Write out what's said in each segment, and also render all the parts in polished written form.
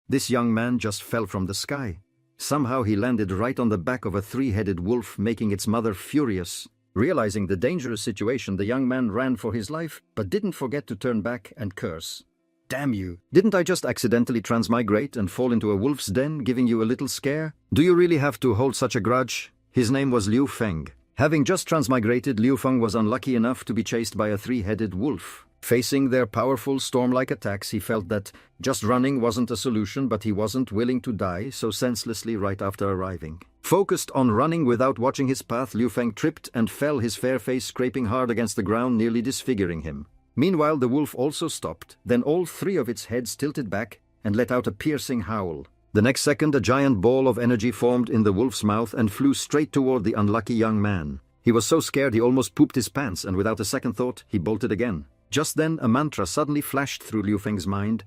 This young man just fell from the sky. Somehow he landed right on the back of a three-headed wolf, making its mother furious. Realizing the dangerous situation, the young man ran for his life, but didn't forget to turn back and curse. "Damn you! Didn't I just accidentally transmigrate and fall into a wolf's den, giving you a little scare? Do you really have to hold such a grudge?" His name was Liu Feng. Having just transmigrated, Liu Feng was unlucky enough to be chased by a three-headed wolf. Facing their powerful storm-like attacks, he felt that just running wasn't a solution, but he wasn't willing to die so senselessly right after arriving. Focused on running without watching his path, Liu Feng tripped and fell, his fair face scraping hard against the ground, nearly disfiguring him. Meanwhile, the wolf also stopped. Then all three of its heads tilted back and let out a piercing howl. The next second, a giant ball of energy formed in the wolf's mouth and flew straight toward the unlucky young man. He was so scared he almost pooped his pants, and without a second thought, he bolted again. Just then, a mantra suddenly flashed through Liu Feng's mind.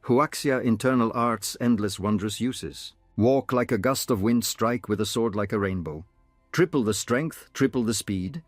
Huaxia Internal Arts Endless Wondrous Uses. Walk like a gust of wind, strike with a sword like a rainbow. Triple the strength, triple the speed.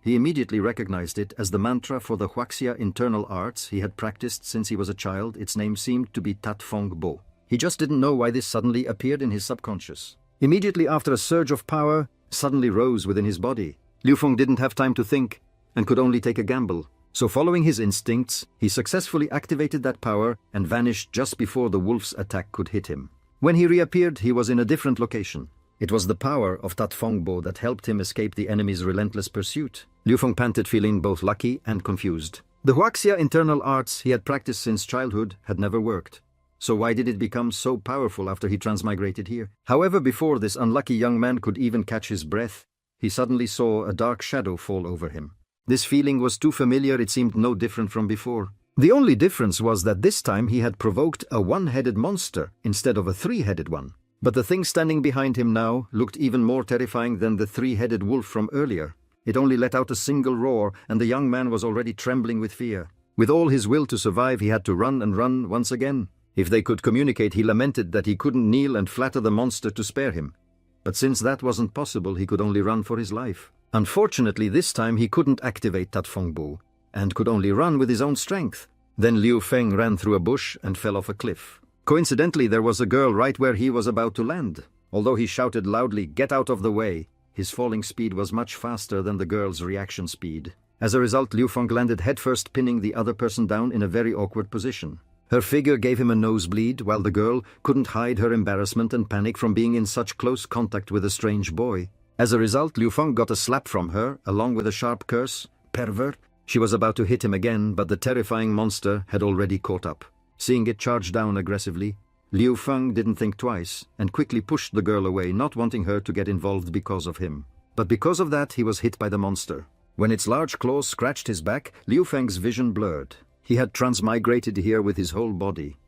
He immediately recognized it as the mantra for the Huaxia Internal Arts he had practiced since he was a child. Its name seemed to be Tat Fong Bo. He just didn't know why this suddenly appeared in his subconscious. Immediately after, a surge of power suddenly rose within his body. Liu Feng didn't have time to think and could only take a gamble. So following his instincts, he successfully activated that power and vanished just before the wolf's attack could hit him. When he reappeared, he was in a different location. It was the power of Tat Fong Bo that helped him escape the enemy's relentless pursuit. Liu Feng panted, feeling both lucky and confused. The Huaxia Internal Arts he had practiced since childhood had never worked. So why did it become so powerful after he transmigrated here? However, before this unlucky young man could even catch his breath, he suddenly saw a dark shadow fall over him. This feeling was too familiar, it seemed no different from before. The only difference was that this time he had provoked a one-headed monster instead of a three-headed one. But the thing standing behind him now looked even more terrifying than the three-headed wolf from earlier. It only let out a single roar, and the young man was already trembling with fear. With all his will to survive, he had to run and run once again. If they could communicate, he lamented that he couldn't kneel and flatter the monster to spare him. But since that wasn't possible, he could only run for his life. Unfortunately, this time he couldn't activate Tat Fong Bo, and could only run with his own strength. Then Liu Feng ran through a bush and fell off a cliff. Coincidentally, there was a girl right where he was about to land. Although he shouted loudly, "Get out of the way!" his falling speed was much faster than the girl's reaction speed. As a result, Liu Feng landed headfirst, pinning the other person down in a very awkward position. Her figure gave him a nosebleed, while the girl couldn't hide her embarrassment and panic from being in such close contact with a strange boy. As a result, Liu Feng got a slap from her, along with a sharp curse. "Pervert!" She was about to hit him again, but the terrifying monster had already caught up. Seeing it charge down aggressively, Liu Feng didn't think twice and quickly pushed the girl away, not wanting her to get involved because of him. But because of that, he was hit by the monster. When its large claws scratched his back, Liu Feng's vision blurred. He had transmigrated here with his whole body.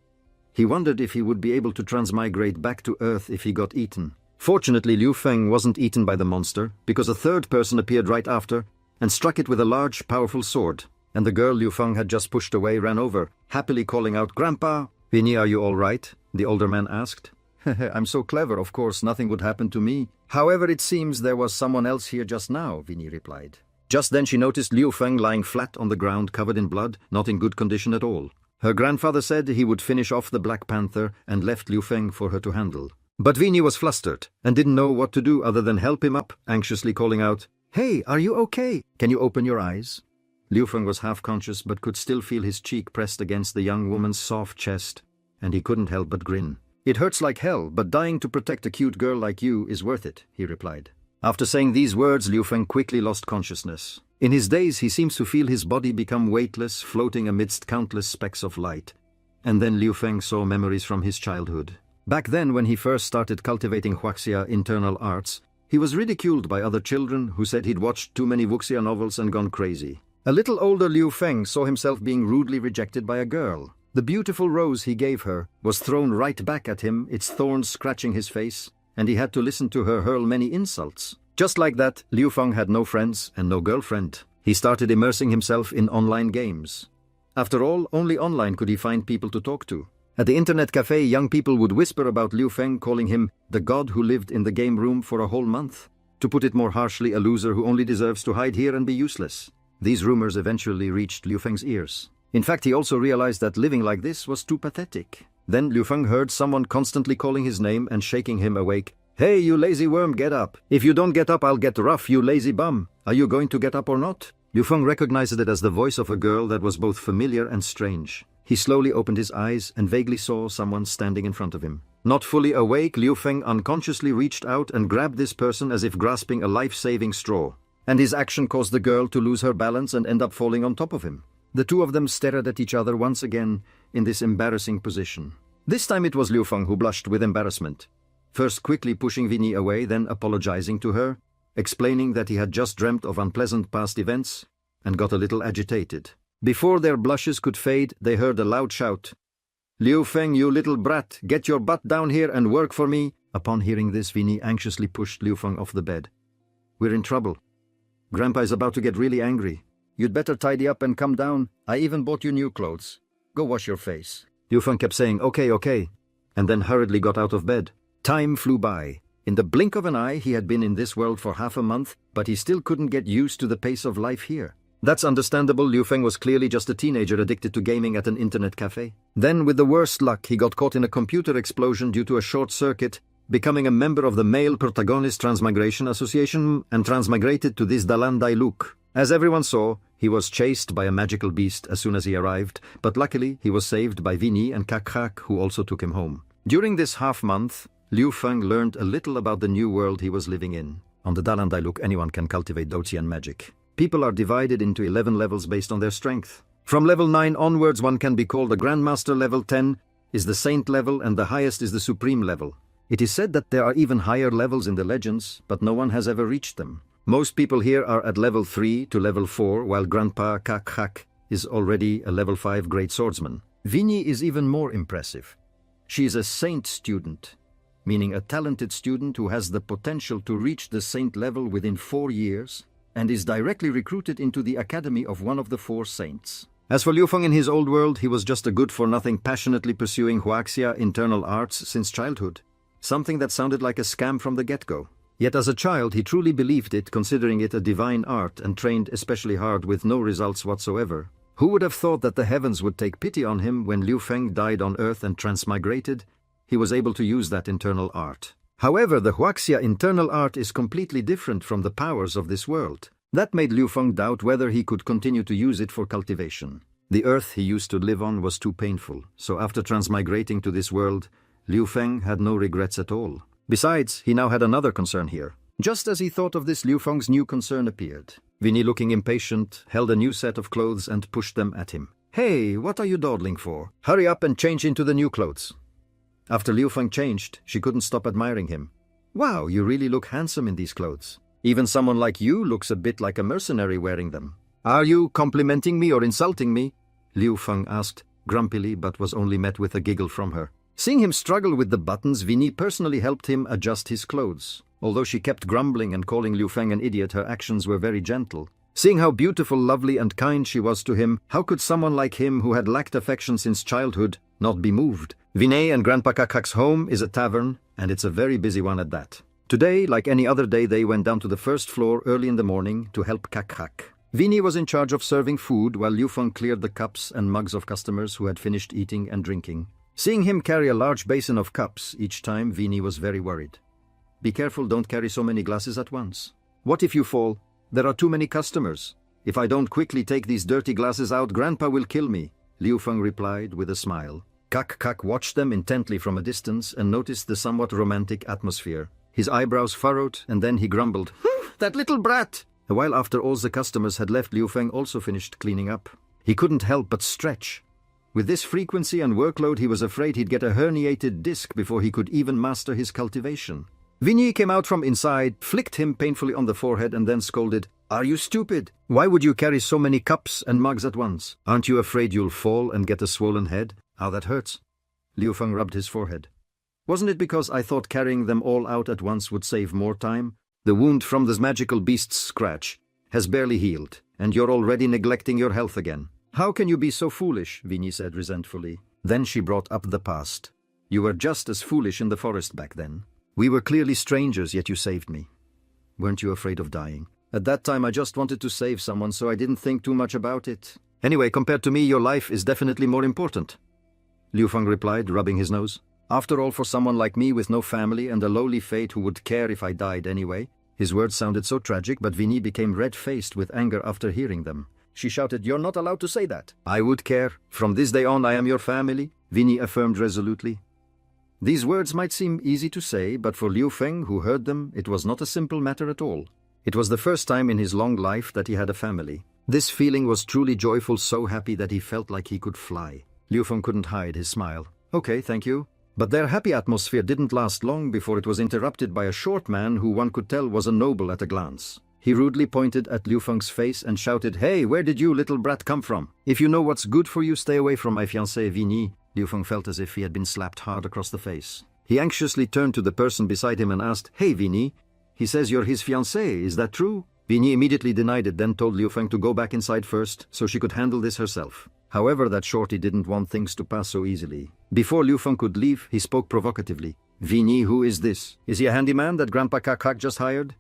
He wondered if he would be able to transmigrate back to Earth if he got eaten. Fortunately, Liu Feng wasn't eaten by the monster, because a third person appeared right after and struck it with a large, powerful sword. And the girl Liu Feng had just pushed away ran over, happily calling out, "Grandpa!" "Vinny, are you all right?" the older man asked. "I'm so clever, of course nothing would happen to me. However, it seems there was someone else here just now," Vinny replied. Just then she noticed Liu Feng lying flat on the ground, covered in blood, not in good condition at all. Her grandfather said he would finish off the Black Panther and left Liu Feng for her to handle. But Vinny was flustered and didn't know what to do other than help him up, anxiously calling out, "Hey, are you okay? Can you open your eyes?" Liu Feng was half-conscious but could still feel his cheek pressed against the young woman's soft chest, and he couldn't help but grin. "It hurts like hell, but dying to protect a cute girl like you is worth it," he replied. After saying these words, Liu Feng quickly lost consciousness. In his daze, he seems to feel his body become weightless, floating amidst countless specks of light. And then Liu Feng saw memories from his childhood. Back then, when he first started cultivating Huaxia Internal Arts, he was ridiculed by other children who said he'd watched too many wuxia novels and gone crazy. A little older Liu Feng saw himself being rudely rejected by a girl. The beautiful rose he gave her was thrown right back at him, its thorns scratching his face, and he had to listen to her hurl many insults. Just like that, Liu Feng had no friends and no girlfriend. He started immersing himself in online games. After all, only online could he find people to talk to. At the internet cafe, young people would whisper about Liu Feng, calling him the god who lived in the game room for a whole month. To put it more harshly, a loser who only deserves to hide here and be useless. These rumors eventually reached Liu Feng's ears. In fact, he also realized that living like this was too pathetic. Then Liu Feng heard someone constantly calling his name and shaking him awake. "Hey, you lazy worm, get up. If you don't get up, I'll get rough, you lazy bum. Are you going to get up or not?" Liu Feng recognized it as the voice of a girl that was both familiar and strange. He slowly opened his eyes and vaguely saw someone standing in front of him. Not fully awake, Liu Feng unconsciously reached out and grabbed this person as if grasping a life-saving straw. And his action caused the girl to lose her balance and end up falling on top of him. The two of them stared at each other once again in this embarrassing position. This time it was Liu Feng who blushed with embarrassment. First quickly pushing Vinny away, then apologizing to her, explaining that he had just dreamt of unpleasant past events, and got a little agitated. Before their blushes could fade, they heard a loud shout. "Liu Feng, you little brat, get your butt down here and work for me." Upon hearing this, Vinny anxiously pushed Liu Feng off the bed. "We're in trouble. Grandpa is about to get really angry. You'd better tidy up and come down. I even bought you new clothes. Go wash your face." Liu Feng kept saying, okay, and then hurriedly got out of bed. Time flew by. In the blink of an eye, he had been in this world for half a month, but he still couldn't get used to the pace of life here. That's understandable. Liu Feng was clearly just a teenager addicted to gaming at an internet cafe. Then, with the worst luck, he got caught in a computer explosion due to a short circuit, becoming a member of the Male Protagonist Transmigration Association and transmigrated to this Dalan Dailuk. As everyone saw, he was chased by a magical beast as soon as he arrived, but luckily he was saved by Vinny and Kakhak, who also took him home. During this half-month, Liu Feng learned a little about the new world he was living in. On the Dalan Dailuk, anyone can cultivate Doutian magic. People are divided into 11 levels based on their strength. From level 9 onwards, one can be called a Grandmaster. Level 10 is the Saint level, and the highest is the Supreme level. It is said that there are even higher levels in the legends, but no one has ever reached them. Most people here are at level 3 to level 4, while Grandpa Kakhak is already a level 5 great swordsman. Vinny is even more impressive. She is a Saint student, meaning a talented student who has the potential to reach the Saint level within 4 years, and is directly recruited into the academy of one of the 4 saints. As for Liu Feng in his old world, he was just a good-for-nothing passionately pursuing Huaxia internal arts since childhood. Something that sounded like a scam from the get-go. Yet as a child, he truly believed it, considering it a divine art, and trained especially hard with no results whatsoever. Who would have thought that the heavens would take pity on him when Liu Feng died on Earth and transmigrated? He was able to use that internal art. However, the Huaxia internal art is completely different from the powers of this world. That made Liu Feng doubt whether he could continue to use it for cultivation. The earth he used to live on was too painful, so after transmigrating to this world, Liu Feng had no regrets at all. Besides, he now had another concern here. Just as he thought of this, Liu Feng's new concern appeared. Vinny, looking impatient, held a new set of clothes and pushed them at him. "Hey, what are you dawdling for? Hurry up and change into the new clothes." After Liu Feng changed, she couldn't stop admiring him. "Wow, you really look handsome in these clothes. Even someone like you looks a bit like a mercenary wearing them." "Are you complimenting me or insulting me?" Liu Feng asked, grumpily, but was only met with a giggle from her. Seeing him struggle with the buttons, Vinny personally helped him adjust his clothes. Although she kept grumbling and calling Liu Feng an idiot, her actions were very gentle. Seeing how beautiful, lovely and kind she was to him, how could someone like him, who had lacked affection since childhood, not be moved? Vinay and Grandpa Kakhak's home is a tavern, and it's a very busy one at that. Today, like any other day, they went down to the first floor early in the morning to help Kakhak. Vinny was in charge of serving food, while Liu Feng cleared the cups and mugs of customers who had finished eating and drinking. Seeing him carry a large basin of cups each time, Vinny was very worried. "Be careful, don't carry so many glasses at once. What if you fall? There are too many customers. If I don't quickly take these dirty glasses out, Grandpa will kill me," Liu Feng replied with a smile. Kakhak watched them intently from a distance and noticed the somewhat romantic atmosphere. His eyebrows furrowed, and then he grumbled, "That little brat!" A while after all the customers had left, Liu Feng also finished cleaning up. He couldn't help but stretch. With this frequency and workload, he was afraid he'd get a herniated disc before he could even master his cultivation. Vinny came out from inside, flicked him painfully on the forehead, and then scolded, "Are you stupid? Why would you carry so many cups and mugs at once? Aren't you afraid you'll fall and get a swollen head? How that hurts." Liu Feng rubbed his forehead. "Wasn't it because I thought carrying them all out at once would save more time? The wound from this magical beast's scratch has barely healed, and you're already neglecting your health again." "How can you be so foolish?" Vinny said resentfully. Then she brought up the past. "You were just as foolish in the forest back then. We were clearly strangers, yet you saved me. Weren't you afraid of dying? At that time I just wanted to save someone, so I didn't think too much about it. Anyway, compared to me, your life is definitely more important." Liu Feng replied, rubbing his nose. After all, for someone like me with no family and a lowly fate who would care if I died anyway. His words sounded so tragic, but Vinny became red-faced with anger after hearing them. She shouted, "You're not allowed to say that." "I would care. From this day on, I am your family," Vinny affirmed resolutely. These words might seem easy to say, but for Liu Feng, who heard them, it was not a simple matter at all. It was the first time in his long life that he had a family. This feeling was truly joyful, so happy that he felt like he could fly. Liu Feng couldn't hide his smile. "Okay, thank you." But their happy atmosphere didn't last long before it was interrupted by a short man who one could tell was a noble at a glance. He rudely pointed at Liu Feng's face and shouted, "Hey, where did you little brat come from? If you know what's good for you, stay away from my fiancée, Vinny." Liu Feng felt as if he had been slapped hard across the face. He anxiously turned to the person beside him and asked, "Hey, Vinny, he says you're his fiancée, is that true?" Vinny immediately denied it, then told Liu Feng to go back inside first so she could handle this herself. However, that shorty didn't want things to pass so easily. Before Liu Feng could leave, he spoke provocatively. "Vinny, who is this? Is he a handyman that Grandpa Kakak just hired?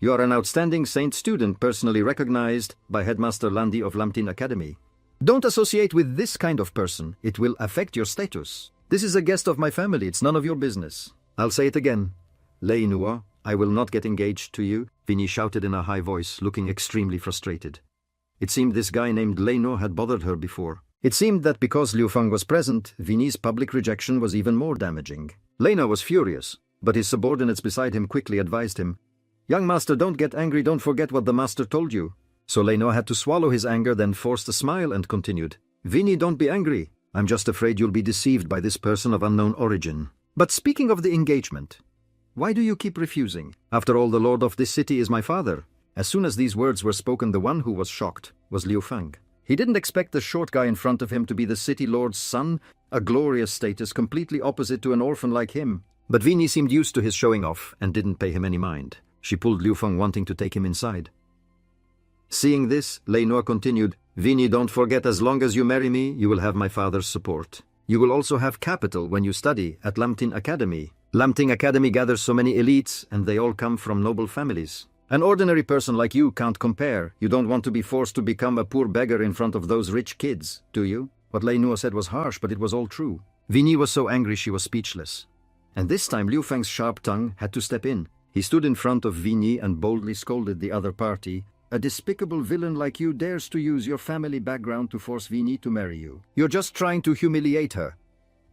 You are an outstanding Saint student personally recognized by Headmaster Landi of Lamtin Academy. Don't associate with this kind of person. It will affect your status. This is a guest of my family. It's none of your business." "I'll say it again. Lei Nua, I will not get engaged to you," Vinny shouted in a high voice, looking extremely frustrated. It seemed this guy named Lei Nua had bothered her before. It seemed that because Liu Feng was present, Vinny's public rejection was even more damaging. Lei Nua was furious, but his subordinates beside him quickly advised him, "Young master, don't get angry, don't forget what the master told you." So Lei Nua had to swallow his anger, then forced a smile and continued, "Vinny, don't be angry. I'm just afraid you'll be deceived by this person of unknown origin. But speaking of the engagement, why do you keep refusing? After all, the lord of this city is my father." As soon as these words were spoken, the one who was shocked was Liu Feng. He didn't expect the short guy in front of him to be the city lord's son, a glorious status completely opposite to an orphan like him. But Vinny seemed used to his showing off and didn't pay him any mind. She pulled Liu Feng, wanting to take him inside. Seeing this, Lei Nua continued, "Vinny, don't forget, as long as you marry me, you will have my father's support. You will also have capital when you study at Lamtin Academy. Lamtin Academy gathers so many elites, and they all come from noble families. An ordinary person like you can't compare. You don't want to be forced to become a poor beggar in front of those rich kids, do you?" What Lei Nua said was harsh, but it was all true. Vinny was so angry she was speechless. And this time Liu Feng's sharp tongue had to step in. He stood in front of Vinny and boldly scolded the other party. "A despicable villain like you dares to use your family background to force Vinny to marry you. You're just trying to humiliate her."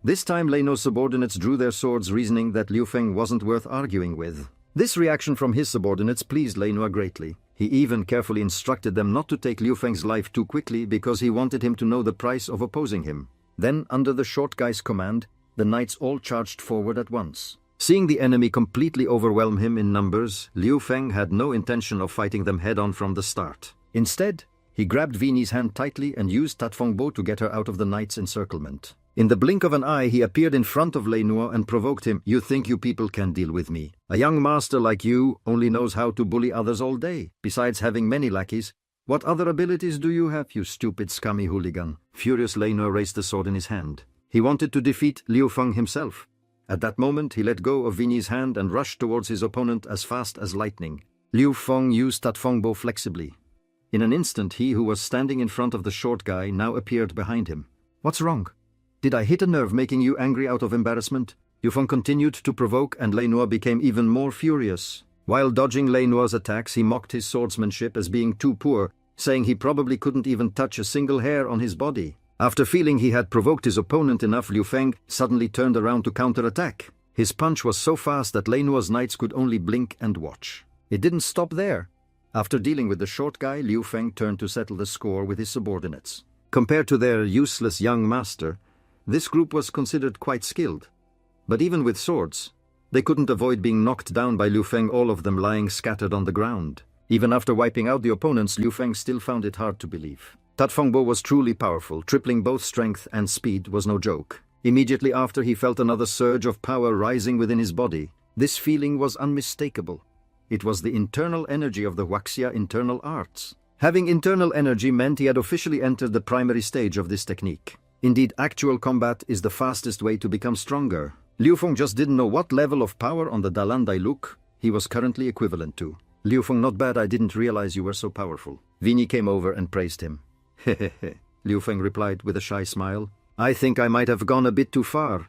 This time Lei Nua's subordinates drew their swords, reasoning that Liu Feng wasn't worth arguing with. This reaction from his subordinates pleased Lei Nua greatly. He even carefully instructed them not to take Liu Feng's life too quickly because he wanted him to know the price of opposing him. Then, under the short guy's command, the knights all charged forward at once. Seeing the enemy completely overwhelm him in numbers, Liu Feng had no intention of fighting them head-on from the start. Instead, he grabbed Vinny's hand tightly and used Tatfongbo to get her out of the knights' encirclement. In the blink of an eye, he appeared in front of Lei Nua and provoked him. "You think you people can deal with me? A young master like you only knows how to bully others all day. Besides having many lackeys, what other abilities do you have, you stupid, scummy hooligan?" Furious, Lei Nua raised the sword in his hand. He wanted to defeat Liu Feng himself. At that moment, he let go of Vinny's hand and rushed towards his opponent as fast as lightning. Liu Feng used Tatfongbo flexibly. In an instant, he who was standing in front of the short guy now appeared behind him. "What's wrong? Did I hit a nerve making you angry out of embarrassment?" Liu Feng continued to provoke, and Lei Nua became even more furious. While dodging Lei Nua's attacks, he mocked his swordsmanship as being too poor, saying he probably couldn't even touch a single hair on his body. After feeling he had provoked his opponent enough, Liu Feng suddenly turned around to counterattack. His punch was so fast that Lei Nua's knights could only blink and watch. It didn't stop there. After dealing with the short guy, Liu Feng turned to settle the score with his subordinates. Compared to their useless young master, this group was considered quite skilled. But even with swords, they couldn't avoid being knocked down by Liu Feng, all of them lying scattered on the ground. Even after wiping out the opponents, Liu Feng still found it hard to believe. Tatfongbo was truly powerful. Tripling both strength and speed was no joke. Immediately after, he felt another surge of power rising within his body. This feeling was unmistakable. It was the internal energy of the Huaxia internal arts. Having internal energy meant he had officially entered the primary stage of this technique. Indeed, actual combat is the fastest way to become stronger. Liu Feng just didn't know what level of power on the Dalandai Luk he was currently equivalent to. "Liu Feng, not bad, I didn't realize you were so powerful." Vinny came over and praised him. "Hehehe," Liu Feng replied with a shy smile. I think I might have gone a bit too far.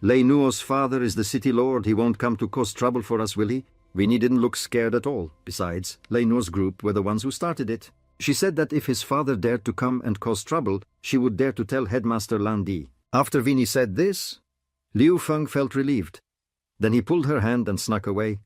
Lei Nuo's father is the city lord. He won't come to cause trouble for us, will he? Vinny didn't look scared at all. Besides, Lei Nuo's group were the ones who started it. She said that if his father dared to come and cause trouble, she would dare to tell Headmaster Lan Di. After Vinny said this, Liu Feng felt relieved. Then he pulled her hand and snuck away.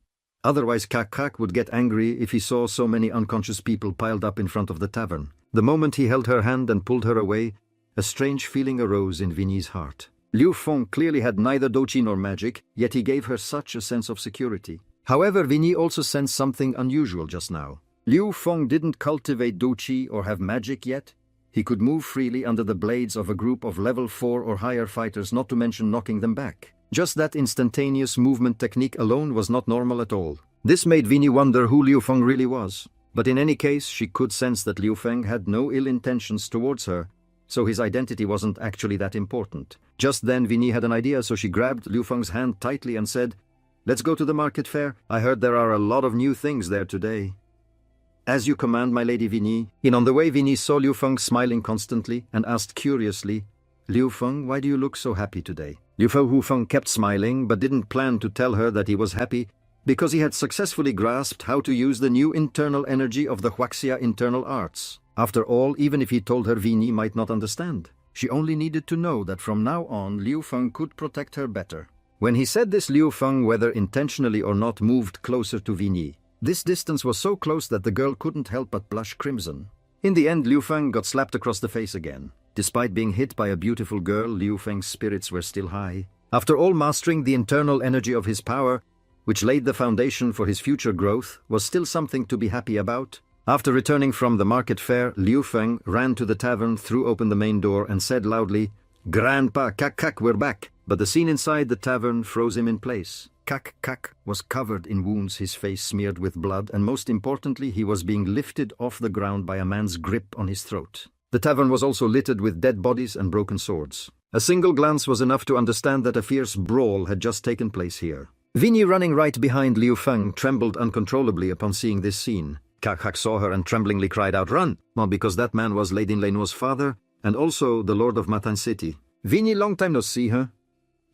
Otherwise Kak Kak would get angry if he saw so many unconscious people piled up in front of the tavern. The moment he held her hand and pulled her away, a strange feeling arose in Vinny's heart. Liu Feng clearly had neither doji nor magic, yet he gave her such a sense of security. However, Vinny also sensed something unusual just now. Liu Feng didn't cultivate doji or have magic yet. He could move freely under the blades of a group of level 4 or higher fighters, not to mention knocking them back. Just that instantaneous movement technique alone was not normal at all. This made Vinny wonder who Liu Feng really was. But in any case, she could sense that Liu Feng had no ill intentions towards her, so his identity wasn't actually that important. Just then Vinny had an idea, so she grabbed Liu Feng's hand tightly and said, "Let's go to the market fair. I heard there are a lot of new things there today." "As you command, my lady Vinny." On the way, Vinny saw Liu Feng smiling constantly and asked curiously, "Liu Feng, why do you look so happy today?" Liu Feng kept smiling but didn't plan to tell her that he was happy because he had successfully grasped how to use the new internal energy of the Huaxia internal arts. After all, even if he told her, Vinny might not understand. She only needed to know that from now on Liu Feng could protect her better. When he said this, Liu Feng, whether intentionally or not, moved closer to Vinny. This distance was so close that the girl couldn't help but blush crimson. In the end, Liu Feng got slapped across the face again. Despite being hit by a beautiful girl, Liu Feng's spirits were still high. After all, mastering the internal energy of his power, which laid the foundation for his future growth, was still something to be happy about. After returning from the market fair, Liu Feng ran to the tavern, threw open the main door and said loudly, "Grandpa, Kak Kak, we're back." But the scene inside the tavern froze him in place. Kak Kak was covered in wounds, his face smeared with blood, and most importantly, he was being lifted off the ground by a man's grip on his throat. The tavern was also littered with dead bodies and broken swords. A single glance was enough to understand that a fierce brawl had just taken place here. Vinny, running right behind Liu Feng, trembled uncontrollably upon seeing this scene. Kak Kak saw her and tremblingly cried out, "Run!" Well, because that man was Lady Lei Nuo's father, and also the Lord of Matan City. "Vinny, long time no see, huh?"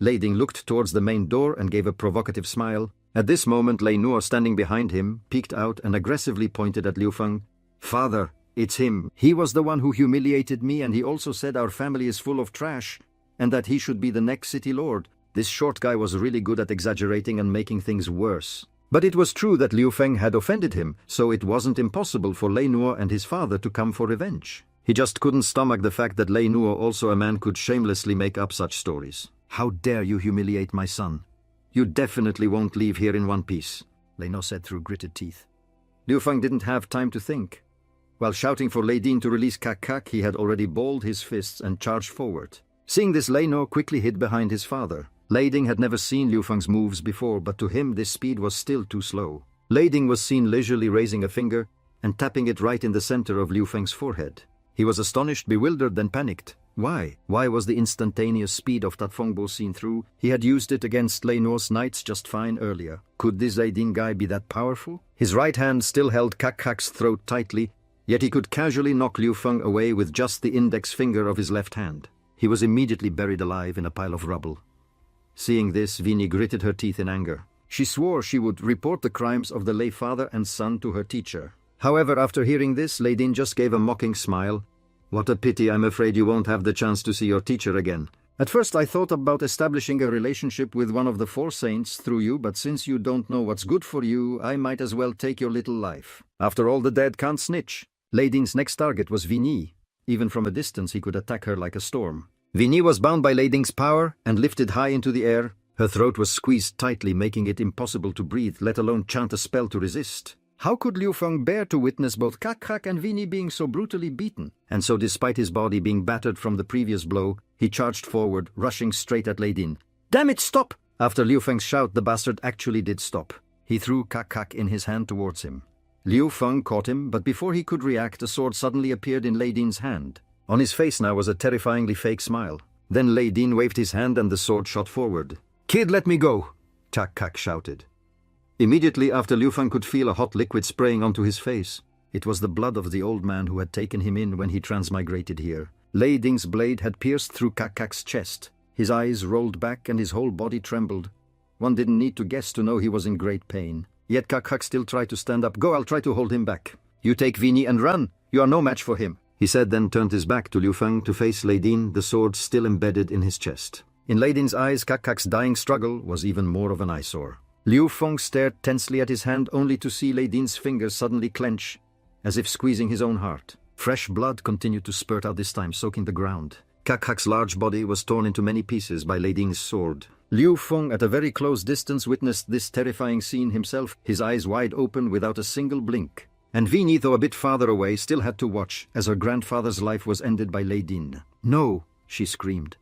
Lei Ding looked towards the main door and gave a provocative smile. At this moment, Lei Nuo, standing behind him, peeked out and aggressively pointed at Liu Feng. "Father, it's him. He was the one who humiliated me, and he also said our family is full of trash, and that he should be the next city lord." This short guy was really good at exaggerating and making things worse. But it was true that Liu Feng had offended him, so it wasn't impossible for Lei Nuo and his father to come for revenge. He just couldn't stomach the fact that Lei Nuo, also a man, could shamelessly make up such stories. "How dare you humiliate my son? You definitely won't leave here in one piece," Lei Nuo said through gritted teeth. Liu Feng didn't have time to think. While shouting for Lei Din to release Kak Kak, he had already balled his fists and charged forward. Seeing this, Lei Nuo quickly hid behind his father. Lei Ding had never seen Liu Feng's moves before, but to him this speed was still too slow. Lei Ding was seen leisurely raising a finger and tapping it right in the center of Liu Feng's forehead. He was astonished, bewildered, then panicked. Why? Why was the instantaneous speed of that Fengbo seen through? He had used it against Lei Nuo's knights just fine earlier. Could this Lei Ding guy be that powerful? His right hand still held Kak Kak's throat tightly, yet he could casually knock Liu Feng away with just the index finger of his left hand. He was immediately buried alive in a pile of rubble. Seeing this, Vinny gritted her teeth in anger. She swore she would report the crimes of the Lei father and son to her teacher. However, after hearing this, Lei Din just gave a mocking smile. "What a pity, I'm afraid you won't have the chance to see your teacher again. At first I thought about establishing a relationship with one of the 4 saints through you, but since you don't know what's good for you, I might as well take your little life. After all, the dead can't snitch." Lei Din's next target was Vinny. Even from a distance he could attack her like a storm. Vinny was bound by Lei Ding's power and lifted high into the air. Her throat was squeezed tightly, making it impossible to breathe, let alone chant a spell to resist. How could Liu Feng bear to witness both Kak Kak and Vinny being so brutally beaten? And so, despite his body being battered from the previous blow, he charged forward, rushing straight at Lei Din. "Damn it, stop!" After Liu Feng's shout, the bastard actually did stop. He threw Kak Kak in his hand towards him. Liu Feng caught him, but before he could react, a sword suddenly appeared in Lei Din's hand. On his face now was a terrifyingly fake smile. Then Lei Din waved his hand and the sword shot forward. "Kid, let me go!" Kak Kak shouted. Immediately after, Liu Feng could feel a hot liquid spraying onto his face. It was the blood of the old man who had taken him in when he transmigrated here. Lei Ding's blade had pierced through Kakak's chest. His eyes rolled back and his whole body trembled. One didn't need to guess to know he was in great pain. Yet Kakak still tried to stand up. "Go, I'll try to hold him back." "You take Vini and run. You are no match for him," he said, then turned his back to Liu Feng to face Lei Ding, the sword still embedded in his chest. In Lei Ding's eyes, Kakak's dying struggle was even more of an eyesore. Liu Feng stared tensely at his hand only to see Lei Ding's fingers suddenly clench, as if squeezing his own heart. Fresh blood continued to spurt out this time, soaking the ground. Kakak's large body was torn into many pieces by Lei Ding's sword. Liu Feng, at a very close distance, witnessed this terrifying scene himself, his eyes wide open without a single blink. And Vini, though a bit farther away, still had to watch as her grandfather's life was ended by Lei Ding. "No!" she screamed.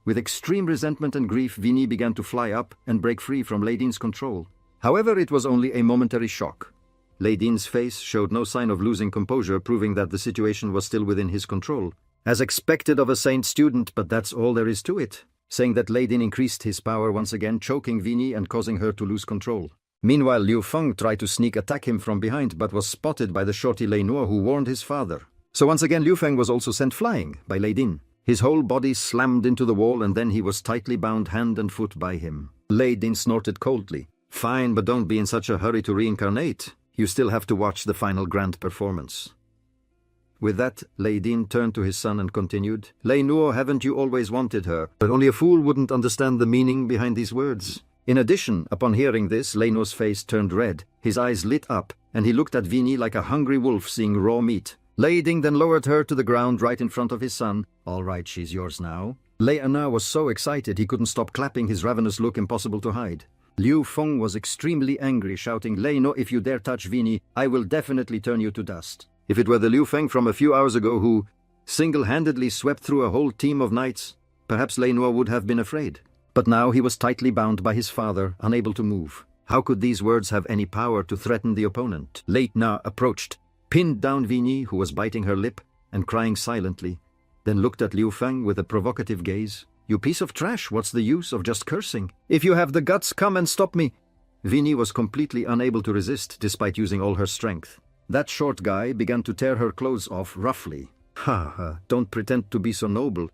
With extreme resentment and grief, Vini began to fly up and break free from Lei Ding's control. However, it was only a momentary shock. Lei Ding's face showed no sign of losing composure, proving that the situation was still within his control. As expected of a saint student, but that's all there is to it. Saying that Lei Ding increased his power once again, choking Vini and causing her to lose control. Meanwhile, Liu Feng tried to sneak attack him from behind, but was spotted by the shorty Lei Nuo, who warned his father. So once again Liu Feng was also sent flying by Lei Ding. His whole body slammed into the wall, and then he was tightly bound hand and foot by him. Lei Ding snorted coldly. "Fine, but don't be in such a hurry to reincarnate. You still have to watch the final grand performance." With that, Lei Ding turned to his son and continued, "Lei Nuo, haven't you always wanted her?" But only a fool wouldn't understand the meaning behind these words. In addition, upon hearing this, Lei Nuo's face turned red, his eyes lit up, and he looked at Vini like a hungry wolf seeing raw meat. Lei Ding then lowered her to the ground right in front of his son. "All right, she's yours now." Lei Ana was so excited he couldn't stop clapping, his ravenous look impossible to hide. Liu Feng was extremely angry, shouting, "Lei Nuo, if you dare touch Vini, I will definitely turn you to dust." If it were the Liu Feng from a few hours ago who single-handedly swept through a whole team of knights, perhaps Lei Nuo would have been afraid. But now he was tightly bound by his father, unable to move. How could these words have any power to threaten the opponent? Lei Na approached, pinned down Vini, who was biting her lip and crying silently, then looked at Liu Feng with a provocative gaze. "You piece of trash, what's the use of just cursing? If you have the guts, come and stop me." Vini was completely unable to resist, despite using all her strength. That short guy began to tear her clothes off roughly. "Ha ha, don't pretend to be so noble.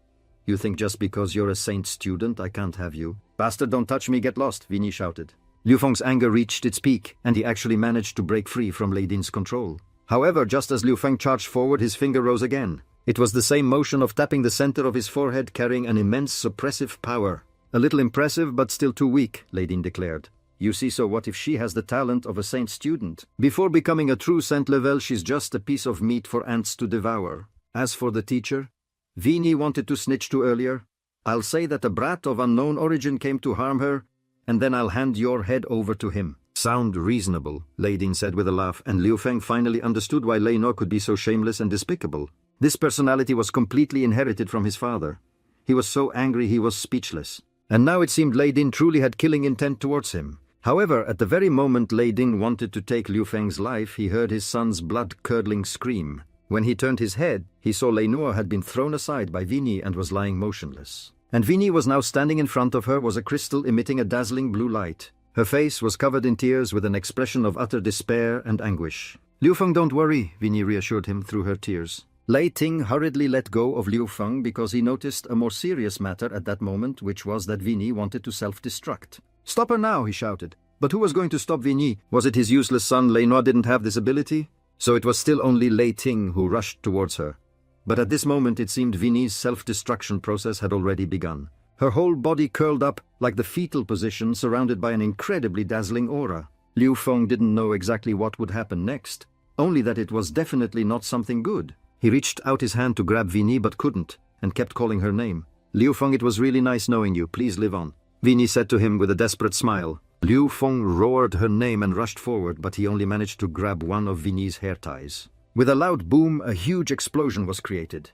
You think just because you're a saint student I can't have you?" "Bastard, don't touch me, get lost," Vini shouted. Liu Feng's anger reached its peak, and he actually managed to break free from Lei Ding's control. However, just as Liu Feng charged forward, his finger rose again. It was the same motion of tapping the center of his forehead, carrying an immense suppressive power. "A little impressive, but still too weak," Lei Ding declared. "You see, so what if she has the talent of a saint student? Before becoming a true saint level, she's just a piece of meat for ants to devour." As for the teacher, Vini wanted to snitch to earlier. "I'll say that a brat of unknown origin came to harm her, and then I'll hand your head over to him." "Sound reasonable," Lei Ding said with a laugh, and Liu Feng finally understood why Lei Nuo could be so shameless and despicable. This personality was completely inherited from his father. He was so angry he was speechless. And now it seemed Lei Ding truly had killing intent towards him. However, at the very moment Lei Ding wanted to take Liu Feng's life, he heard his son's blood-curdling scream. When he turned his head, he saw Lei Nuo had been thrown aside by Vini and was lying motionless. And Vini was now standing in front of her, was a crystal emitting a dazzling blue light. Her face was covered in tears with an expression of utter despair and anguish. "Liu Feng, don't worry," Vini reassured him through her tears. Lei Ting hurriedly let go of Liu Feng because he noticed a more serious matter at that moment, which was that Vini wanted to self-destruct. "Stop her now," he shouted. But who was going to stop Vini? Was it his useless son? Lei Nuo didn't have this ability? So it was still only Lei Ting who rushed towards her. But at this moment it seemed Vini's self-destruction process had already begun. Her whole body curled up like the fetal position, surrounded by an incredibly dazzling aura. Liu Feng didn't know exactly what would happen next, only that it was definitely not something good. He reached out his hand to grab Vini but couldn't, and kept calling her name. "Liu Feng, it was really nice knowing you. Please live on," Vini said to him with a desperate smile. Liu Feng roared her name and rushed forward, but he only managed to grab one of Vini's hair ties. With a loud boom, a huge explosion was created.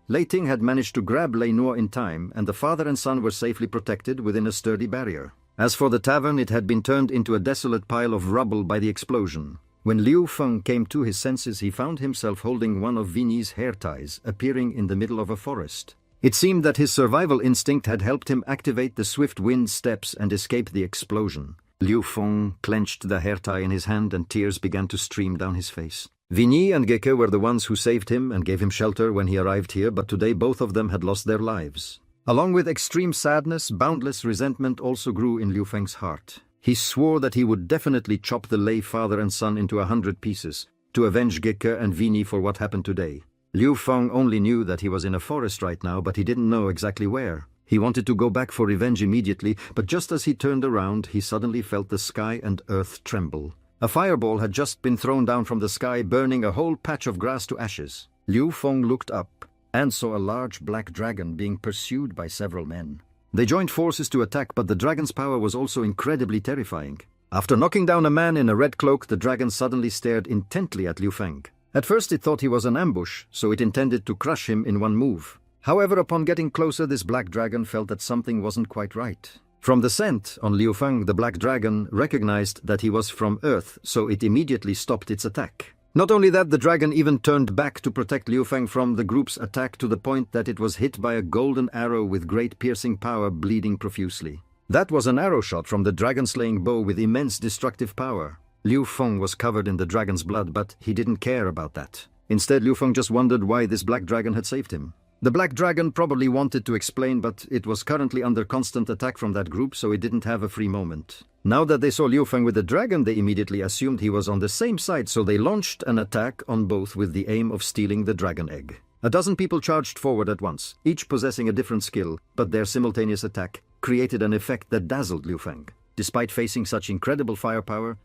Lei Ting had managed to grab Lei Nuo in time, and the father and son were safely protected within a sturdy barrier. As for the tavern, it had been turned into a desolate pile of rubble by the explosion. When Liu Feng came to his senses, he found himself holding one of Vini's hair ties, appearing in the middle of a forest. It seemed that his survival instinct had helped him activate the swift wind steps and escape the explosion. Liu Feng clenched the hair tie in his hand and tears began to stream down his face. Vinny and Geke were the ones who saved him and gave him shelter when he arrived here, but today both of them had lost their lives. Along with extreme sadness, boundless resentment also grew in Liu Feng's heart. He swore that he would definitely chop the Lei father and son into 100 pieces, to avenge Geke and Vinny for what happened today. Liu Feng only knew that he was in a forest right now, but he didn't know exactly where. He wanted to go back for revenge immediately, but just as he turned around, he suddenly felt the sky and earth tremble. A fireball had just been thrown down from the sky, burning a whole patch of grass to ashes. Liu Feng looked up and saw a large black dragon being pursued by several men. They joined forces to attack, but the dragon's power was also incredibly terrifying. After knocking down a man in a red cloak, the dragon suddenly stared intently at Liu Feng. At first it thought he was an ambush, so it intended to crush him in one move. However, upon getting closer, this black dragon felt that something wasn't quite right. From the scent on Liu Feng, the black dragon recognized that he was from Earth, so it immediately stopped its attack. Not only that, the dragon even turned back to protect Liu Feng from the group's attack, to the point that it was hit by a golden arrow with great piercing power, bleeding profusely. That was an arrow shot from the dragon-slaying bow with immense destructive power. Liu Feng was covered in the dragon's blood, but he didn't care about that. Instead, Liu Feng just wondered why this black dragon had saved him. The black dragon probably wanted to explain, but it was currently under constant attack from that group, so it didn't have a free moment. Now that they saw Liu Feng with the dragon, they immediately assumed he was on the same side, so they launched an attack on both with the aim of stealing the dragon egg. A dozen people charged forward at once, each possessing a different skill, but their simultaneous attack created an effect that dazzled Liu Feng. Despite facing such incredible firepower,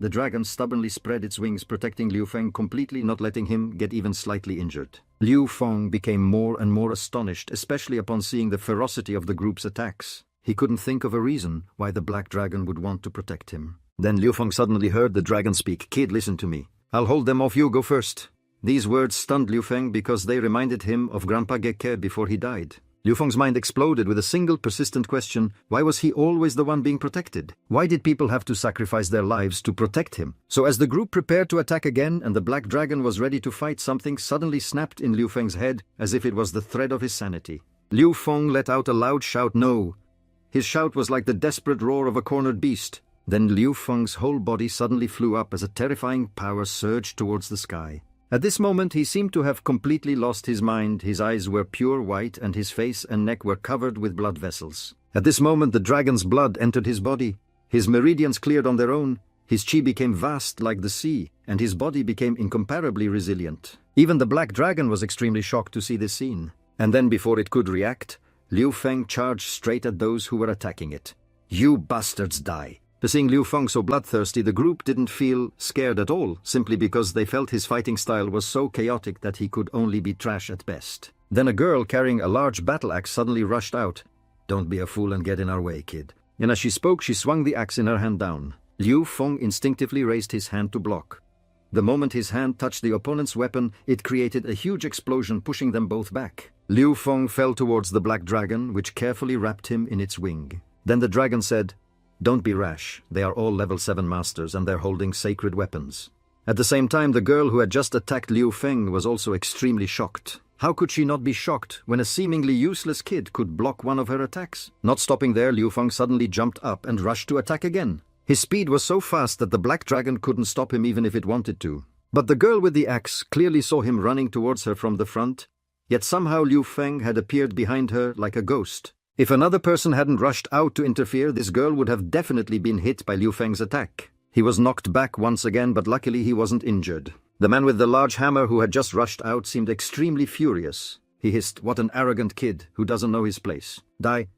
the dragon stubbornly spread its wings, protecting Liu Feng completely, not letting him get even slightly injured. Liu Feng became more and more astonished, especially upon seeing the ferocity of the group's attacks. He couldn't think of a reason why the black dragon would want to protect him. Then Liu Feng suddenly heard the dragon speak. "Kid, listen to me. I'll hold them off, you go first." These words stunned Liu Feng because they reminded him of Grandpa Geke before he died. Liu Feng's mind exploded with a single persistent question: why was he always the one being protected? Why did people have to sacrifice their lives to protect him? So as the group prepared to attack again and the black dragon was ready to fight, something suddenly snapped in Liu Feng's head as if it was the thread of his sanity. Liu Feng let out a loud shout, "No!" His shout was like the desperate roar of a cornered beast. Then Liu Feng's whole body suddenly flew up as a terrifying power surged towards the sky. At this moment he seemed to have completely lost his mind. His eyes were pure white and his face and neck were covered with blood vessels. At this moment the dragon's blood entered his body. His meridians cleared on their own. His chi became vast like the sea, and his body became incomparably resilient. Even the black dragon was extremely shocked to see this scene. And then, before it could react, Liu Feng charged straight at those who were attacking it. "You bastards, die!" Seeing Liu Feng so bloodthirsty, the group didn't feel scared at all, simply because they felt his fighting style was so chaotic that he could only be trash at best. Then a girl carrying a large battle axe suddenly rushed out. "Don't be a fool and get in our way, kid." And as she spoke, she swung the axe in her hand down. Liu Feng instinctively raised his hand to block. The moment his hand touched the opponent's weapon, it created a huge explosion, pushing them both back. Liu Feng fell towards the black dragon, which carefully wrapped him in its wing. Then the dragon said, "Don't be rash. They are all level 7 masters and they're holding sacred weapons." At the same time, the girl who had just attacked Liu Feng was also extremely shocked. How could she not be shocked when a seemingly useless kid could block one of her attacks? Not stopping there, Liu Feng suddenly jumped up and rushed to attack again. His speed was so fast that the black dragon couldn't stop him even if it wanted to. But the girl with the axe clearly saw him running towards her from the front, yet somehow Liu Feng had appeared behind her like a ghost. If another person hadn't rushed out to interfere, this girl would have definitely been hit by Liu Feng's attack. He was knocked back once again, but luckily he wasn't injured. The man with the large hammer who had just rushed out seemed extremely furious. He hissed, "What an arrogant kid who doesn't know his place. Die."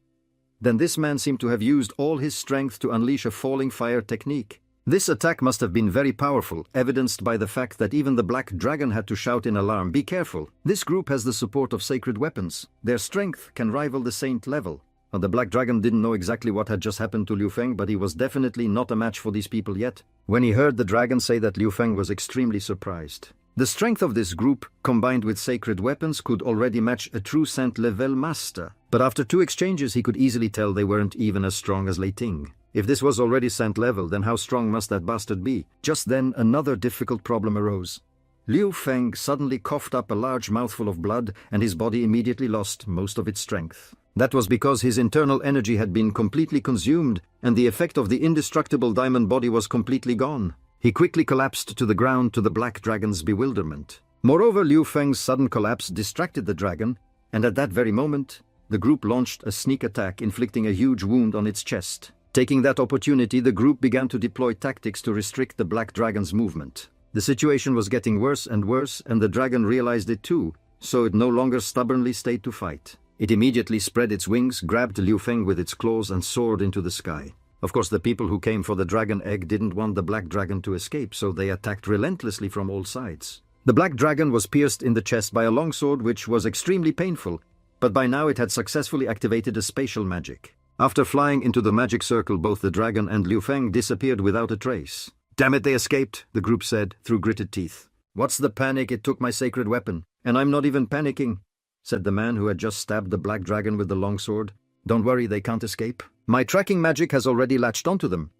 Then this man seemed to have used all his strength to unleash a falling fire technique. This attack must have been very powerful, evidenced by the fact that even the black dragon had to shout in alarm, "Be careful! This group has the support of sacred weapons. Their strength can rival the saint level." Well, the black dragon didn't know exactly what had just happened to Liu Feng, but he was definitely not a match for these people yet. When he heard the dragon say that, Liu Feng was extremely surprised. The strength of this group, combined with sacred weapons, could already match a true saint level master. But after 2 exchanges he could easily tell they weren't even as strong as Lei Ting. If this was already saint level, then how strong must that bastard be? Just then another difficult problem arose. Liu Feng suddenly coughed up a large mouthful of blood, and his body immediately lost most of its strength. That was because his internal energy had been completely consumed, and the effect of the indestructible diamond body was completely gone. He quickly collapsed to the ground to the black dragon's bewilderment. Moreover, Liu Feng's sudden collapse distracted the dragon, and at that very moment, the group launched a sneak attack, inflicting a huge wound on its chest. Taking that opportunity, the group began to deploy tactics to restrict the black dragon's movement. The situation was getting worse, and the dragon realized it too, so it no longer stubbornly stayed to fight. It immediately spread its wings, grabbed Liu Feng with its claws, and soared into the sky. Of course, the people who came for the dragon egg didn't want the black dragon to escape, so they attacked relentlessly from all sides. The black dragon was pierced in the chest by a longsword, which was extremely painful, but by now it had successfully activated a spatial magic. After flying into the magic circle, both the dragon and Liu Feng disappeared without a trace. "Damn it, they escaped," the group said through gritted teeth. "What's the panic? It took my sacred weapon. And I'm not even panicking," said the man who had just stabbed the black dragon with the longsword. "Don't worry, they can't escape. My tracking magic has already latched onto them."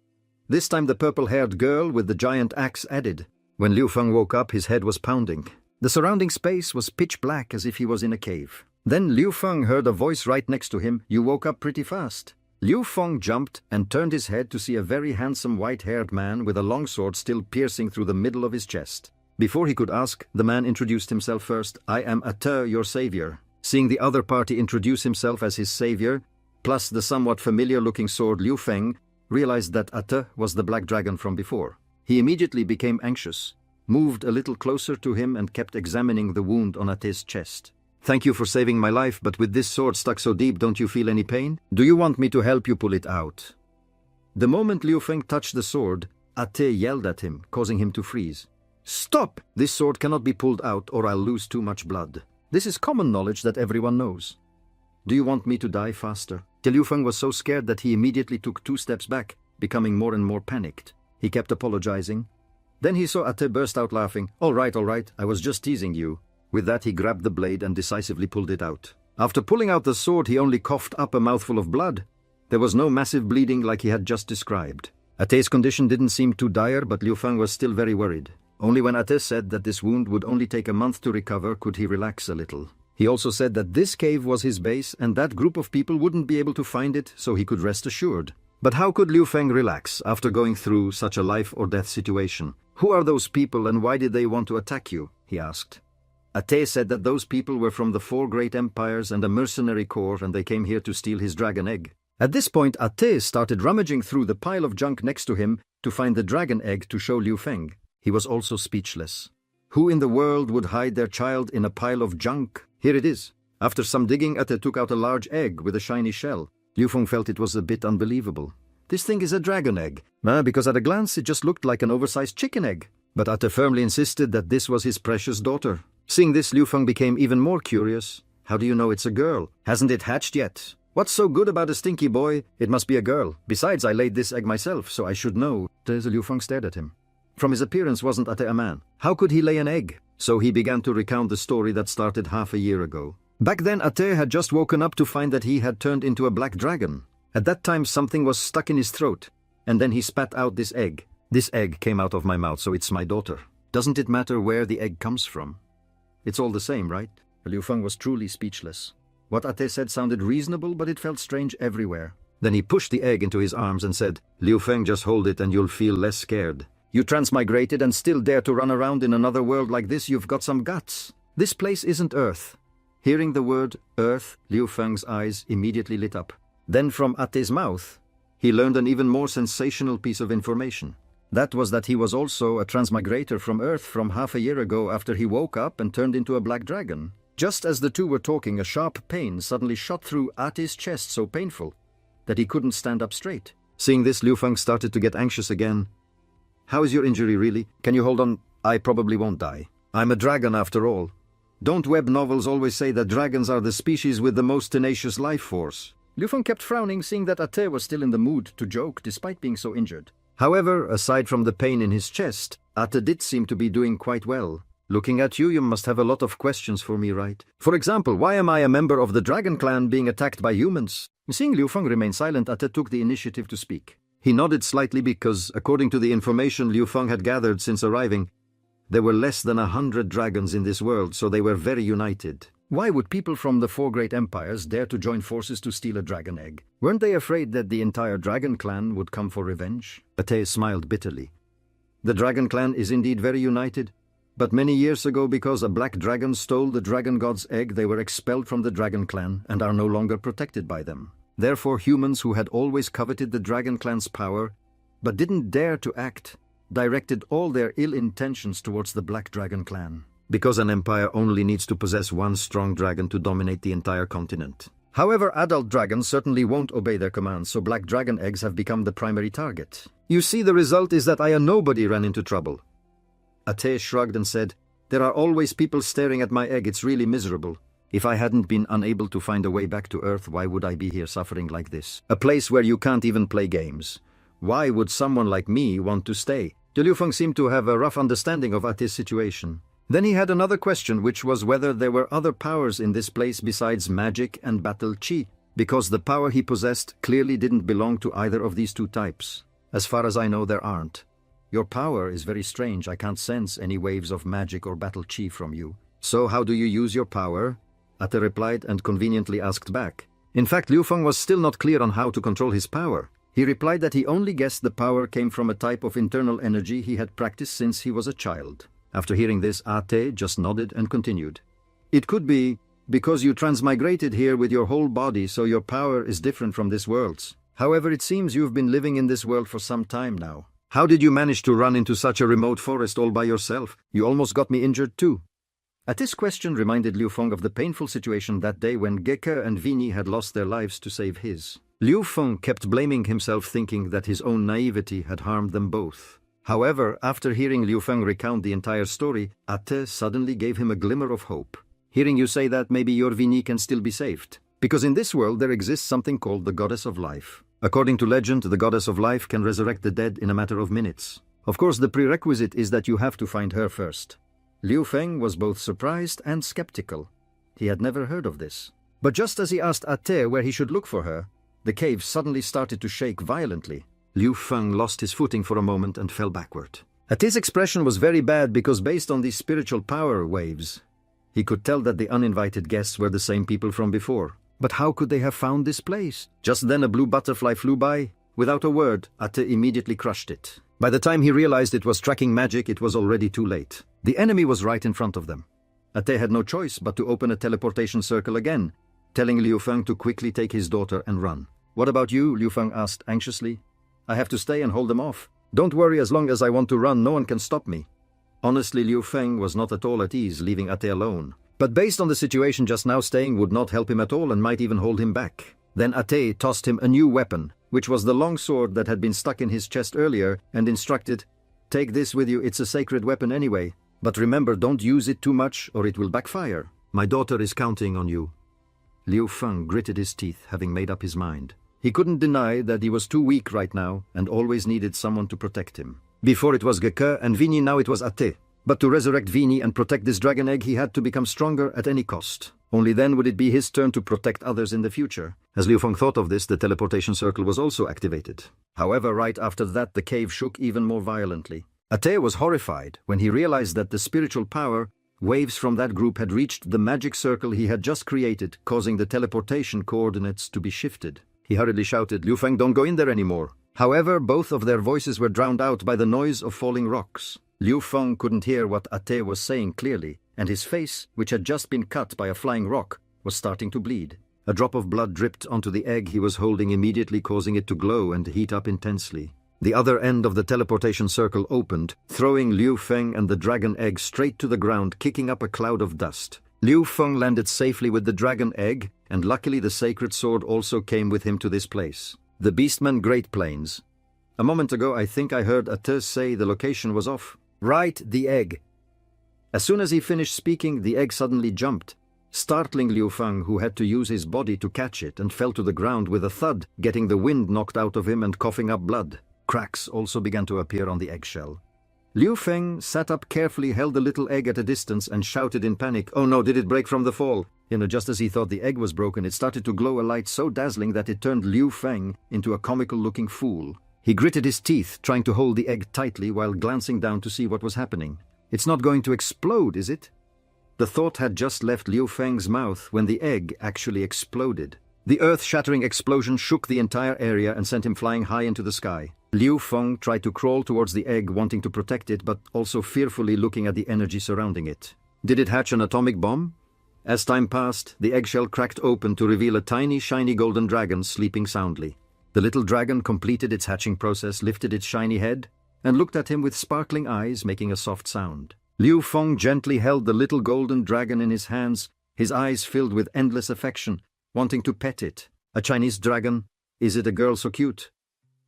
This time the purple-haired girl with the giant axe added. When Liu Feng woke up, his head was pounding. The surrounding space was pitch black, as if he was in a cave. Then Liu Feng heard a voice right next to him. "You woke up pretty fast." Liu Feng jumped and turned his head to see a very handsome white-haired man with a longsword still piercing through the middle of his chest. Before he could ask, the man introduced himself first. "I am Ate, your savior." Seeing the other party introduce himself as his savior, plus the somewhat familiar-looking sword, Liu Feng realized that Ate was the black dragon from before. He immediately became anxious, moved a little closer to him, and kept examining the wound on Ate's chest. "Thank you for saving my life, but with this sword stuck so deep, don't you feel any pain? Do you want me to help you pull it out?" The moment Liu Feng touched the sword, Ate yelled at him, causing him to freeze. "Stop! This sword cannot be pulled out, or I'll lose too much blood. This is common knowledge that everyone knows. Do you want me to die faster?" Liu Feng was so scared that he immediately took 2 steps back, becoming more and more panicked. He kept apologizing. Then he saw Ate burst out laughing. All right, I was just teasing you." With that, he grabbed the blade and decisively pulled it out. After pulling out the sword, he only coughed up a mouthful of blood. There was no massive bleeding like he had just described. Ate's condition didn't seem too dire, but Liu Feng was still very worried. Only when Ate said that this wound would only take a month to recover could he relax a little. He also said that this cave was his base and that group of people wouldn't be able to find it, so he could rest assured. But how could Liu Feng relax after going through such a life-or-death situation? "Who are those people and why did they want to attack you?" he asked. Ate said that those people were from the 4 great empires and a mercenary corps, and they came here to steal his dragon egg. At this point, Ate started rummaging through the pile of junk next to him to find the dragon egg to show Liu Feng. He was also speechless. Who in the world would hide their child in a pile of junk? Here it is. After some digging, Ate took out a large egg with a shiny shell. Liu Feng felt it was a bit unbelievable. This thing is a dragon egg, because at a glance it just looked like an oversized chicken egg. But Ate firmly insisted that this was his precious daughter. Seeing this, Liu Feng became even more curious. "How do you know it's a girl? Hasn't it hatched yet? What's so good about a stinky boy? It must be a girl. Besides, I laid this egg myself, so I should know." Liu Feng stared at him. From his appearance, wasn't Ate a man? How could he lay an egg? So he began to recount the story that started half a year ago. Back then, Ate had just woken up to find that he had turned into a black dragon. At that time, something was stuck in his throat, and then he spat out this egg. "This egg came out of my mouth, so it's my daughter. Doesn't it matter where the egg comes from? It's all the same, right?" Liu Feng was truly speechless. What Ate said sounded reasonable, but it felt strange everywhere. Then he pushed the egg into his arms and said, "Liu Feng, just hold it and you'll feel less scared. You transmigrated and still dare to run around in another world like this. You've got some guts. This place isn't Earth." Hearing the word Earth, Liu Feng's eyes immediately lit up. Then from Ate's mouth, he learned an even more sensational piece of information. That was that he was also a transmigrator from Earth from half a year ago after he woke up and turned into a black dragon. Just as the two were talking, a sharp pain suddenly shot through Ate's chest, so painful that he couldn't stand up straight. Seeing this, Liu Feng started to get anxious again. "How is your injury really? Can you hold on? I probably won't die. I'm a dragon after all. Don't web novels always say that dragons are the species with the most tenacious life force?" Liu Feng kept frowning, seeing that Ate was still in the mood to joke despite being so injured. However, aside from the pain in his chest, Ate did seem to be doing quite well. "Looking at you, you must have a lot of questions for me, right? For example, why am I a member of the dragon clan being attacked by humans?" Seeing Liu Feng remain silent, Ate took the initiative to speak. He nodded slightly because, according to the information Liu Feng had gathered since arriving, there were less than 100 dragons in this world, so they were very united. Why would people from the 4 great empires dare to join forces to steal a dragon egg? Weren't they afraid that the entire dragon clan would come for revenge? Ate smiled bitterly. The dragon clan is indeed very united, but many years ago, because a black dragon stole the dragon god's egg, they were expelled from the dragon clan and are no longer protected by them. Therefore, humans who had always coveted the dragon clan's power, but didn't dare to act, directed all their ill intentions towards the black dragon clan. Because an empire only needs to possess one strong dragon to dominate the entire continent. However, adult dragons certainly won't obey their commands, so black dragon eggs have become the primary target. You see, the result is that nobody ran into trouble. Ate shrugged and said, "There are always people staring at my egg, it's really miserable. If I hadn't been unable to find a way back to Earth, why would I be here suffering like this? A place where you can't even play games. Why would someone like me want to stay?" Liu Feng seemed to have a rough understanding of Ate's situation. Then he had another question, which was whether there were other powers in this place besides magic and battle chi, because the power he possessed clearly didn't belong to either of these two types. As far as I know, there aren't. Your power is very strange. I can't sense any waves of magic or battle chi from you. So how do you use your power? Ate replied and conveniently asked back. In fact, Liu Feng was still not clear on how to control his power. He replied that he only guessed the power came from a type of internal energy he had practiced since he was a child. After hearing this, Ate just nodded and continued. It could be because you transmigrated here with your whole body, so your power is different from this world's. However, it seems you've been living in this world for some time now. How did you manage to run into such a remote forest all by yourself? You almost got me injured too. This question reminded Liu Feng of the painful situation that day when Geke and Vini had lost their lives to save his. Liu Feng kept blaming himself, thinking that his own naivety had harmed them both. However, after hearing Liu Feng recount the entire story, Ate suddenly gave him a glimmer of hope. Hearing you say that, maybe your Vini can still be saved. Because in this world there exists something called the Goddess of Life. According to legend, the Goddess of Life can resurrect the dead in a matter of minutes. Of course, the prerequisite is that you have to find her first. Liu Feng was both surprised and skeptical. He had never heard of this. But just as he asked Ate where he should look for her, the cave suddenly started to shake violently. Liu Feng lost his footing for a moment and fell backward. Ate's expression was very bad because based on these spiritual power waves, he could tell that the uninvited guests were the same people from before. But how could they have found this place? Just then a blue butterfly flew by. Without a word, Ate immediately crushed it. By the time he realized it was tracking magic, it was already too late. The enemy was right in front of them. Ate had no choice but to open a teleportation circle again, telling Liu Feng to quickly take his daughter and run. "What about you?" Liu Feng asked anxiously. "I have to stay and hold them off. Don't worry, as long as I want to run, no one can stop me." Honestly, Liu Feng was not at all at ease leaving Ate alone. But based on the situation just now, staying would not help him at all and might even hold him back. Then Ate tossed him a new weapon, which was the long sword that had been stuck in his chest earlier, and instructed, "Take this with you, it's a sacred weapon anyway. But remember, don't use it too much or it will backfire. My daughter is counting on you." Liu Feng gritted his teeth, having made up his mind. He couldn't deny that he was too weak right now and always needed someone to protect him. Before it was Geke and Vini, now it was Ate. But to resurrect Vini and protect this dragon egg, he had to become stronger at any cost. Only then would it be his turn to protect others in the future. As Liu Feng thought of this, the teleportation circle was also activated. However, right after that, the cave shook even more violently. Ate was horrified when he realized that the spiritual power waves from that group had reached the magic circle he had just created, causing the teleportation coordinates to be shifted. He hurriedly shouted, "Liu Feng, don't go in there anymore." However, both of their voices were drowned out by the noise of falling rocks. Liu Feng couldn't hear what Ate was saying clearly, and his face, which had just been cut by a flying rock, was starting to bleed. A drop of blood dripped onto the egg he was holding, immediately causing it to glow and heat up intensely. The other end of the teleportation circle opened, throwing Liu Feng and the dragon egg straight to the ground, kicking up a cloud of dust. Liu Feng landed safely with the dragon egg, and luckily the sacred sword also came with him to this place. The Beastman Great Plains. A moment ago I think I heard Ate say the location was off. Right, the egg. As soon as he finished speaking, the egg suddenly jumped, startling Liu Feng, who had to use his body to catch it, and fell to the ground with a thud, getting the wind knocked out of him and coughing up blood. Cracks also began to appear on the eggshell. Liu Feng sat up carefully, held the little egg at a distance, and shouted in panic, "Oh no, did it break from the fall?" Just as he thought the egg was broken, it started to glow a light so dazzling that it turned Liu Feng into a comical-looking fool. He gritted his teeth, trying to hold the egg tightly while glancing down to see what was happening. "It's not going to explode, is it?" The thought had just left Liu Feng's mouth when the egg actually exploded. The earth-shattering explosion shook the entire area and sent him flying high into the sky. Liu Feng tried to crawl towards the egg, wanting to protect it, but also fearfully looking at the energy surrounding it. Did it hatch an atomic bomb? As time passed, the eggshell cracked open to reveal a tiny, shiny golden dragon sleeping soundly. The little dragon completed its hatching process, lifted its shiny head, and looked at him with sparkling eyes, making a soft sound. Liu Feng gently held the little golden dragon in his hands, his eyes filled with endless affection, wanting to pet it. A Chinese dragon? Is it a girl so cute?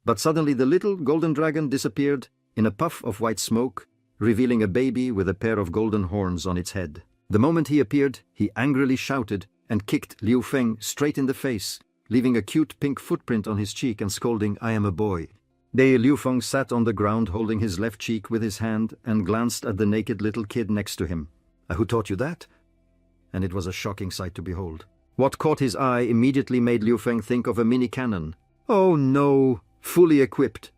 But suddenly the little golden dragon disappeared in a puff of white smoke, revealing a baby with a pair of golden horns on its head. The moment he appeared, he angrily shouted and kicked Liu Feng straight in the face, leaving a cute pink footprint on his cheek and scolding, "I am a boy." Liu Feng sat on the ground holding his left cheek with his hand and glanced at the naked little kid next to him. "Who taught you that?" And it was a shocking sight to behold. What caught his eye immediately made Liu Feng think of a mini cannon. Oh no! Fully equipped.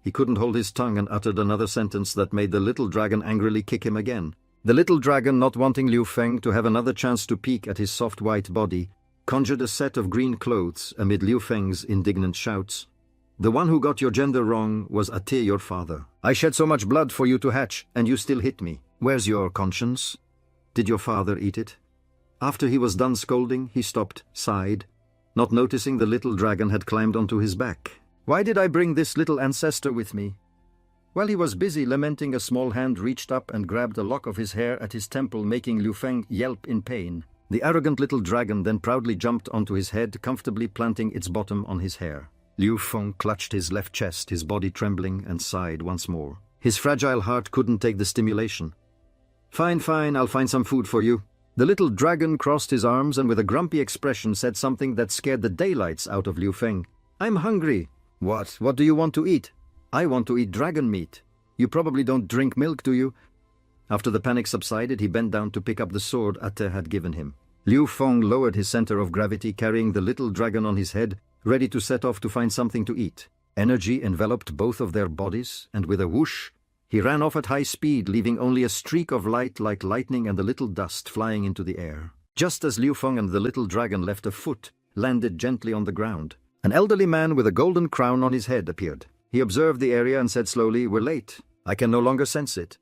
He couldn't hold his tongue and uttered another sentence that made the little dragon angrily kick him again. The little dragon, not wanting Liu Feng to have another chance to peek at his soft white body, conjured a set of green clothes amid Liu Feng's indignant shouts. "The one who got your gender wrong was Ate, your father. I shed so much blood for you to hatch, and you still hit me. Where's your conscience? Did your father eat it?" After he was done scolding, he stopped, sighed, not noticing the little dragon had climbed onto his back. "Why did I bring this little ancestor with me?" While he was busy lamenting, a small hand reached up and grabbed a lock of his hair at his temple, making Liu Feng yelp in pain. The arrogant little dragon then proudly jumped onto his head, comfortably planting its bottom on his hair. Liu Feng clutched his left chest, his body trembling, and sighed once more. His fragile heart couldn't take the stimulation. Fine, I'll find some food for you." The little dragon crossed his arms and with a grumpy expression said something that scared the daylights out of Liu Feng. "I'm hungry." What do you want to eat?" "I want to eat dragon meat." "You probably don't drink milk, do you?" After the panic subsided, he bent down to pick up the sword Ate had given him. Liu Feng lowered his center of gravity, carrying the little dragon on his head, ready to set off to find something to eat. Energy enveloped both of their bodies, and with a whoosh, he ran off at high speed, leaving only a streak of light like lightning and a little dust flying into the air. Just as Liu Feng and the little dragon left, a foot landed gently on the ground. An elderly man with a golden crown on his head appeared. He observed the area and said slowly, "We're late. I can no longer sense it."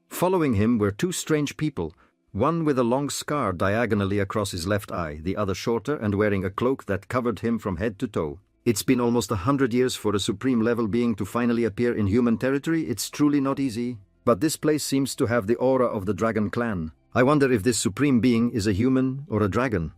Following him were two strange people, one with a long scar diagonally across his left eye, the other shorter and wearing a cloak that covered him from head to toe. It's been almost 100 years for a supreme-level being to finally appear in human territory. It's truly not easy. But this place seems to have the aura of the dragon clan. I wonder if this supreme being is a human or a dragon.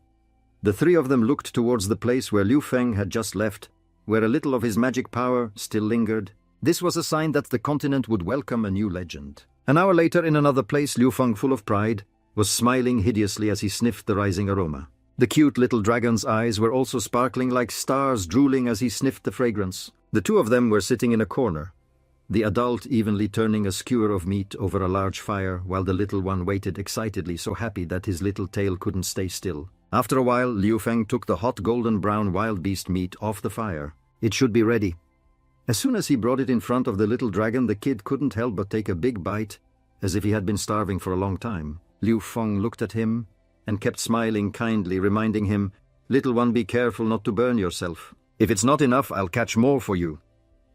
The three of them looked towards the place where Liu Feng had just left, where a little of his magic power still lingered. This was a sign that the continent would welcome a new legend. An hour later, in another place, Liu Feng, full of pride, was smiling hideously as he sniffed the rising aroma. The cute little dragon's eyes were also sparkling like stars, drooling as he sniffed the fragrance. The two of them were sitting in a corner, the adult evenly turning a skewer of meat over a large fire, while the little one waited excitedly, so happy that his little tail couldn't stay still. After a while, Liu Feng took the hot golden-brown wild beast meat off the fire. It should be ready. As soon as he brought it in front of the little dragon, the kid couldn't help but take a big bite, as if he had been starving for a long time. Liu Feng looked at him and kept smiling kindly, reminding him, "Little one, be careful not to burn yourself. If it's not enough, I'll catch more for you."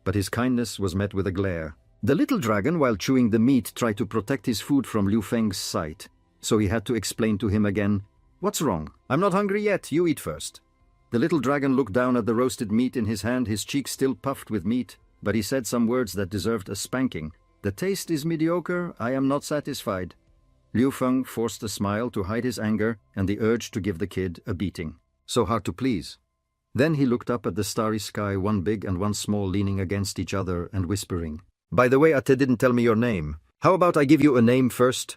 But his kindness was met with a glare. The little dragon, while chewing the meat, tried to protect his food from Liu Feng's sight, so he had to explain to him again, "What's wrong? I'm not hungry yet, you eat first." The little dragon looked down at the roasted meat in his hand, his cheeks still puffed with meat, but he said some words that deserved a spanking. "The taste is mediocre, I am not satisfied." Liu Feng forced a smile to hide his anger and the urge to give the kid a beating. So hard to please. Then he looked up at the starry sky, one big and one small, leaning against each other and whispering, "By the way, Ate didn't tell me your name. How about I give you a name first?"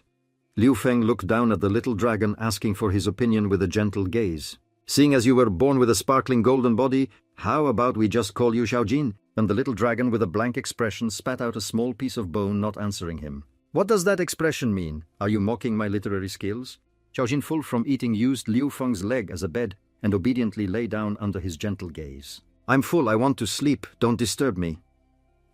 Liu Feng looked down at the little dragon, asking for his opinion with a gentle gaze. "Seeing as you were born with a sparkling golden body, how about we just call you Xiaojin?" And the little dragon, with a blank expression, spat out a small piece of bone, not answering him. "What does that expression mean? Are you mocking my literary skills?" Xiaojin, full from eating, used Liu Feng's leg as a bed and obediently lay down under his gentle gaze. "I'm full, I want to sleep, don't disturb me."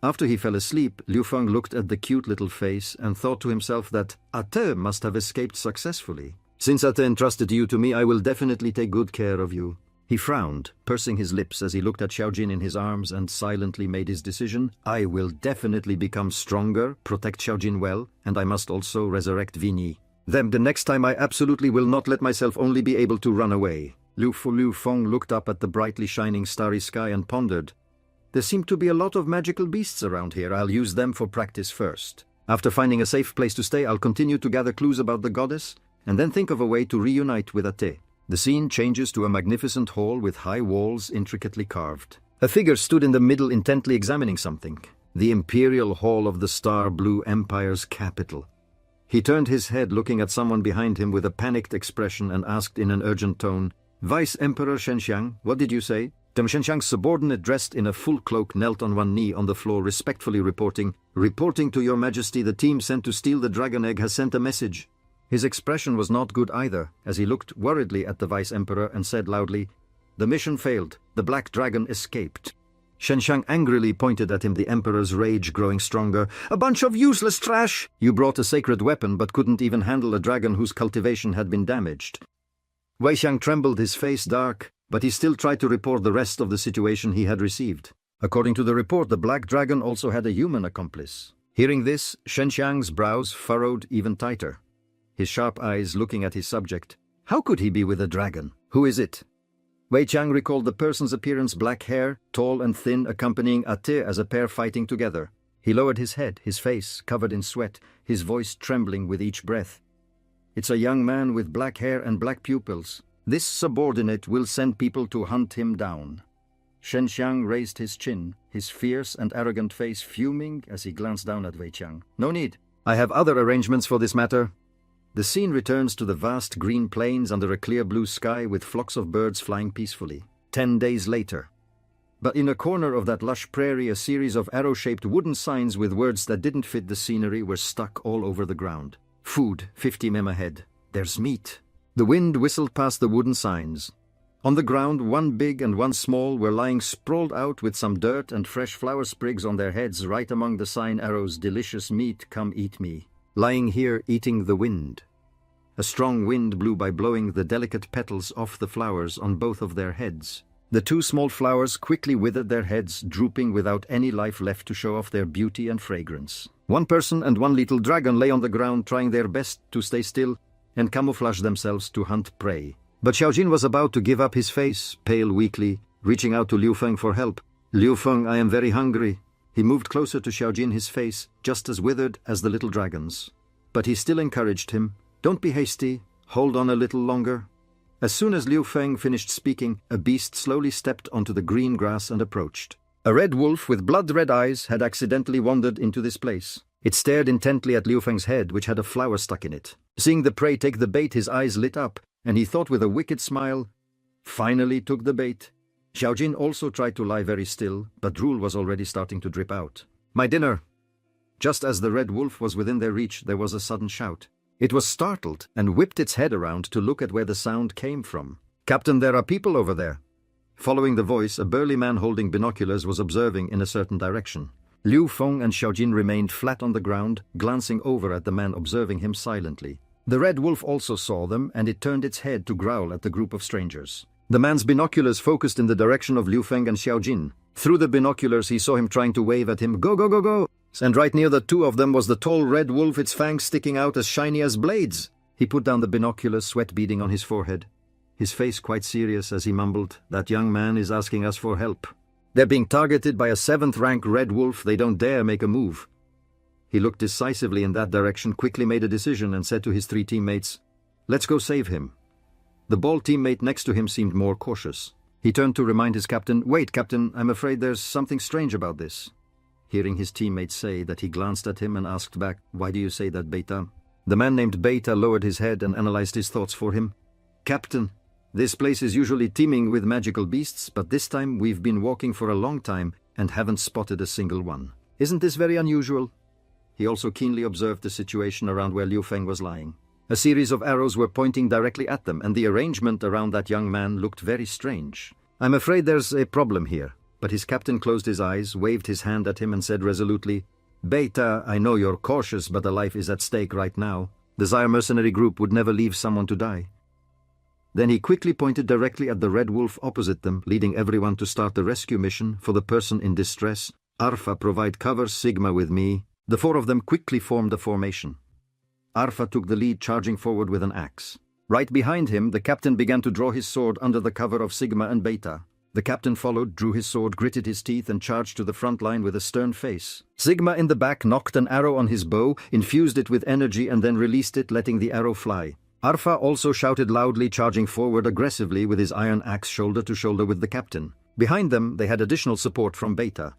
After he fell asleep, Liu Feng looked at the cute little face and thought to himself that Ate must have escaped successfully. "Since Ate entrusted you to me, I will definitely take good care of you." He frowned, pursing his lips as he looked at Xiaojin in his arms and silently made his decision. I will definitely become stronger, protect Xiaojin well, and I must also resurrect Vinyi. Then the next time I absolutely will not let myself only be able to run away. Liu Feng looked up at the brightly shining starry sky and pondered. There seem to be a lot of magical beasts around here. I'll use them for practice first. After finding a safe place to stay, I'll continue to gather clues about the goddess, and then think of a way to reunite with Ate. The scene changes to a magnificent hall with high walls intricately carved. A figure stood in the middle intently examining something. The imperial hall of the Star Blue Empire's capital. He turned his head looking at someone behind him with a panicked expression and asked in an urgent tone, Vice Emperor Shenxiang, what did you say? Deng Shenxiang's subordinate dressed in a full cloak knelt on one knee on the floor respectfully reporting to your majesty, the team sent to steal the dragon egg has sent a message. His expression was not good either, as he looked worriedly at the Vice Emperor and said loudly, the mission failed, the black dragon escaped. Shenxiang angrily pointed at him, the Emperor's rage growing stronger. A bunch of useless trash! You brought a sacred weapon but couldn't even handle a dragon whose cultivation had been damaged. Wei Xiang trembled, his face dark, but he still tried to report the rest of the situation he had received. According to the report, the black dragon also had a human accomplice. Hearing this, Shenxiang's brows furrowed even tighter, his sharp eyes looking at his subject. How could he be with a dragon? Who is it? Wei Qiang recalled the person's appearance, black hair, tall and thin, accompanying Ate as a pair fighting together. He lowered his head, his face covered in sweat, his voice trembling with each breath. It's a young man with black hair and black pupils. This subordinate will send people to hunt him down. Shenxiang raised his chin, his fierce and arrogant face fuming as he glanced down at Wei Qiang. No need. I have other arrangements for this matter. The scene returns to the vast green plains under a clear blue sky with flocks of birds flying peacefully. 10 days later. But in a corner of that lush prairie, a series of arrow-shaped wooden signs with words that didn't fit the scenery were stuck all over the ground. Food, 50 mem ahead. There's meat. The wind whistled past the wooden signs. On the ground, one big and one small were lying sprawled out with some dirt and fresh flower sprigs on their heads right among the sign arrows, delicious meat, come eat me. Lying here eating the wind. A strong wind blew by blowing the delicate petals off the flowers on both of their heads. The two small flowers quickly withered their heads, drooping without any life left to show off their beauty and fragrance. One person and one little dragon lay on the ground trying their best to stay still and camouflage themselves to hunt prey. But Xiaojin was about to give up his face, pale weakly, reaching out to Liu Feng for help. Liu Feng, I am very hungry. He moved closer to Xiaojin, his face just as withered as the little dragon's. But he still encouraged him. Don't be hasty. Hold on a little longer. As soon as Liu Feng finished speaking, a beast slowly stepped onto the green grass and approached. A red wolf with blood-red eyes had accidentally wandered into this place. It stared intently at Liu Feng's head, which had a flower stuck in it. Seeing the prey take the bait, his eyes lit up, and he thought with a wicked smile, finally took the bait. Xiaojin also tried to lie very still, but drool was already starting to drip out. My dinner! Just as the red wolf was within their reach, there was a sudden shout. It was startled and whipped its head around to look at where the sound came from. Captain, there are people over there. Following the voice, a burly man holding binoculars was observing in a certain direction. Liu Feng and Xiaojin remained flat on the ground, glancing over at the man observing him silently. The red wolf also saw them, and it turned its head to growl at the group of strangers. The man's binoculars focused in the direction of Liu Feng and Xiaojin. Through the binoculars he saw him trying to wave at him, go, go, go, go! And right near the two of them was the tall red wolf, its fangs sticking out as shiny as blades. He put down the binoculars, sweat beading on his forehead. His face quite serious as he mumbled, that young man is asking us for help. They're being targeted by a 7th-rank red wolf, they don't dare make a move. He looked decisively in that direction, quickly made a decision and said to his 3 teammates, let's go save him. The bald teammate next to him seemed more cautious. He turned to remind his captain, wait, Captain, I'm afraid there's something strange about this. Hearing his teammate say that, he glanced at him and asked back, why do you say that, Beta? The man named Beta lowered his head and analyzed his thoughts for him. Captain, this place is usually teeming with magical beasts, but this time we've been walking for a long time and haven't spotted a single one. Isn't this very unusual? He also keenly observed the situation around where Liu Feng was lying. A series of arrows were pointing directly at them, and the arrangement around that young man looked very strange. I'm afraid there's a problem here. But his captain closed his eyes, waved his hand at him and said resolutely, Beta, I know you're cautious, but a life is at stake right now. The Zire mercenary group would never leave someone to die. Then he quickly pointed directly at the red wolf opposite them, leading everyone to start the rescue mission for the person in distress. Arfa, provide cover, Sigma with me. The four of them quickly formed a formation. Arfa took the lead, charging forward with an axe. Right behind him, the captain began to draw his sword under the cover of Sigma and Beta. The captain followed, drew his sword, gritted his teeth, and charged to the front line with a stern face. Sigma in the back knocked an arrow on his bow, infused it with energy, and then released it, letting the arrow fly. Arfa also shouted loudly, charging forward aggressively with his iron axe shoulder to shoulder with the captain. Behind them, they had additional support from Beta.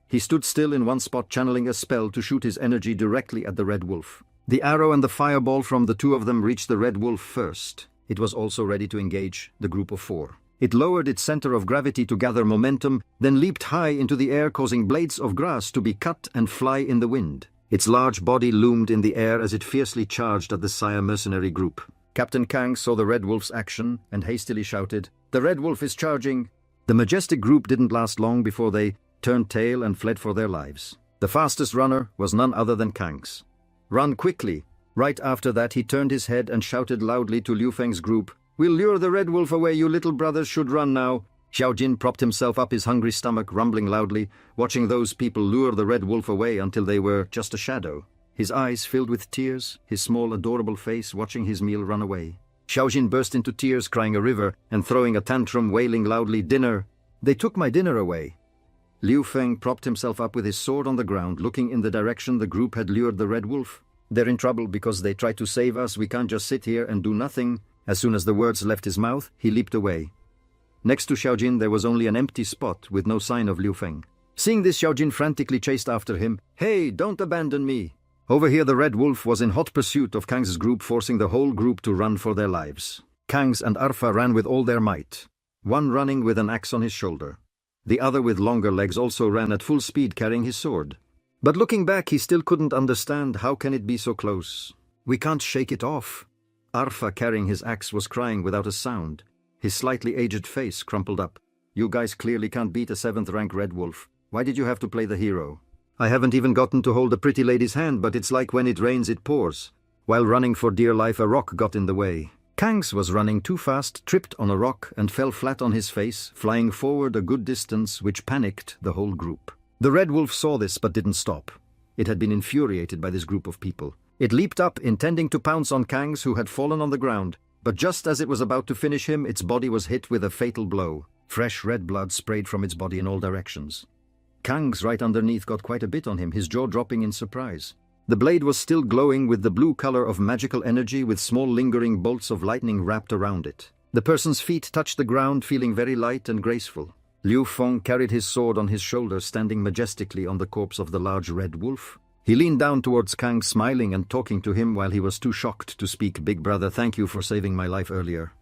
He stood still in one spot, channeling a spell to shoot his energy directly at the red wolf. The arrow and the fireball from the two of them reached the red wolf first. It was also ready to engage the group of four. It lowered its center of gravity to gather momentum, then leaped high into the air, causing blades of grass to be cut and fly in the wind. Its large body loomed in the air as it fiercely charged at the Sire mercenary group. Captain Kang saw the red wolf's action and hastily shouted, "The red wolf is charging!" The majestic group didn't last long before they turned tail and fled for their lives. The fastest runner was none other than Kang's. "Run quickly!" Right after that, he turned his head and shouted loudly to Liu Feng's group, "We'll lure the red wolf away, you little brothers should run now." Xiao Jin propped himself up, his hungry stomach rumbling loudly, watching those people lure the red wolf away until they were just a shadow. His eyes filled with tears, his small adorable face watching his meal run away. Xiao Jin burst into tears, crying a river, and throwing a tantrum, wailing loudly, "Dinner! They took my dinner away!" Liu Feng propped himself up with his sword on the ground, looking in the direction the group had lured the red wolf. "They're in trouble because they tried to save us. We can't just sit here and do nothing." As soon as the words left his mouth, he leaped away. Next to Xiao Jin, there was only an empty spot with no sign of Liu Feng. Seeing this, Xiao Jin frantically chased after him. "Hey, don't abandon me!" Over here, the red wolf was in hot pursuit of Kang's group, forcing the whole group to run for their lives. Kang's and Arfa ran with all their might, one running with an axe on his shoulder. The other, with longer legs, also ran at full speed, carrying his sword. But looking back, he still couldn't understand how can it be so close. "We can't shake it off." Arfa, carrying his axe, was crying without a sound. His slightly aged face crumpled up. "You guys clearly can't beat a 7th-rank red wolf. Why did you have to play the hero? I haven't even gotten to hold a pretty lady's hand, but it's like when it rains it pours." While running for dear life, a rock got in the way. Kang's was running too fast, tripped on a rock, and fell flat on his face, flying forward a good distance, which panicked the whole group. The red wolf saw this but didn't stop. It had been infuriated by this group of people. It leaped up, intending to pounce on Kang's, who had fallen on the ground. But just as it was about to finish him, its body was hit with a fatal blow. Fresh red blood sprayed from its body in all directions. Kang's right underneath got quite a bit on him, his jaw dropping in surprise. The blade was still glowing with the blue color of magical energy, with small lingering bolts of lightning wrapped around it. The person's feet touched the ground, feeling very light and graceful. Liu Feng carried his sword on his shoulder, standing majestically on the corpse of the large red wolf. He leaned down towards Kang, smiling and talking to him while he was too shocked to speak. "Big brother, thank you for saving my life earlier."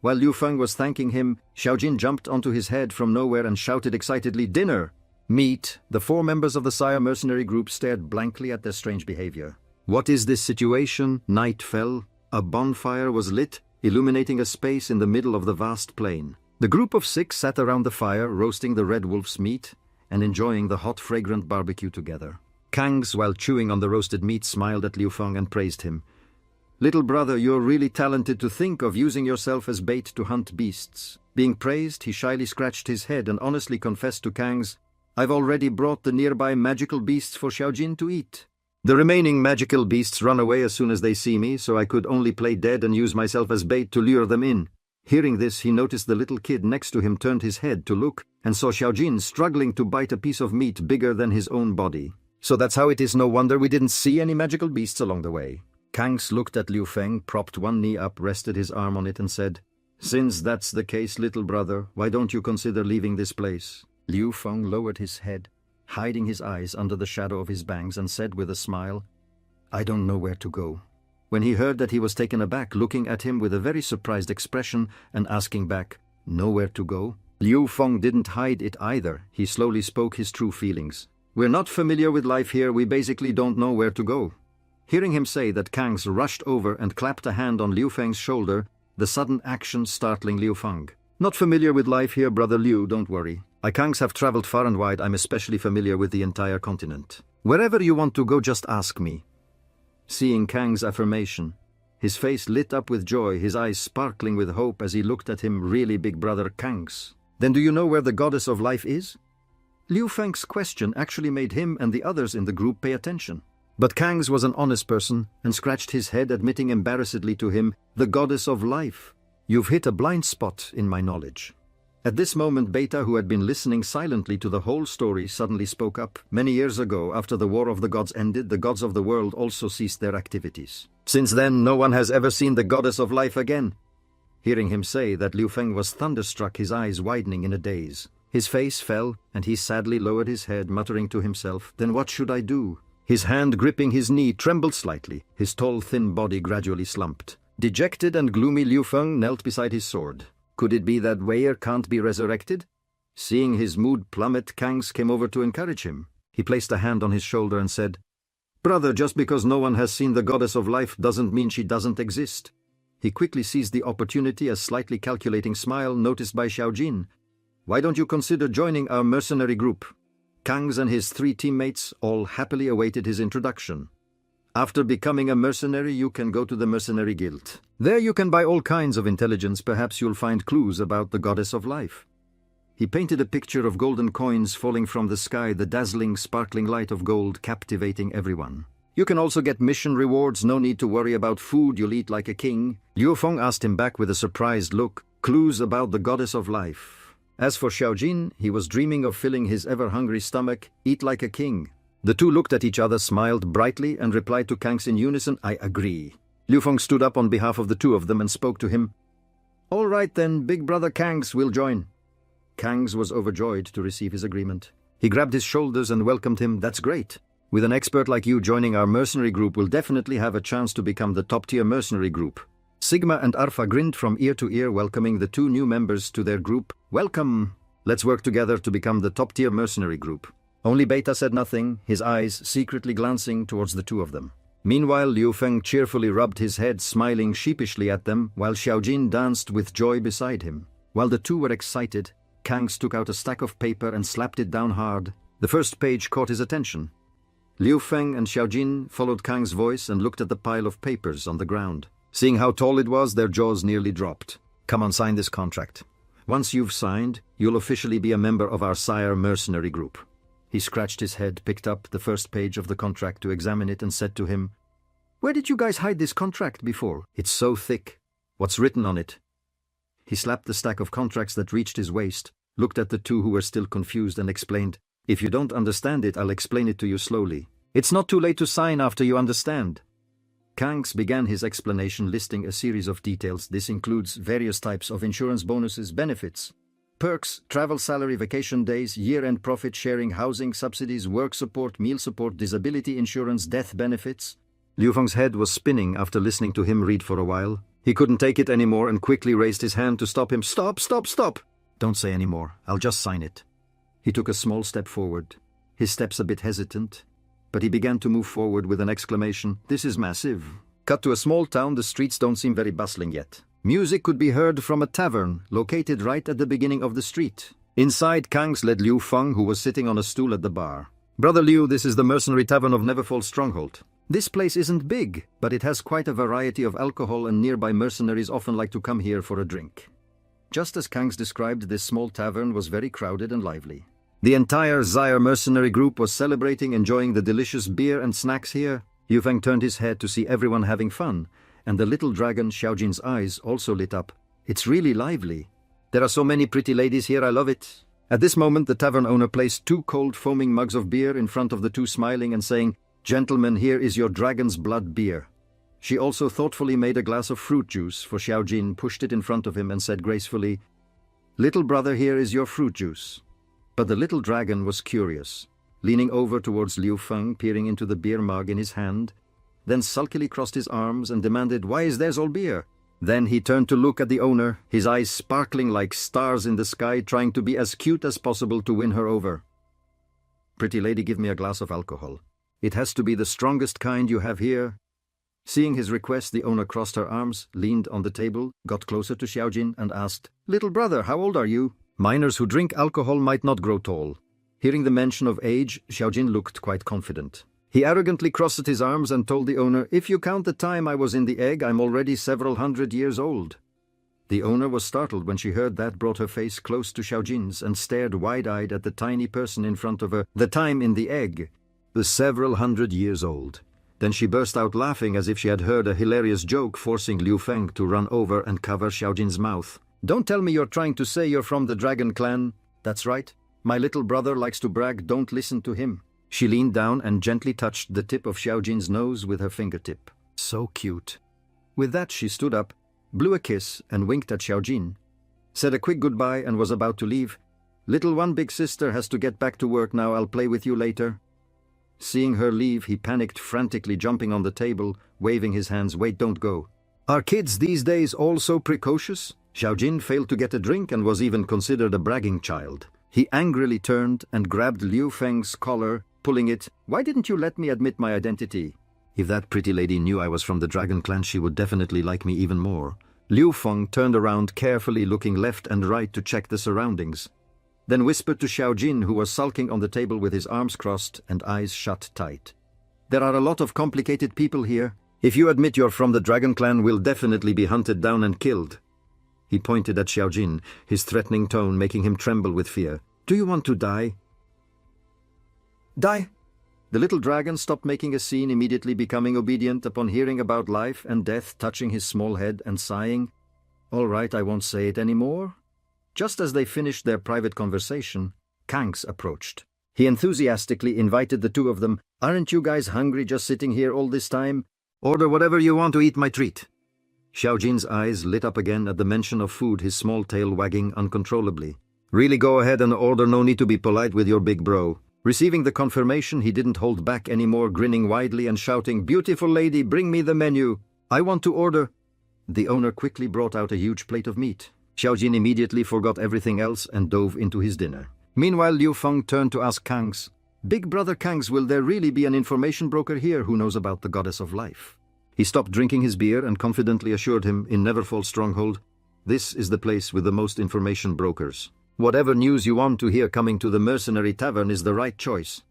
While Liu Feng was thanking him, Xiao Jin jumped onto his head from nowhere and shouted excitedly, "Dinner!" "Meat!" The four members of the Sire mercenary group stared blankly at their strange behavior. What is this situation? Night fell. A bonfire was lit, illuminating a space in the middle of the vast plain. The group of 6 sat around the fire, roasting the red wolf's meat and enjoying the hot, fragrant barbecue together. Kang's, while chewing on the roasted meat, smiled at Liu Feng and praised him. "Little brother, you're really talented to think of using yourself as bait to hunt beasts." Being praised, he shyly scratched his head and honestly confessed to Kang's, "I've already brought the nearby magical beasts for Xiao Jin to eat. The remaining magical beasts run away as soon as they see me, so I could only play dead and use myself as bait to lure them in." Hearing this, he noticed the little kid next to him turned his head to look and saw Xiao Jin struggling to bite a piece of meat bigger than his own body. "So that's how it is. No wonder we didn't see any magical beasts along the way." Kang's looked at Liu Feng, propped one knee up, rested his arm on it, and said, "Since that's the case, little brother, why don't you consider leaving this place?" Liu Feng lowered his head, hiding his eyes under the shadow of his bangs, and said with a smile, "I don't know where to go." When he heard that, he was taken aback, looking at him with a very surprised expression and asking back, "Nowhere to go?" Liu Feng didn't hide it either. He slowly spoke his true feelings. "We're not familiar with life here. We basically don't know where to go." Hearing him say that, Kang's rushed over and clapped a hand on Liu Feng's shoulder, the sudden action startling Liu Feng. "Not familiar with life here, brother Liu, don't worry. I Kangs have traveled far and wide. I'm especially familiar with the entire continent. Wherever you want to go, just ask me." Seeing Kang's affirmation, His face lit up with joy, his eyes sparkling with hope as he looked at him, really big brother Kangs. Then do you know where the goddess of life is? Liu Feng's question actually made him and the others in the group pay attention. But Kangs was an honest person and scratched his head, admitting embarrassedly to him, the goddess of life. You've hit a blind spot in my knowledge. At this moment, Beta, who had been listening silently to the whole story, suddenly spoke up. Many years ago, after the War of the Gods ended, the gods of the world also ceased their activities. Since then, no one has ever seen the goddess of life again. Hearing him say that, Liu Feng was thunderstruck, his eyes widening in a daze. His face fell, and he sadly lowered his head, muttering to himself, "Then what should I do?" His hand gripping his knee trembled slightly. His tall, thin body gradually slumped. Dejected and gloomy, Liu Feng knelt beside his sword. Could it be that Weir can't be resurrected? Seeing his mood plummet, Kangs came over to encourage him. He placed a hand on his shoulder and said, "Brother, just because no one has seen the goddess of life doesn't mean she doesn't exist." He quickly seized the opportunity, a slightly calculating smile noticed by Xiaojin. "Why don't you consider joining our mercenary group?" Kangs and his 3 teammates all happily awaited his introduction. "After becoming a mercenary, you can go to the mercenary guild. There you can buy all kinds of intelligence. Perhaps you'll find clues about the goddess of life." He painted a picture of golden coins falling from the sky, the dazzling, sparkling light of gold captivating everyone. "You can also get mission rewards. No need to worry about food. You'll eat like a king." Liu Feng asked him back with a surprised look. Clues about the goddess of life. As for Xiaojin, he was dreaming of filling his ever-hungry stomach. Eat like a king. The two looked at each other, smiled brightly, and replied to Kangs in unison, "I agree." Liu Feng stood up on behalf of the two of them and spoke to him. "All right then, big brother Kangs will join." Kangs was overjoyed to receive his agreement. He grabbed his shoulders and welcomed him. "That's great. With an expert like you joining our mercenary group, we'll definitely have a chance to become the top-tier mercenary group." Sigma and Arfa grinned from ear to ear, welcoming the 2 new members to their group. "Welcome. Let's work together to become the top-tier mercenary group." Only Beta said nothing, his eyes secretly glancing towards the 2 of them. Meanwhile, Liu Feng cheerfully rubbed his head, smiling sheepishly at them, while Xiaojin danced with joy beside him. While the 2 were excited, Kangs took out a stack of paper and slapped it down hard. The first page caught his attention. Liu Feng and Xiaojin followed Kang's voice and looked at the pile of papers on the ground. Seeing how tall it was, their jaws nearly dropped. "Come on, sign this contract. Once you've signed, you'll officially be a member of our Sire mercenary group." He scratched his head, picked up the first page of the contract to examine it, and said to him, "Where did you guys hide this contract before? It's so thick. What's written on it?" He slapped the stack of contracts that reached his waist, looked at the 2 who were still confused, and explained, "If you don't understand it, I'll explain it to you slowly. It's not too late to sign after you understand." Kangs began his explanation, listing a series of details. This includes various types of insurance bonuses, benefits, perks, travel salary, vacation days, year-end profit sharing, housing subsidies, work support, meal support, disability insurance, death benefits. Liu Feng's head was spinning after listening to him read for a while. He couldn't take it anymore and quickly raised his hand to stop him. "Stop, stop, stop! Don't say any more. I'll just sign it." He took a small step forward, his steps a bit hesitant, but he began to move forward with an exclamation. "This is massive." Cut to a small town. The streets don't seem very bustling yet. Music could be heard from a tavern located right at the beginning of the street. Inside, Kangs led Liu Feng, who was sitting on a stool at the bar. "Brother Liu, this is the mercenary tavern of Neverfall Stronghold. This place isn't big, but it has quite a variety of alcohol, and nearby mercenaries often like to come here for a drink." Just as Kangs described, this small tavern was very crowded and lively. The entire Zaire mercenary group was celebrating, enjoying the delicious beer and snacks here. Liu Feng turned his head to see everyone having fun, and the little dragon Xiaojin's eyes also lit up. "It's really lively. There are so many pretty ladies here, I love it." At this moment, the tavern owner placed 2 cold, foaming mugs of beer in front of the 2, smiling and saying, "Gentlemen, here is your dragon's blood beer." She also thoughtfully made a glass of fruit juice for Xiaojin, pushed it in front of him, and said gracefully, "Little brother, here is your fruit juice." But the little dragon was curious, leaning over towards Liu Feng, peering into the beer mug in his hand, then sulkily crossed his arms and demanded, "Why is theirs all beer?" Then he turned to look at the owner, his eyes sparkling like stars in the sky, trying to be as cute as possible to win her over. "Pretty lady, give me a glass of alcohol. It has to be the strongest kind you have here." Seeing his request, the owner crossed her arms, leaned on the table, got closer to Xiaojin, and asked, "Little brother, how old are you?" Minors who drink alcohol might not grow tall. Hearing the mention of age, Xiaojin looked quite confident. He arrogantly crossed his arms and told the owner, "If you count the time I was in the egg, I'm already several hundred years old." The owner was startled when she heard that, brought her face close to Xiaojin's and stared wide-eyed at the tiny person in front of her. The time in the egg was several hundred years old. Then she burst out laughing as if she had heard a hilarious joke, forcing Liu Feng to run over and cover Xiaojin's mouth. "Don't tell me you're trying to say you're from the Dragon Clan." "That's right. My little brother likes to brag. Don't listen to him." She leaned down and gently touched the tip of Xiaojin's nose with her fingertip. So cute. With that, she stood up, blew a kiss and winked at Xiaojin, said a quick goodbye and was about to leave. "Little one, big sister has to get back to work now. I'll play with you later." Seeing her leave, he panicked, frantically jumping on the table, waving his hands. "Wait, don't go. Are kids these days all so precocious?" Xiaojin failed to get a drink and was even considered a bragging child. He angrily turned and grabbed Liu Feng's collar, pulling it. "Why didn't you let me admit my identity? If that pretty lady knew I was from the Dragon Clan, she would definitely like me even more." Liu Feng turned around carefully, looking left and right to check the surroundings, then whispered to Xiaojin, who was sulking on the table with his arms crossed and eyes shut tight. "There are a lot of complicated people here. If you admit you're from the Dragon Clan, we'll definitely be hunted down and killed." He pointed at Xiaojin, his threatening tone making him tremble with fear. "Do you want to die?" "Die?" The little dragon stopped making a scene, immediately becoming obedient upon hearing about life and death, touching his small head and sighing. "All right, I won't say it anymore." Just as they finished their private conversation, Kangs approached. He enthusiastically invited the two of them. "Aren't you guys hungry just sitting here all this time? Order whatever you want to eat my treat." Xiaojin's eyes lit up again at the mention of food, his small tail wagging uncontrollably. "Really, go ahead and order, no need to be polite with your big bro." Receiving the confirmation, he didn't hold back anymore, grinning widely and shouting, "Beautiful lady, bring me the menu. I want to order." The owner quickly brought out a huge plate of meat. Xiaojin immediately forgot everything else and dove into his dinner. Meanwhile, Liu Feng turned to ask Kangs, "Big brother Kangs, will there really be an information broker here who knows about the goddess of life?" He stopped drinking his beer and confidently assured him in Neverfall Stronghold, "This is the place with the most information brokers. Whatever news you want to hear coming to the mercenary tavern is the right choice."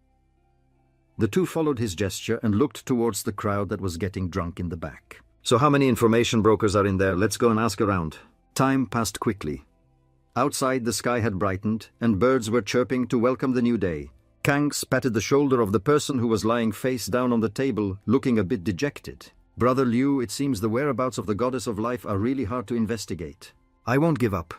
The two followed his gesture and looked towards the crowd that was getting drunk in the back. "So how many information brokers are in there? Let's go and ask around." Time passed quickly. Outside, the sky had brightened and birds were chirping to welcome the new day. Kangs patted the shoulder of the person who was lying face down on the table, looking a bit dejected. "Brother Liu, it seems the whereabouts of the goddess of life are really hard to investigate. I won't give up."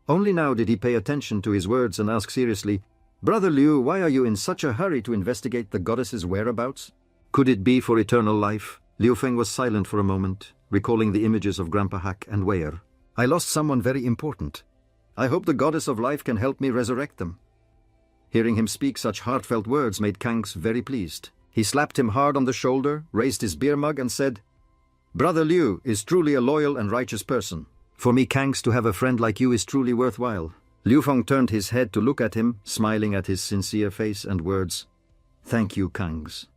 Only now did he pay attention to his words and ask seriously, "Brother Liu, why are you in such a hurry to investigate the goddess's whereabouts? Could it be for eternal life?" Liu Feng was silent for a moment, recalling the images of Grandpa Hack and Weir. "I lost someone very important. I hope the goddess of life can help me resurrect them." Hearing him speak such heartfelt words made Kangs very pleased. He slapped him hard on the shoulder, raised his beer mug and said, "Brother Liu is truly a loyal and righteous person. For me, Kangs, to have a friend like you is truly worthwhile." Liu Feng turned his head to look at him, smiling at his sincere face and words. "Thank you, Kangs."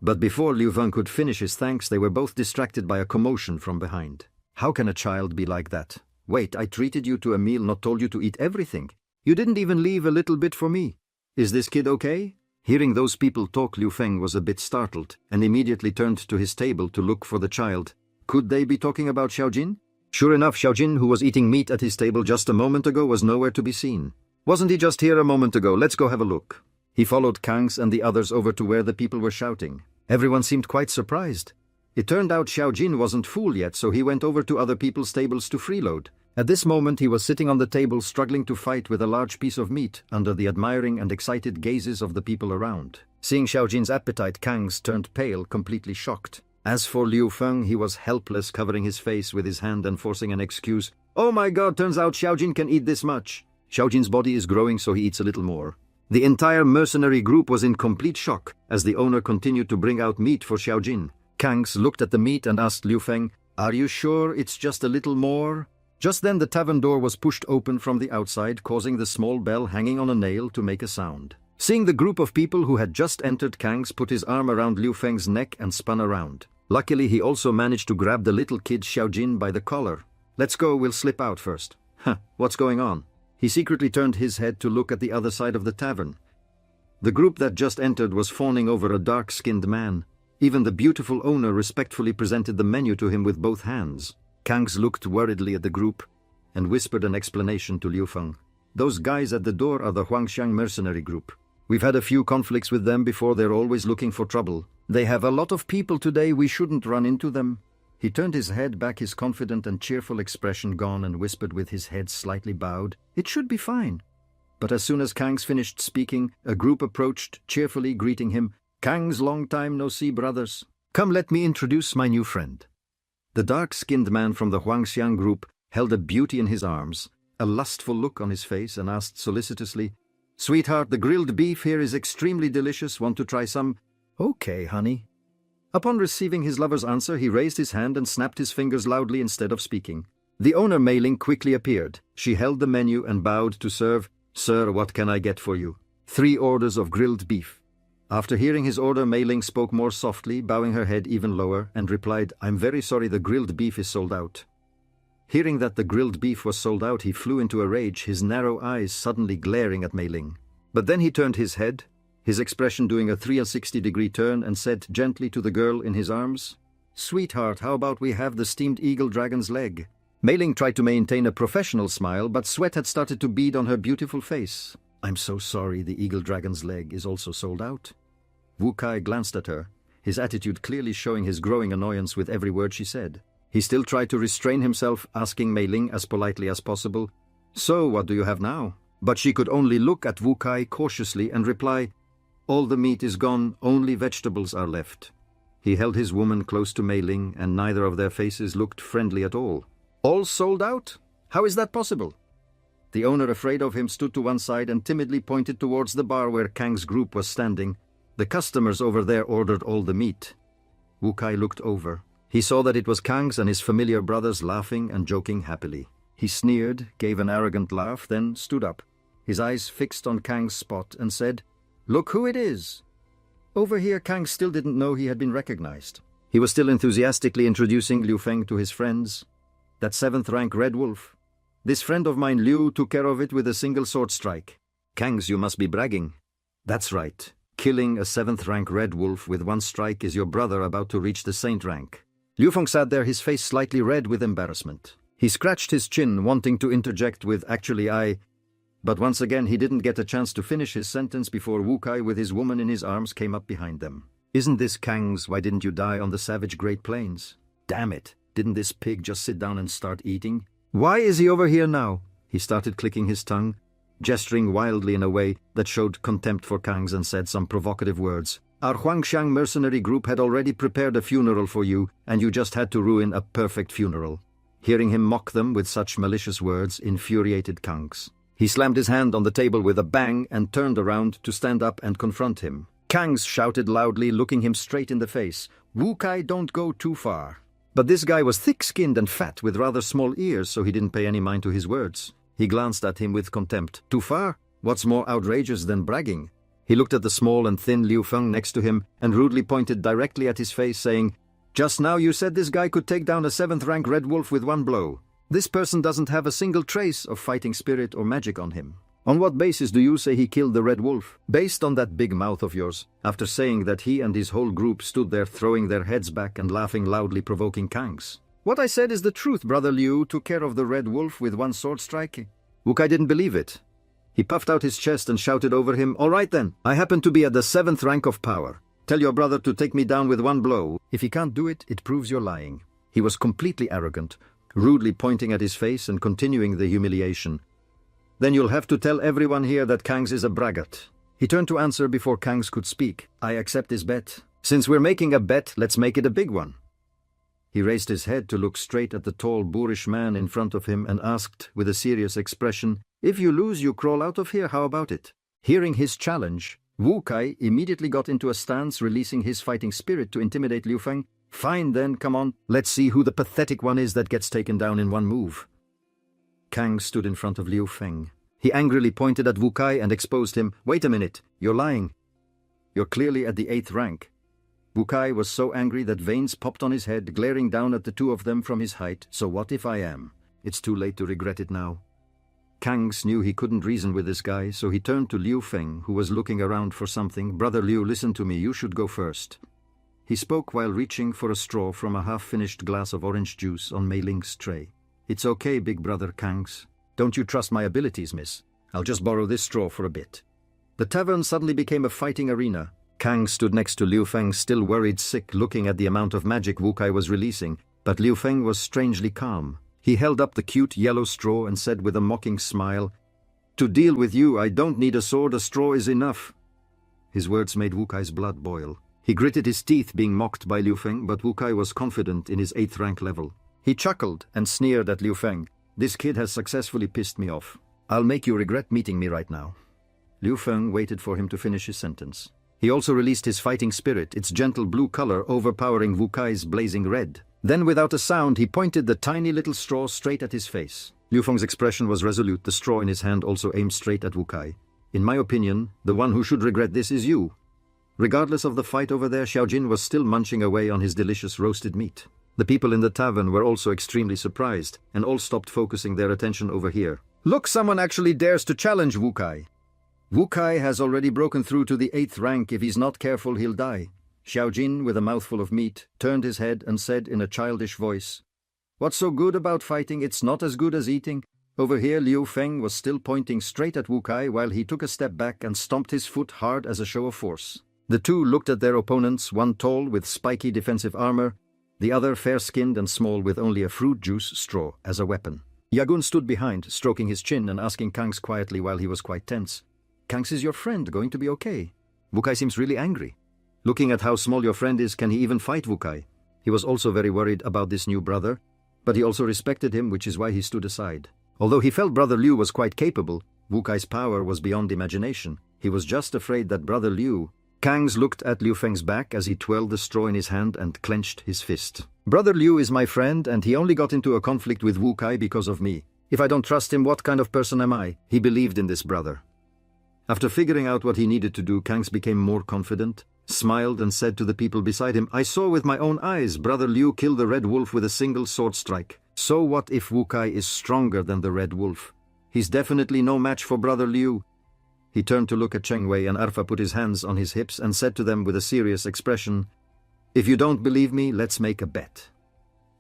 But before Liu Feng could finish his thanks, they were both distracted by a commotion from behind. "How can a child be like that? Wait, I treated you to a meal, not told you to eat everything. You didn't even leave a little bit for me. Is this kid okay?" Hearing those people talk, Liu Feng was a bit startled and immediately turned to his table to look for the child. Could they be talking about Xiaojin? Sure enough, Xiaojin, who was eating meat at his table just a moment ago, was nowhere to be seen. "Wasn't he just here a moment ago? Let's go have a look." He followed Kangs and the others over to where the people were shouting. Everyone seemed quite surprised. It turned out Xiaojin wasn't full yet, so he went over to other people's tables to freeload. At this moment, he was sitting on the table, struggling to fight with a large piece of meat under the admiring and excited gazes of the people around. Seeing Xiaojin's appetite, Kangs turned pale, completely shocked. As for Liu Feng, he was helpless, covering his face with his hand and forcing an excuse. "Oh my god, turns out Xiaojin can eat this much." Xiaojin's body is growing, so he eats a little more. The entire mercenary group was in complete shock as the owner continued to bring out meat for Xiaojin. Kangs looked at the meat and asked Liu Feng, "Are you sure it's just a little more?" Just then the tavern door was pushed open from the outside, causing the small bell hanging on a nail to make a sound. Seeing the group of people who had just entered, Kangs put his arm around Liu Feng's neck and spun around. Luckily, he also managed to grab the little kid Xiaojin by the collar. "Let's go, we'll slip out first." "Huh, what's going on?" He secretly turned his head to look at the other side of the tavern. The group that just entered was fawning over a dark-skinned man. Even the beautiful owner respectfully presented the menu to him with both hands. Kangs looked worriedly at the group and whispered an explanation to Liu Feng. Those guys at the door are the Huangxiang mercenary group. We've had a few conflicts with them before. They're always looking for trouble. They have a lot of people today. We shouldn't run into them. He turned his head back, his confident and cheerful expression gone, and whispered with his head slightly bowed, "It should be fine." But as soon as Kangs finished speaking, a group approached, cheerfully greeting him. "Kangs, long time no see, brothers. Come, let me introduce my new friend." The dark-skinned man from the Huangxiang group held a beauty in his arms, a lustful look on his face, and asked solicitously, "Sweetheart, the grilled beef here is extremely delicious. Want to try some?" "Okay, honey." Upon receiving his lover's answer, he raised his hand and snapped his fingers loudly instead of speaking. The owner Mei Ling quickly appeared. She held the menu and bowed to serve. "Sir, what can I get for you?" 3 orders of grilled beef. After hearing his order, Mei Ling spoke more softly, bowing her head even lower, and replied, "I'm very sorry, the grilled beef is sold out." Hearing that the grilled beef was sold out, he flew into a rage, his narrow eyes suddenly glaring at Mei Ling. But then he turned his head, his expression doing a 360-degree turn, and said gently to the girl in his arms, "Sweetheart, how about we have the steamed eagle dragon's leg?" Mei Ling tried to maintain a professional smile, but sweat had started to bead on her beautiful face. "I'm so sorry, the eagle dragon's leg is also sold out." Wu Kai glanced at her, his attitude clearly showing his growing annoyance with every word she said. He still tried to restrain himself, asking Mei Ling as politely as possible, "So, what do you have now?" But she could only look at Wu Kai cautiously and reply, "All the meat is gone, only vegetables are left." He held his woman close to Mei Ling, and neither of their faces looked friendly at all. "All sold out? How is that possible?" The owner, afraid of him, stood to one side and timidly pointed towards the bar where Kang's group was standing. "The customers over there ordered all the meat." Wu Kai looked over. He saw that it was Kang's and his familiar brothers laughing and joking happily. He sneered, gave an arrogant laugh, then stood up, his eyes fixed on Kang's spot, and said, "Look who it is." Over here, Kang still didn't know he had been recognized. He was still enthusiastically introducing Liu Feng to his friends. "That 7th-rank Red Wolf. This friend of mine, Liu, took care of it with a single sword strike." "Kangs, you must be bragging." "That's right. Killing a 7th-rank Red Wolf with 1 strike is your brother about to reach the Saint rank." Liu Feng sat there, his face slightly red with embarrassment. He scratched his chin, wanting to interject with, "Actually, I—" But once again he didn't get a chance to finish his sentence before Wu Kai with his woman in his arms came up behind them. "Isn't this Kang's? Why didn't you die on the savage Great Plains? Damn it, didn't this pig just sit down and start eating? Why is he over here now?" He started clicking his tongue, gesturing wildly in a way that showed contempt for Kang's, and said some provocative words. "Our Huangxiang mercenary group had already prepared a funeral for you, and you just had to ruin a perfect funeral." Hearing him mock them with such malicious words infuriated Kang's. He slammed his hand on the table with a bang and turned around to stand up and confront him. Kang's shouted loudly, looking him straight in the face, "Wu Kai, don't go too far." But this guy was thick-skinned and fat with rather small ears, so he didn't pay any mind to his words. He glanced at him with contempt. "Too far? What's more outrageous than bragging?" He looked at the small and thin Liu Feng next to him and rudely pointed directly at his face, saying, "Just now you said this guy could take down a 7th-rank Red Wolf with 1 blow. This person doesn't have a single trace of fighting spirit or magic on him. On what basis do you say he killed the Red Wolf? Based on that big mouth of yours," after saying that he and his whole group stood there throwing their heads back and laughing loudly, provoking Kangs. "What I said is the truth, brother Liu took care of the Red Wolf with 1 sword strike." Wu Kai didn't believe it. He puffed out his chest and shouted over him, "All right then, I happen to be at the 7th rank of power. Tell your brother to take me down with 1 blow. If he can't do it, it proves you're lying." He was completely arrogant, rudely pointing at his face and continuing the humiliation. "Then you'll have to tell everyone here that Kangs is a braggart." He turned to answer before Kangs could speak. "I accept this bet. Since we're making a bet, let's make it a big one." He raised his head to look straight at the tall, boorish man in front of him and asked with a serious expression, "If you lose, you crawl out of here, how about it?" Hearing his challenge, Wu Kai immediately got into a stance, releasing his fighting spirit to intimidate Liu Feng. "Fine then, come on, let's see who the pathetic one is that gets taken down in 1 move." Kang stood in front of Liu Feng. He angrily pointed at Wu Kai and exposed him. "Wait a minute, you're lying. You're clearly at the 8th rank. Wu Kai was so angry that veins popped on his head, glaring down at the 2 of them from his height. "So what if I am? It's too late to regret it now." Kangs knew he couldn't reason with this guy, so he turned to Liu Feng, who was looking around for something. "Brother Liu, listen to me, you should go first." He spoke while reaching for a straw from a half-finished glass of orange juice on Mei Ling's tray. "It's okay, big brother Kangs. Don't you trust my abilities, miss? I'll just borrow this straw for a bit." The tavern suddenly became a fighting arena. Kang stood next to Liu Feng, still worried sick, looking at the amount of magic Wu Kai was releasing, but Liu Feng was strangely calm. He held up the cute yellow straw and said with a mocking smile, "To deal with you, I don't need a sword, a straw is enough." His words made Wu Kai's blood boil. He gritted his teeth being mocked by Liu Feng, but Wu Kai was confident in his 8th rank level. He chuckled and sneered at Liu Feng. "This kid has successfully pissed me off. I'll make you regret meeting me right now." Liu Feng waited for him to finish his sentence. He also released his fighting spirit, its gentle blue color overpowering Wu Kai's blazing red. Then without a sound he pointed the tiny little straw straight at his face. Liu Feng's expression was resolute, the straw in his hand also aimed straight at Wu Kai. "In my opinion, the one who should regret this is you." Regardless of the fight over there, Xiaojin was still munching away on his delicious roasted meat. The people in the tavern were also extremely surprised, and all stopped focusing their attention over here. "Look, someone actually dares to challenge Wu Kai." "Wu Kai has already broken through to the 8th rank. If he's not careful, he'll die." Xiaojin, with a mouthful of meat, turned his head and said in a childish voice, "What's so good about fighting? It's not as good as eating." Over here, Liu Feng was still pointing straight at Wu Kai while he took a step back and stomped his foot hard as a show of force. The two looked at their opponents, one tall with spiky defensive armor, the other fair-skinned and small with only a fruit juice straw as a weapon. Yagun stood behind, stroking his chin and asking Kangs quietly while he was quite tense, "Kangs, is your friend going to be okay? Wu Kai seems really angry. Looking at how small your friend is, can he even fight Wu Kai?" He was also very worried about this new brother, but he also respected him, which is why he stood aside. Although he felt Brother Liu was quite capable, Wu Kai's power was beyond imagination. He was just afraid that Brother Liu... Kangs looked at Liu Feng's back as he twirled the straw in his hand and clenched his fist. "Brother Liu is my friend, and he only got into a conflict with Wu Kai because of me. If I don't trust him, what kind of person am I?" He believed in this brother. After figuring out what he needed to do, Kangs became more confident, smiled and said to the people beside him, "I saw with my own eyes Brother Liu kill the Red Wolf with a single sword strike. So what if Wu Kai is stronger than the Red Wolf? He's definitely no match for Brother Liu." He turned to look at Cheng Wei, and Arfa put his hands on his hips and said to them with a serious expression, "If you don't believe me, let's make a bet."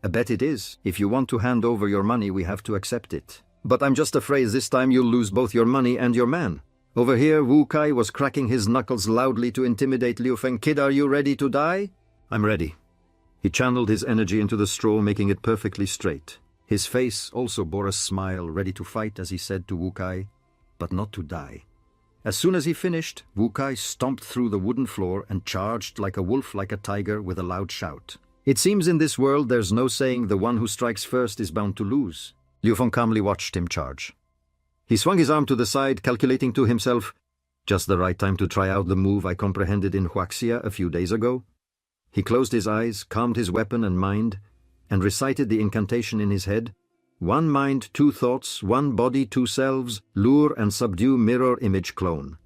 "A bet it is. If you want to hand over your money, we have to accept it. But I'm just afraid this time you'll lose both your money and your man." Over here, Wu Kai was cracking his knuckles loudly to intimidate Liu Feng. "Kid, are you ready to die?" "I'm ready." He channeled his energy into the straw, making it perfectly straight. His face also bore a smile, ready to fight as he said to Wu Kai, "But not to die." As soon as he finished, Wu Kai stomped through the wooden floor and charged like a wolf, like a tiger, with a loud shout. It seems in this world there's no saying the one who strikes first is bound to lose. Liu Feng calmly watched him charge. He swung his arm to the side, calculating to himself, "Just the right time to try out the move I comprehended in Huaxia a few days ago." He closed his eyes, calmed his weapon and mind, and recited the incantation in his head. "One mind, two thoughts, one body, two selves, lure and subdue mirror image clone."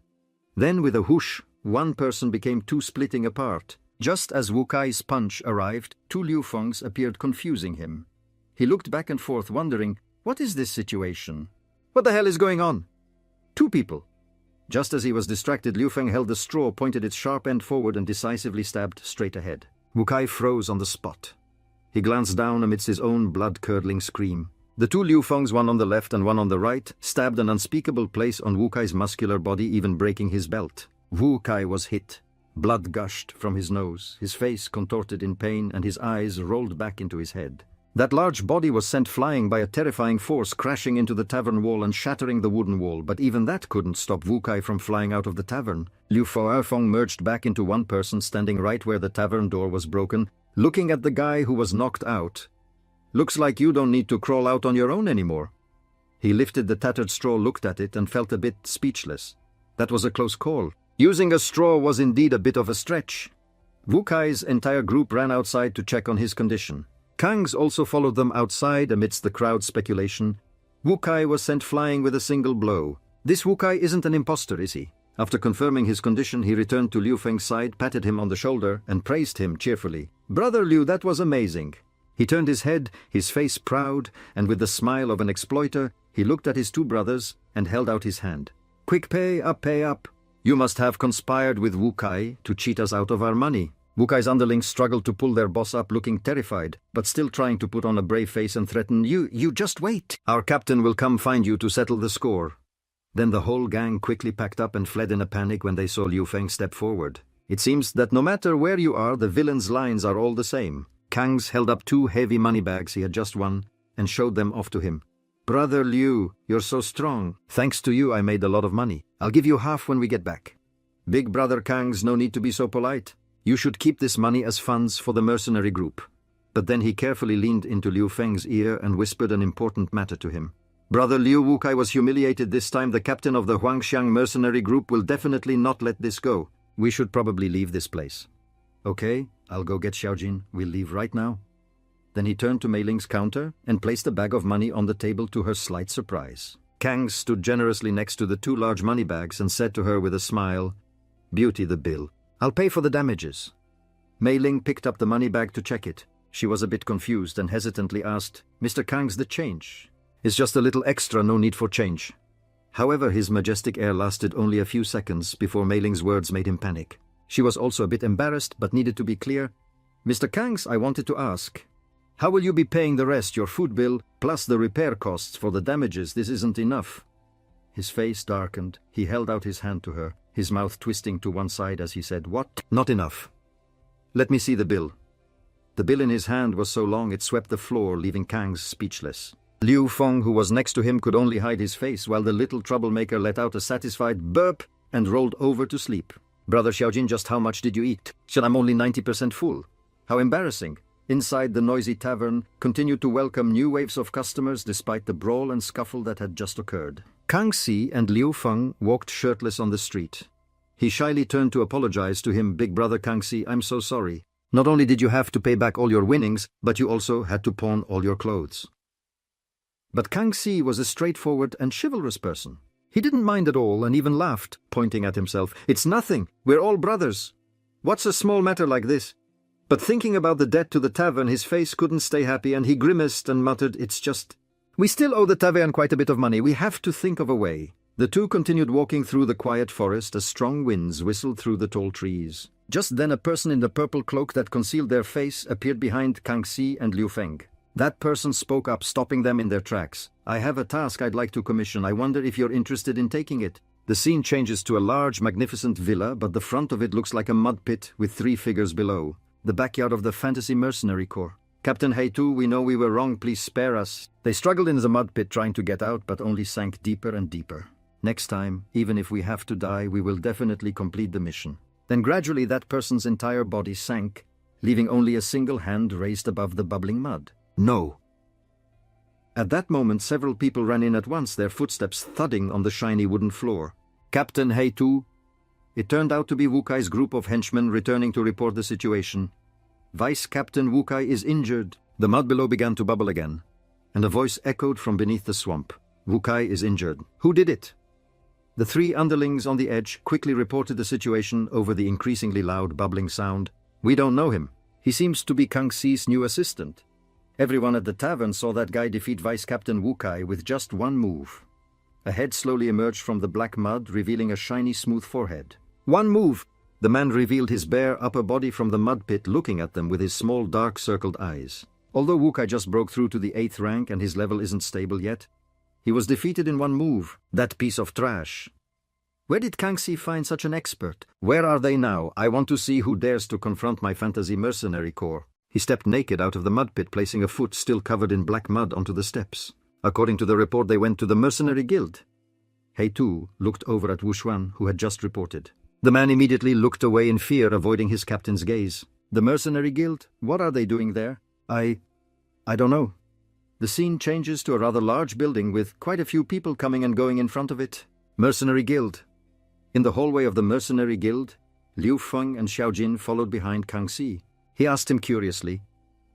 Then with a whoosh, one person became two splitting apart. Just as Wu Kai's punch arrived, two Liu Fengs appeared, confusing him. He looked back and forth, wondering, what is this situation? What the hell is going on? Two people. Just as he was distracted, Liu Feng held the straw, pointed its sharp end forward and decisively stabbed straight ahead. Wu Kai froze on the spot. He glanced down amidst his own blood-curdling scream. The two Liu Fengs, one on the left and one on the right, stabbed an unspeakable place on Wu Kai's muscular body, even breaking his belt. Wu Kai was hit. Blood gushed from his nose, his face contorted in pain, and his eyes rolled back into his head. That large body was sent flying by a terrifying force, crashing into the tavern wall and shattering the wooden wall, but even that couldn't stop Wu Kai from flying out of the tavern. Liu Feng merged back into one person, standing right where the tavern door was broken, looking at the guy who was knocked out. "Looks like you don't need to crawl out on your own anymore." He lifted the tattered straw, looked at it, and felt a bit speechless. That was a close call. Using a straw was indeed a bit of a stretch. Wu Kai's entire group ran outside to check on his condition. Kangs also followed them outside amidst the crowd's speculation. Wu Kai was sent flying with a single blow. "This Wu Kai isn't an imposter, is he?" After confirming his condition, he returned to Liu Feng's side, patted him on the shoulder, and praised him cheerfully. "Brother Liu, that was amazing. He turned his head, his face proud, and with the smile of an exploiter, he looked at his two brothers and held out his hand. "Quick pay up, pay up. You must have conspired with Wu Kai to cheat us out of our money." Wu Kai's underlings struggled to pull their boss up, looking terrified, but still trying to put on a brave face and threaten, You just wait. Our captain will come find you to settle the score." Then the whole gang quickly packed up and fled in a panic when they saw Liu Feng step forward. It seems that no matter where you are, the villain's lines are all the same. Kangs held up 2 heavy money bags he had just won and showed them off to him. "Brother Liu, you're so strong. Thanks to you I made a lot of money. I'll give you half when we get back." "Big brother Kangs, no need to be so polite. You should keep this money as funds for the mercenary group." But then he carefully leaned into Liu Feng's ear and whispered an important matter to him. "Brother Liu, Wu Kai was humiliated this time. The captain of the Huangxiang mercenary group will definitely not let this go. We should probably leave this place." "Okay, I'll go get Xiaojin. We'll leave right now." Then he turned to Mei Ling's counter and placed a bag of money on the table to her slight surprise. Kang stood generously next to the 2 large money bags and said to her with a smile, "Beauty the bill. I'll pay for the damages." Mei Ling picked up the money bag to check it. She was a bit confused and hesitantly asked, "Mr. Kang's the change?" "It's just a little extra, no need for change." However, his majestic air lasted only a few seconds before Mei Ling's words made him panic. She was also a bit embarrassed but needed to be clear. "Mr. Kangs, I wanted to ask, how will you be paying the rest, your food bill, plus the repair costs for the damages? This isn't enough." His face darkened. He held out his hand to her, his mouth twisting to one side as he said, "What? Not enough. Let me see the bill." The bill in his hand was so long it swept the floor, leaving Kangs speechless. Liu Feng, who was next to him, could only hide his face while the little troublemaker let out a satisfied burp and rolled over to sleep. "Brother Xiaojin, just how much did you eat?" "I'm only 90% full." "How embarrassing." Inside, the noisy tavern continued to welcome new waves of customers despite the brawl and scuffle that had just occurred. Kang Si and Liu Feng walked shirtless on the street. He shyly turned to apologize to him. "Big brother Kang Si, I'm so sorry. Not only did you have to pay back all your winnings, but you also had to pawn all your clothes." But Kang Si was a straightforward and chivalrous person. He didn't mind at all and even laughed, pointing at himself. "It's nothing. We're all brothers. What's a small matter like this?" But thinking about the debt to the tavern, his face couldn't stay happy and he grimaced and muttered, "It's just... we still owe the tavern quite a bit of money. We have to think of a way." The two continued walking through the quiet forest as strong winds whistled through the tall trees. Just then a person in the purple cloak that concealed their face appeared behind Kang Si and Liu Feng. That person spoke up, stopping them in their tracks. "I have a task I'd like to commission. I wonder if you're interested in taking it." The scene changes to a large, magnificent villa, but the front of it looks like a mud pit with 3 figures below. The backyard of the Fantasy Mercenary Corps. "Captain Heitu, we know we were wrong. Please spare us." They struggled in the mud pit trying to get out, but only sank deeper and deeper. "Next time, even if we have to die, we will definitely complete the mission." Then gradually that person's entire body sank, leaving only a single hand raised above the bubbling mud. "No." At that moment, several people ran in at once, their footsteps thudding on the shiny wooden floor. "Captain Heitu." It turned out to be Wu Kai's group of henchmen returning to report the situation. "Vice Captain Wu Kai is injured." The mud below began to bubble again, and a voice echoed from beneath the swamp. "Wu Kai is injured. Who did it?" The 3 underlings on the edge quickly reported the situation over the increasingly loud bubbling sound. "We don't know him. He seems to be Kang Si's new assistant. Everyone at the tavern saw that guy defeat Vice Captain Wu Kai with just one move." A head slowly emerged from the black mud, revealing a shiny, smooth forehead. "One move!" The man revealed his bare upper body from the mud pit, looking at them with his small, dark-circled eyes. Although Wu Kai just broke through to the 8th rank and his level isn't stable yet, he was defeated in one move. That piece of trash. Where did Kang Si find such an expert? Where are they now? I want to see who dares to confront my Fantasy Mercenary Corps. He stepped naked out of the mud pit, placing a foot still covered in black mud onto the steps. According to the report, they went to the Mercenary Guild. Heitu looked over at Wu Xuan, who had just reported. The man immediately looked away in fear, avoiding his captain's gaze. "The Mercenary Guild? What are they doing there?" I don't know." The scene changes to a rather large building with quite a few people coming and going in front of it. Mercenary Guild. In the hallway of the Mercenary Guild, Liu Feng and Xiaojin followed behind Kang Si. He asked him curiously,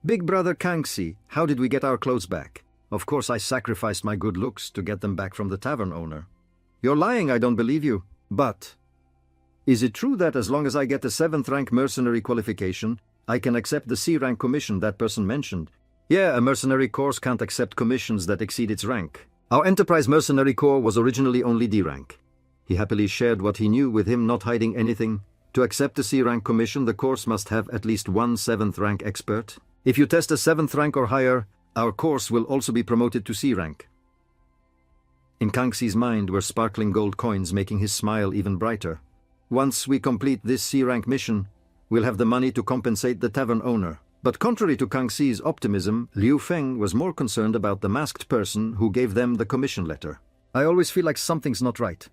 "Big brother Kang Si, how did we get our clothes back?" "Of course I sacrificed my good looks to get them back from the tavern owner." "You're lying, I don't believe you." "But is it true that as long as I get the 7th rank mercenary qualification, I can accept the C rank commission that person mentioned?" Yeah, a mercenary corps can't accept commissions that exceed its rank. Our Enterprise Mercenary Corps was originally only D rank. He happily shared what he knew with him, not hiding anything. To accept a C rank commission, the course must have at least one 7th rank expert. If you test a 7th rank or higher, our course will also be promoted to C rank. In Kang Xi's mind were sparkling gold coins, making his smile even brighter. Once we complete this C rank mission, we'll have the money to compensate the tavern owner. But contrary to Kang Xi's optimism, Liu Feng was more concerned about the masked person who gave them the commission letter. I always feel like something's not right.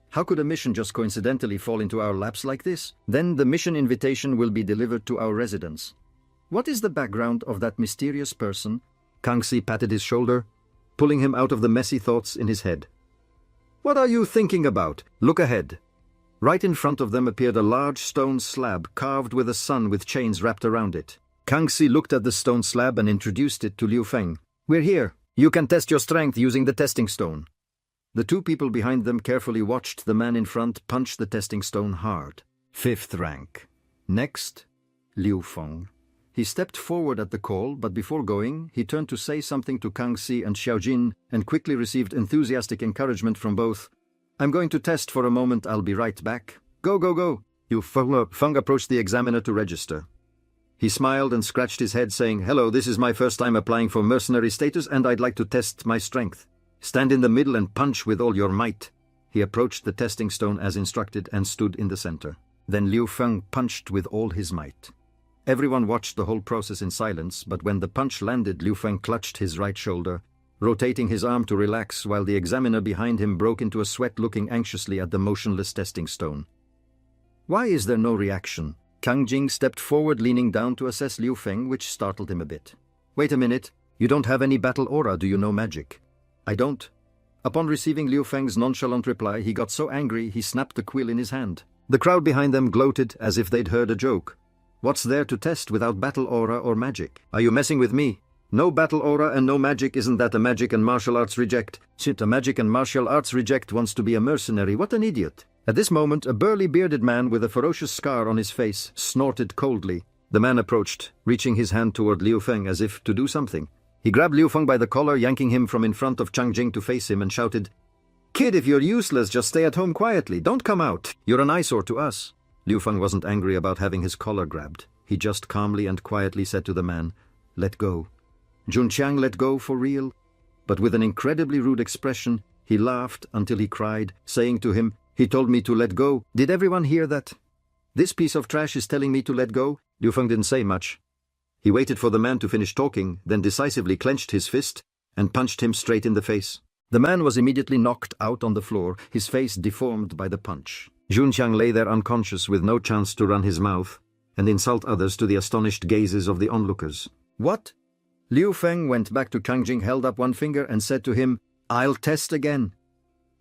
How could a mission just coincidentally fall into our laps like this? Then the mission invitation will be delivered to our residence. What is the background of that mysterious person? Kang Xi patted his shoulder, pulling him out of the messy thoughts in his head. What are you thinking about? Look ahead. Right in front of them appeared a large stone slab carved with a sun with chains wrapped around it. Kang Xi looked at the stone slab and introduced it to Liu Feng. We're here. You can test your strength using the testing stone. The two people behind them carefully watched the man in front punch the testing stone hard. 5th rank. Next, Liu Feng. He stepped forward at the call, but before going, he turned to say something to Kang Xi and Xiaojin and quickly received enthusiastic encouragement from both. I'm going to test for a moment, I'll be right back. Go, go, go. Liu Feng approached the examiner to register. He smiled and scratched his head, saying, Hello, this is my first time applying for mercenary status and I'd like to test my strength. Stand in the middle and punch with all your might. He approached the testing stone as instructed and stood in the center. Then Liu Feng punched with all his might. Everyone watched the whole process in silence, but when the punch landed, Liu Feng clutched his right shoulder, rotating his arm to relax while the examiner behind him broke into a sweat, looking anxiously at the motionless testing stone. Why is there no reaction? Kang Jing stepped forward, leaning down to assess Liu Feng, which startled him a bit. Wait a minute, you don't have any battle aura, do you know magic? I don't. Upon receiving Liu Feng's nonchalant reply, he got so angry he snapped the quill in his hand. The crowd behind them gloated as if they'd heard a joke. What's there to test without battle aura or magic? Are you messing with me? No battle aura and no magic, isn't that a magic and martial arts reject? Shit, a magic and martial arts reject wants to be a mercenary, what an idiot. At this moment, a burly bearded man with a ferocious scar on his face snorted coldly. The man approached, reaching his hand toward Liu Feng as if to do something. He grabbed Liu Feng by the collar, yanking him from in front of Kang Jing to face him, and shouted, Kid, if you're useless, just stay at home quietly. Don't come out. You're an eyesore to us. Liu Feng wasn't angry about having his collar grabbed. He just calmly and quietly said to the man, Let go. Jun Qiang let go for real? But with an incredibly rude expression, he laughed until he cried, saying to him, He told me to let go. Did everyone hear that? This piece of trash is telling me to let go? Liu Feng didn't say much. He waited for the man to finish talking, then decisively clenched his fist and punched him straight in the face. The man was immediately knocked out on the floor, his face deformed by the punch. Jun Qiang lay there unconscious with no chance to run his mouth and insult others to the astonished gazes of the onlookers. What? Liu Feng went back to Kang Jing, held up one finger and said to him, I'll test again.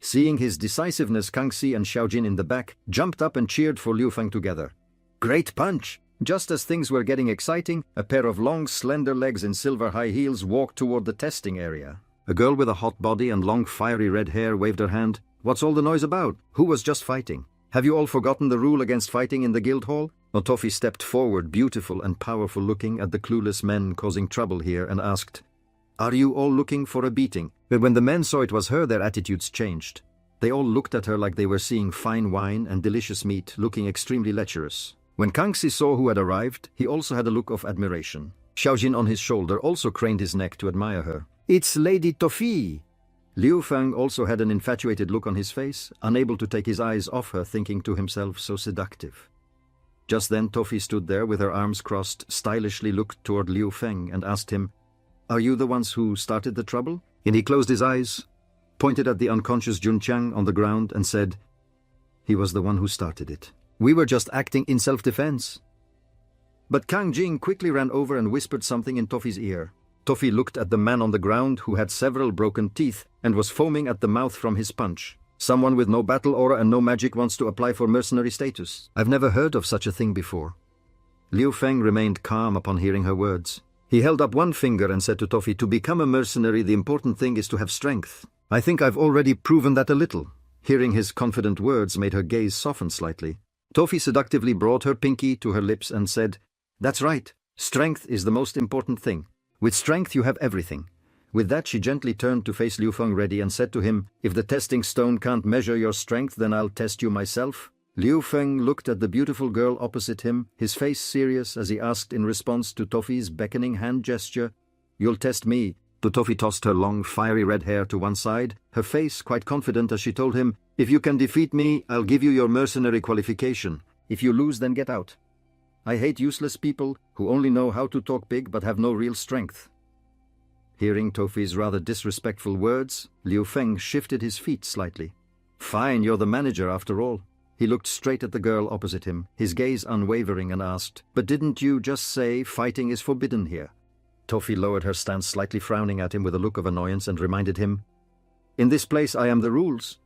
Seeing his decisiveness, Kang Xi and Xiaojin in the back jumped up and cheered for Liu Feng together. Great punch! Just as things were getting exciting, a pair of long, slender legs in silver high heels walked toward the testing area. A girl with a hot body and long, fiery red hair waved her hand. What's all the noise about? Who was just fighting? Have you all forgotten the rule against fighting in the guild hall? Otofi stepped forward, beautiful and powerful, looking at the clueless men causing trouble here, and asked, Are you all looking for a beating? But when the men saw it was her, their attitudes changed. They all looked at her like they were seeing fine wine and delicious meat, looking extremely lecherous. When Kang Xi saw who had arrived, he also had a look of admiration. Xiaojin on his shoulder also craned his neck to admire her. It's Lady Tofi! Liu Feng also had an infatuated look on his face, unable to take his eyes off her, thinking to himself, so seductive. Just then Tofi stood there with her arms crossed, stylishly looked toward Liu Feng and asked him, Are you the ones who started the trouble? And he closed his eyes, pointed at the unconscious Jun Qiang on the ground and said, He was the one who started it. We were just acting in self-defense. But Kang Jing quickly ran over and whispered something in Tofi's ear. Tofi looked at the man on the ground who had several broken teeth and was foaming at the mouth from his punch. Someone with no battle aura and no magic wants to apply for mercenary status. I've never heard of such a thing before. Liu Feng remained calm upon hearing her words. He held up one finger and said to Tofi, To become a mercenary, the important thing is to have strength. I think I've already proven that a little. Hearing his confident words made her gaze soften slightly. Tofi seductively brought her pinky to her lips and said, That's right. Strength is the most important thing. With strength you have everything. With that she gently turned to face Liu Feng ready and said to him, "If the testing stone can't measure your strength, then I'll test you myself." Liu Feng looked at the beautiful girl opposite him, his face serious as he asked in response to Tofi's beckoning hand gesture, "You'll test me." Tofi tossed her long, fiery red hair to one side, her face quite confident as she told him, "If you can defeat me, I'll give you your mercenary qualification. If you lose, then get out. I hate useless people who only know how to talk big but have no real strength." Hearing Tofi's rather disrespectful words, Liu Feng shifted his feet slightly. "Fine, you're the manager after all." He looked straight at the girl opposite him, his gaze unwavering, and asked, "But didn't you just say fighting is forbidden here?" Tofi lowered her stance slightly, frowning at him with a look of annoyance, and reminded him, "In this place I am the rules."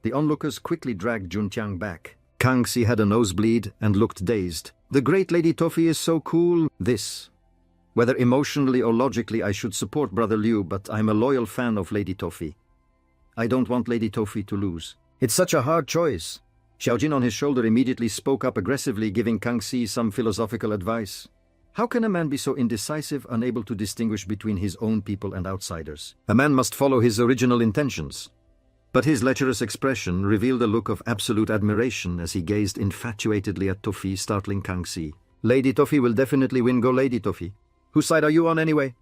The onlookers quickly dragged Juntiang back. Kangxi had a nosebleed and looked dazed. "The great Lady Tofi is so cool." Whether emotionally or logically, I should support Brother Liu, but I'm a loyal fan of Lady Tofi. I don't want Lady Tofi to lose. It's such a hard choice. Xiaojin on his shoulder immediately spoke up aggressively, giving Kangxi some philosophical advice. How can a man be so indecisive, unable to distinguish between his own people and outsiders? A man must follow his original intentions. But his lecherous expression revealed a look of absolute admiration as he gazed infatuatedly at Tofi, startling Kangxi. "Lady Tofi will definitely win. Go Lady Tofi. Whose side are you on anyway?"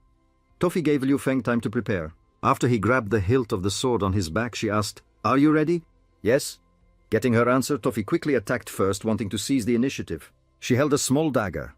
Tofi gave Liu Feng time to prepare. After he grabbed the hilt of the sword on his back, she asked, "Are you ready?" "Yes." Getting her answer, Tofi quickly attacked first, wanting to seize the initiative. She held a small dagger,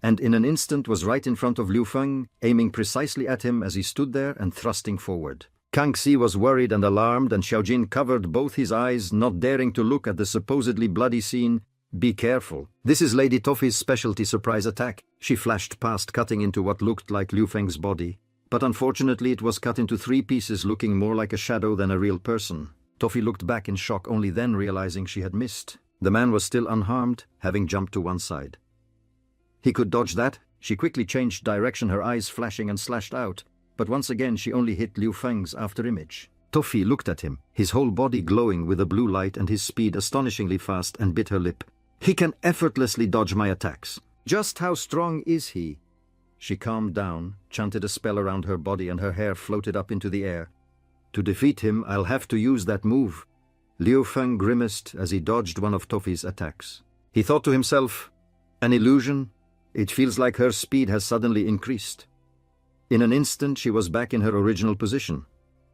and in an instant was right in front of Liu Feng, aiming precisely at him as he stood there and thrusting forward. Kangxi was worried and alarmed, and Xiaojin covered both his eyes, not daring to look at the supposedly bloody scene. "Be careful. This is Lady Tofi's specialty surprise attack." She flashed past, cutting into what looked like Liu Feng's body. But unfortunately it was cut into 3 pieces, looking more like a shadow than a real person. Tofi looked back in shock, only then realizing she had missed. The man was still unharmed, having jumped to one side. He could dodge that. She quickly changed direction, her eyes flashing, and slashed out. But once again she only hit Liu Feng's afterimage. Tofi looked at him, his whole body glowing with a blue light and his speed astonishingly fast, and bit her lip. "He can effortlessly dodge my attacks. Just how strong is he?" She calmed down, chanted a spell around her body, and her hair floated up into the air. "To defeat him, I'll have to use that move." Liu Feng grimaced as he dodged one of Tofi's attacks. He thought to himself, "An illusion? It feels like her speed has suddenly increased." In an instant she was back in her original position,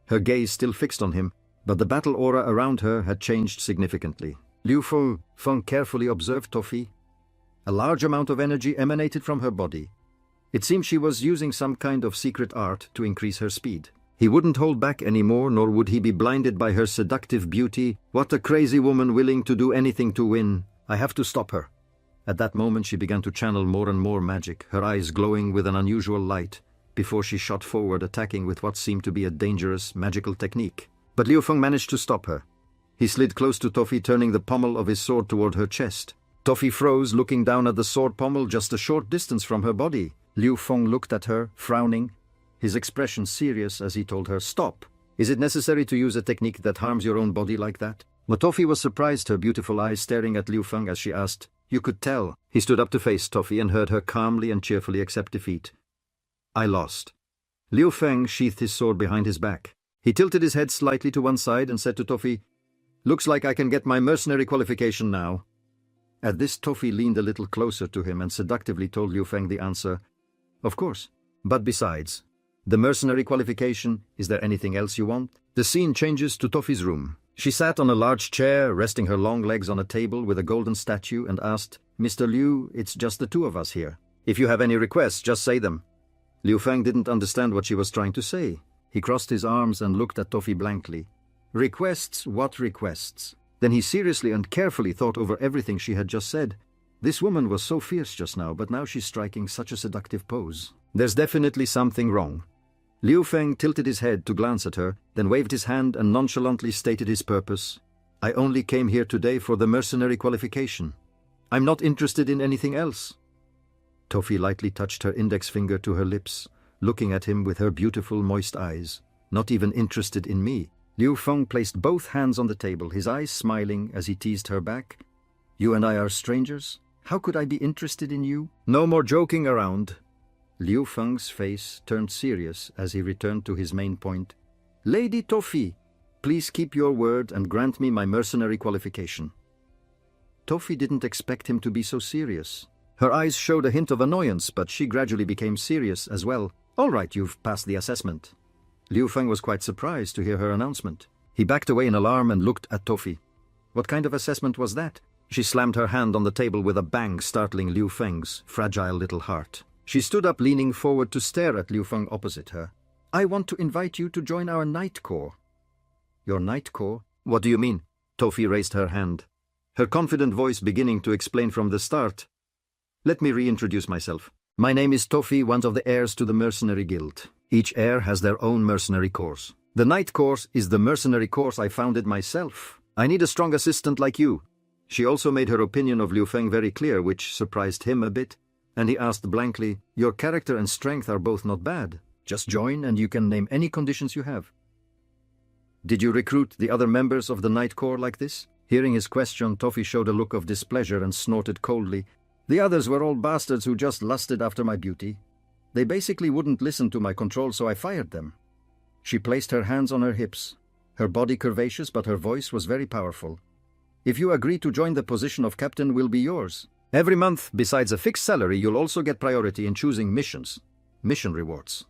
her gaze still fixed on him, but the battle aura around her had changed significantly. Liu Feng carefully observed Tofi. A large amount of energy emanated from her body. It seemed she was using some kind of secret art to increase her speed. He wouldn't hold back anymore, nor would he be blinded by her seductive beauty. What a crazy woman, willing to do anything to win. I have to stop her. At that moment she began to channel more and more magic, her eyes glowing with an unusual light, before she shot forward, attacking with what seemed to be a dangerous magical technique. But Liu Feng managed to stop her. He slid close to Tofi, turning the pommel of his sword toward her chest. Tofi froze, looking down at the sword pommel just a short distance from her body. Liu Feng looked at her, frowning, his expression serious as he told her, "Stop. Is it necessary to use a technique that harms your own body like that?" But Tofi was surprised, her beautiful eyes staring at Liu Feng as she asked, "You could tell." He stood up to face Tofi and heard her calmly and cheerfully accept defeat. "I lost." Liu Feng sheathed his sword behind his back. He tilted his head slightly to one side and said to Tofi, "Looks like I can get my mercenary qualification now." At this, Tofi leaned a little closer to him and seductively told Liu Feng the answer. "Of course. But besides the mercenary qualification, is there anything else you want?" The scene changes to Tofi's room. She sat on a large chair, resting her long legs on a table with a golden statue, and asked, "Mr. Liu, it's just the 2 of us here. If you have any requests, just say them." Liu Feng didn't understand what she was trying to say. He crossed his arms and looked at Tofi blankly. Requests? What requests? Then he seriously and carefully thought over everything she had just said. This woman was so fierce just now, but now she's striking such a seductive pose. There's definitely something wrong. Liu Feng tilted his head to glance at her, then waved his hand and nonchalantly stated his purpose. "I only came here today for the mercenary qualification. I'm not interested in anything else." Tofi lightly touched her index finger to her lips, looking at him with her beautiful moist eyes. "Not even interested in me." Liu Feng placed both hands on the table, his eyes smiling as he teased her back. "You and I are strangers? How could I be interested in you?" "No more joking around. Liu Feng's face turned serious as he returned to his main point. Lady Tofi, please keep your word and grant me my mercenary qualification. Tofi didn't expect him to be so serious. Her eyes showed a hint of annoyance, but she gradually became serious as well. All right, you've passed the assessment. Liu Feng was quite surprised to hear her announcement. He backed away in alarm and looked at Tofi. What kind of assessment was that? She slammed her hand on the table with a bang, startling Liu Feng's fragile little heart. She stood up, leaning forward to stare at Liu Feng opposite her. I want to invite you to join our Night Corps. Your Night Corps? What do you mean? Tofi raised her hand, her confident voice beginning to explain from the start. Let me reintroduce myself. My name is Tofi, one of the heirs to the Mercenary Guild. Each heir has their own mercenary corps. The Night Corps is the mercenary corps I founded myself. I need a strong assistant like you. She also made her opinion of Liu Feng very clear, which surprised him a bit, and he asked blankly, Your character and strength are both not bad. Just join and you can name any conditions you have. Did you recruit the other members of the Night Corps like this? Hearing his question, Tofi showed a look of displeasure and snorted coldly. The others were all bastards who just lusted after my beauty. They basically wouldn't listen to my control, so I fired them. She placed her hands on her hips, her body curvaceous, but her voice was very powerful. If you agree to join, the position of captain will be yours. Every month, besides a fixed salary, you'll also get priority in choosing mission rewards.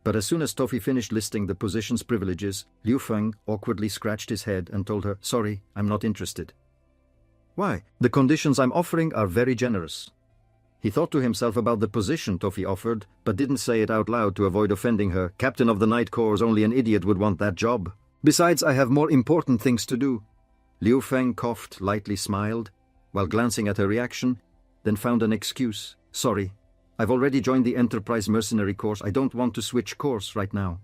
But as soon as Tofi finished listing the position's privileges, Liu Feng awkwardly scratched his head and told her, Sorry, I'm not interested. Why? The conditions I'm offering are very generous. He thought to himself about the position Tofi offered, but didn't say it out loud to avoid offending her. Captain of the Night Corps, only an idiot would want that job. Besides, I have more important things to do. Liu Feng coughed, lightly smiled, while glancing at her reaction, then found an excuse. Sorry, I've already joined the Enterprise Mercenary Corps. I don't want to switch course right now.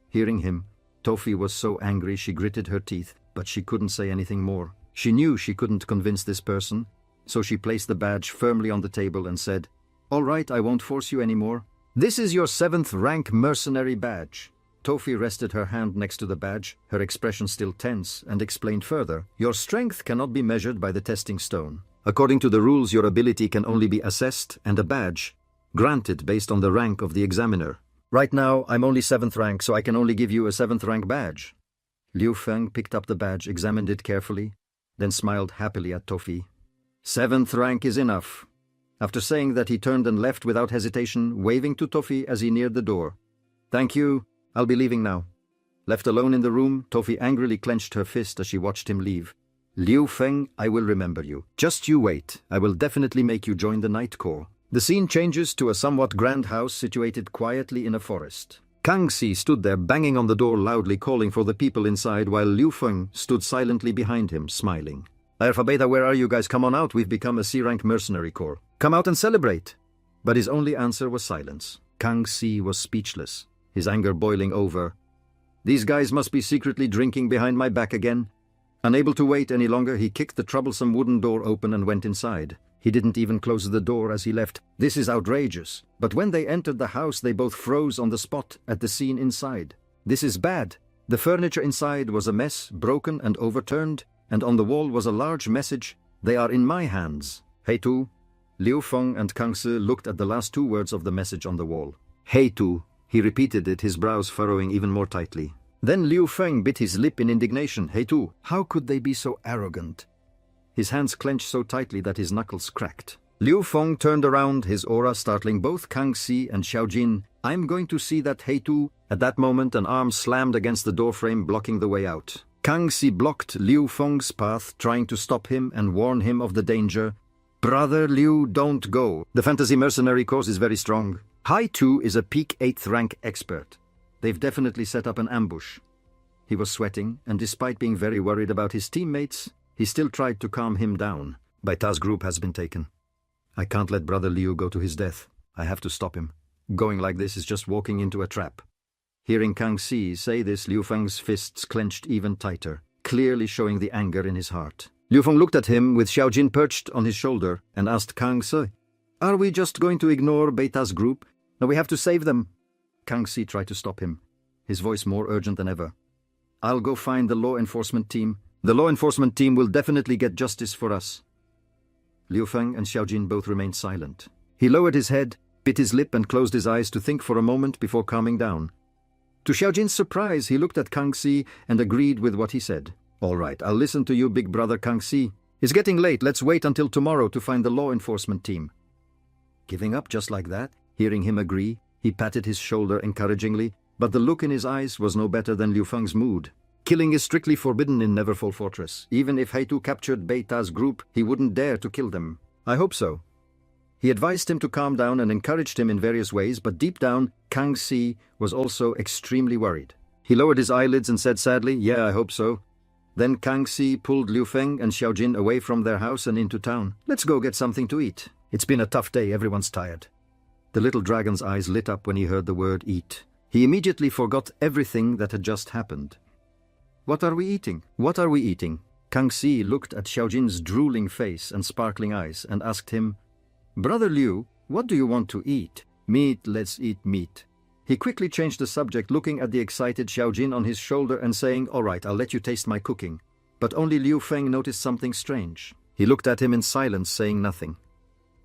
Hearing him, Tofi was so angry she gritted her teeth, but she couldn't say anything more. She knew she couldn't convince this person, so she placed the badge firmly on the table and said, All right, I won't force you anymore. This is your 7th rank mercenary badge. Tofi rested her hand next to the badge, her expression still tense, and explained further, Your strength cannot be measured by the testing stone. According to the rules, your ability can only be assessed, and a badge granted based on the rank of the examiner. Right now, I'm only 7th rank, so I can only give you a 7th rank badge. Liu Feng picked up the badge, examined it carefully, then smiled happily at Tofi. 7th rank is enough. After saying that, he turned and left without hesitation, waving to Tofi as he neared the door. Thank you, I'll be leaving now. Left alone in the room, Tofi angrily clenched her fist as she watched him leave. Liu Feng, I will remember you. Just you wait, I will definitely make you join the Night Corps. The scene changes to a somewhat grand house situated quietly in a forest. Kang Si stood there banging on the door loudly, calling for the people inside, while Liu Feng stood silently behind him, smiling. Alpha Beta, where are you guys? Come on out, we've become a C-rank mercenary corps. Come out and celebrate. But his only answer was silence. Kang Si was speechless, his anger boiling over. These guys must be secretly drinking behind my back again. Unable to wait any longer, he kicked the troublesome wooden door open and went inside. He didn't even close the door as he left. This is outrageous. But when they entered the house, they both froze on the spot at the scene inside. This is bad. The furniture inside was a mess, broken and overturned, and on the wall was a large message, They are in my hands. Hey Tu. Liu Feng and Kang Si looked at the last 2 words of the message on the wall. Hey Tu. He repeated it, his brows furrowing even more tightly. Then Liu Feng bit his lip in indignation. Hey Tu, how could they be so arrogant? His hands clenched so tightly that his knuckles cracked. Liu Feng turned around, his aura startling both Kang Si and Xiao Jin. I'm going to see that Hey Tu. At that moment, an arm slammed against the doorframe, blocking the way out. Kang Si blocked Liu Feng's path, trying to stop him and warn him of the danger. Brother Liu, don't go. The Fantasy Mercenary Corps is very strong. Hai Tu is a peak 8th rank expert. They've definitely set up an ambush. He was sweating, and despite being very worried about his teammates, he still tried to calm him down. Baita's group has been taken. I can't let Brother Liu go to his death. I have to stop him. Going like this is just walking into a trap. Hearing Kang Si say this, Liu Feng's fists clenched even tighter, clearly showing the anger in his heart. Liu Feng looked at him with Xiao Jin perched on his shoulder and asked Kang Si, Are we just going to ignore Baita's group? No, we have to save them. Kang Si tried to stop him, his voice more urgent than ever. I'll go find the law enforcement team. The law enforcement team will definitely get justice for us. Liu Feng and Xiao Jin both remained silent. He lowered his head, bit his lip and closed his eyes to think for a moment before calming down. To Xiaojin's surprise, he looked at Kang Si and agreed with what he said. "All right, I'll listen to you, big brother Kang Si. It's getting late, let's wait until tomorrow to find the law enforcement team." Giving up just like that? Hearing him agree, he patted his shoulder encouragingly, but the look in his eyes was no better than Liu Feng's mood. Killing is strictly forbidden in Neverfall Fortress. Even if Haitu captured Beita's group, he wouldn't dare to kill them. I hope so. He advised him to calm down and encouraged him in various ways, but deep down, Kang Si was also extremely worried. He lowered his eyelids and said sadly, "Yeah, I hope so." Then Kang Si pulled Liu Feng and Xiaojin away from their house and into town. "Let's go get something to eat. It's been a tough day, everyone's tired." The little dragon's eyes lit up when he heard the word eat. He immediately forgot everything that had just happened. "What are we eating? What are we eating?" Kang Si looked at Xiaojin's drooling face and sparkling eyes and asked him, "Brother Liu, what do you want to eat?" "Meat, let's eat meat." He quickly changed the subject, looking at the excited Xiaojin on his shoulder and saying, "All right, I'll let you taste my cooking." But only Liu Feng noticed something strange. He looked at him in silence, saying nothing.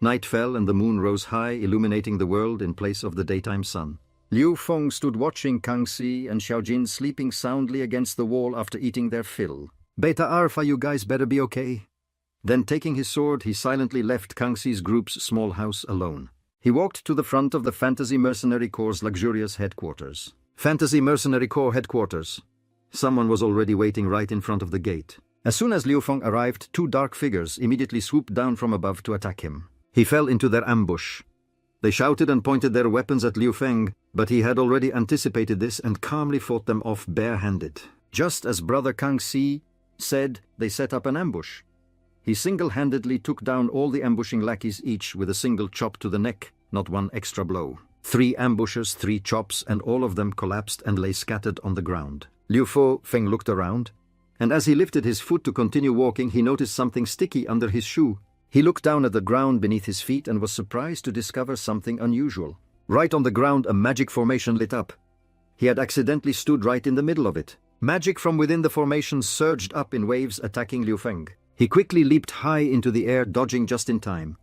Night fell and the moon rose high, illuminating the world in place of the daytime sun. Liu Feng stood watching Kang Si and Xiaojin sleeping soundly against the wall after eating their fill. "Beta Alpha, you guys better be okay." Then taking his sword, he silently left Kang Si's group's small house alone. He walked to the front of the Fantasy Mercenary Corps' luxurious headquarters. Fantasy Mercenary Corps headquarters. Someone was already waiting right in front of the gate. As soon as Liu Feng arrived, two dark figures immediately swooped down from above to attack him. He fell into their ambush. They shouted and pointed their weapons at Liu Feng, but he had already anticipated this and calmly fought them off barehanded. Just as brother Kang Si said, they set up an ambush. He single-handedly took down all the ambushing lackeys, each with a single chop to the neck, not one extra blow. 3 ambushes, 3 chops, and all of them collapsed and lay scattered on the ground. Liu Feng looked around, and as he lifted his foot to continue walking, he noticed something sticky under his shoe. He looked down at the ground beneath his feet and was surprised to discover something unusual. Right on the ground, a magic formation lit up. He had accidentally stood right in the middle of it. Magic from within the formation surged up in waves, attacking Liu Feng. He quickly leaped high into the air, dodging just in time.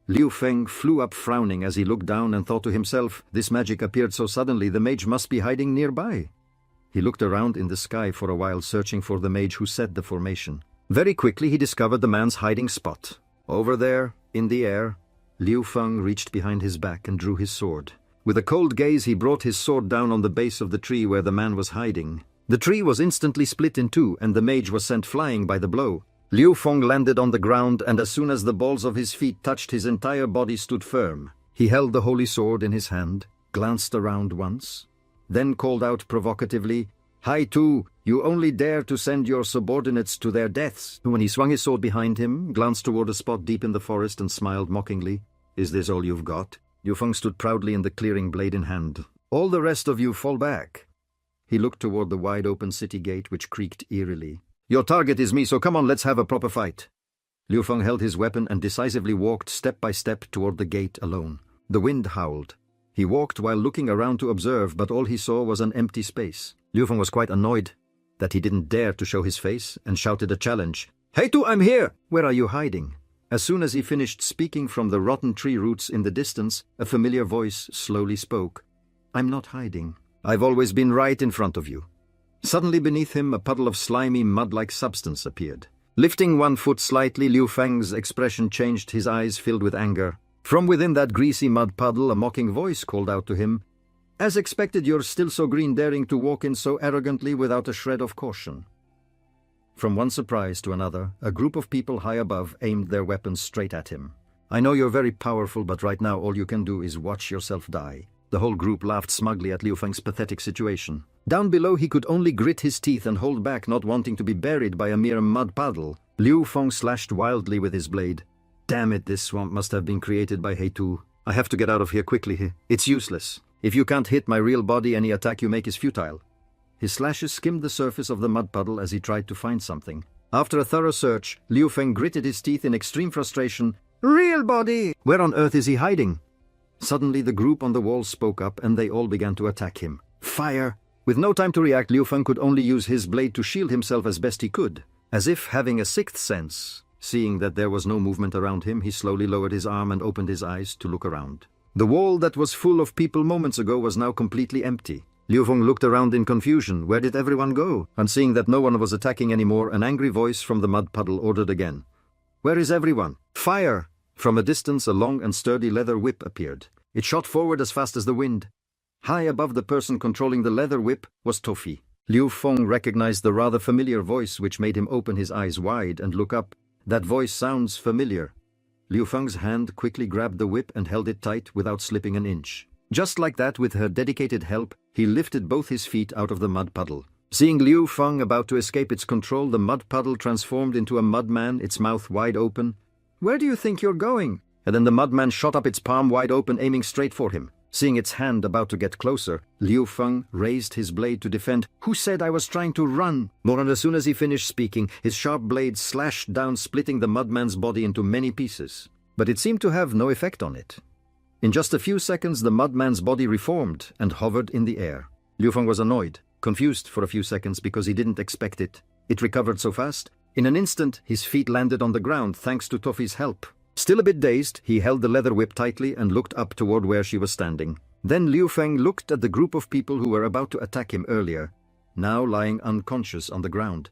Liu Feng flew up frowning as he looked down and thought to himself, this magic appeared so suddenly, the mage must be hiding nearby. He looked around in the sky for a while, searching for the mage who set the formation. Very quickly he discovered the man's hiding spot. Over there, in the air, Liu Feng reached behind his back and drew his sword. With a cold gaze, he brought his sword down on the base of the tree where the man was hiding. The tree was instantly split in two, and the mage was sent flying by the blow. Liu Feng landed on the ground, and as soon as the balls of his feet touched, his entire body stood firm. He held the holy sword in his hand, glanced around once, then called out provocatively, "Haitu, you only dare to send your subordinates to their deaths." When he swung his sword behind him, glanced toward a spot deep in the forest and smiled mockingly, "Is this all you've got?" Liu Feng stood proudly in the clearing, blade in hand. "All the rest of you fall back." He looked toward the wide-open city gate, which creaked eerily. "Your target is me, so come on, let's have a proper fight." Liu Feng held his weapon and decisively walked step by step toward the gate alone. The wind howled. He walked while looking around to observe, but all he saw was an empty space. Liu Feng was quite annoyed that he didn't dare to show his face and shouted a challenge. "Haitu, I'm here! Where are you hiding?" As soon as he finished speaking from the rotten tree roots in the distance, a familiar voice slowly spoke. "I'm not hiding. I've always been right in front of you." Suddenly beneath him, a puddle of slimy, mud-like substance appeared. Lifting one foot slightly, Liu Feng's expression changed, his eyes filled with anger. From within that greasy mud puddle, a mocking voice called out to him, "As expected, you're still so green, daring to walk in so arrogantly without a shred of caution." From one surprise to another, a group of people high above aimed their weapons straight at him. "I know you're very powerful, but right now all you can do is watch yourself die." The whole group laughed smugly at Liu Feng's pathetic situation. Down below, he could only grit his teeth and hold back, not wanting to be buried by a mere mud puddle. Liu Feng slashed wildly with his blade. "Damn it, this swamp must have been created by Haitu. I have to get out of here quickly. It's useless. If you can't hit my real body, any attack you make is futile." His slashes skimmed the surface of the mud puddle as he tried to find something. After a thorough search, Liu Feng gritted his teeth in extreme frustration. "Real body! Where on earth is he hiding?" Suddenly the group on the wall spoke up and they all began to attack him. "Fire!" With no time to react, Liu Feng could only use his blade to shield himself as best he could. As if having a sixth sense, seeing that there was no movement around him, he slowly lowered his arm and opened his eyes to look around. The wall that was full of people moments ago was now completely empty. Liu Feng looked around in confusion. Where did everyone go? And seeing that no one was attacking anymore, an angry voice from the mud puddle ordered again. Where is everyone? Fire! From a distance, a long and sturdy leather whip appeared. It shot forward as fast as the wind. High above the person controlling the leather whip was Tofi. Liu Feng recognized the rather familiar voice, which made him open his eyes wide and look up. That voice sounds familiar. Liu Feng's hand quickly grabbed the whip and held it tight without slipping an inch. Just like that, with her dedicated help, he lifted both his feet out of the mud puddle. Seeing Liu Feng about to escape its control, the mud puddle transformed into a mudman, its mouth wide open. Where do you think you're going? And then the mudman shot up its palm wide open, aiming straight for him. Seeing its hand about to get closer, Liu Feng raised his blade to defend. Who said I was trying to run? More, and as soon as he finished speaking, his sharp blade slashed down, splitting the mudman's body into many pieces. But it seemed to have no effect on it. In just a few seconds, the mudman's body reformed and hovered in the air. Liu Feng was annoyed, confused for a few seconds because he didn't expect it. It recovered so fast. In an instant, his feet landed on the ground thanks to Tofi's help. Still a bit dazed, he held the leather whip tightly and looked up toward where she was standing. Then Liu Feng looked at the group of people who were about to attack him earlier, now lying unconscious on the ground.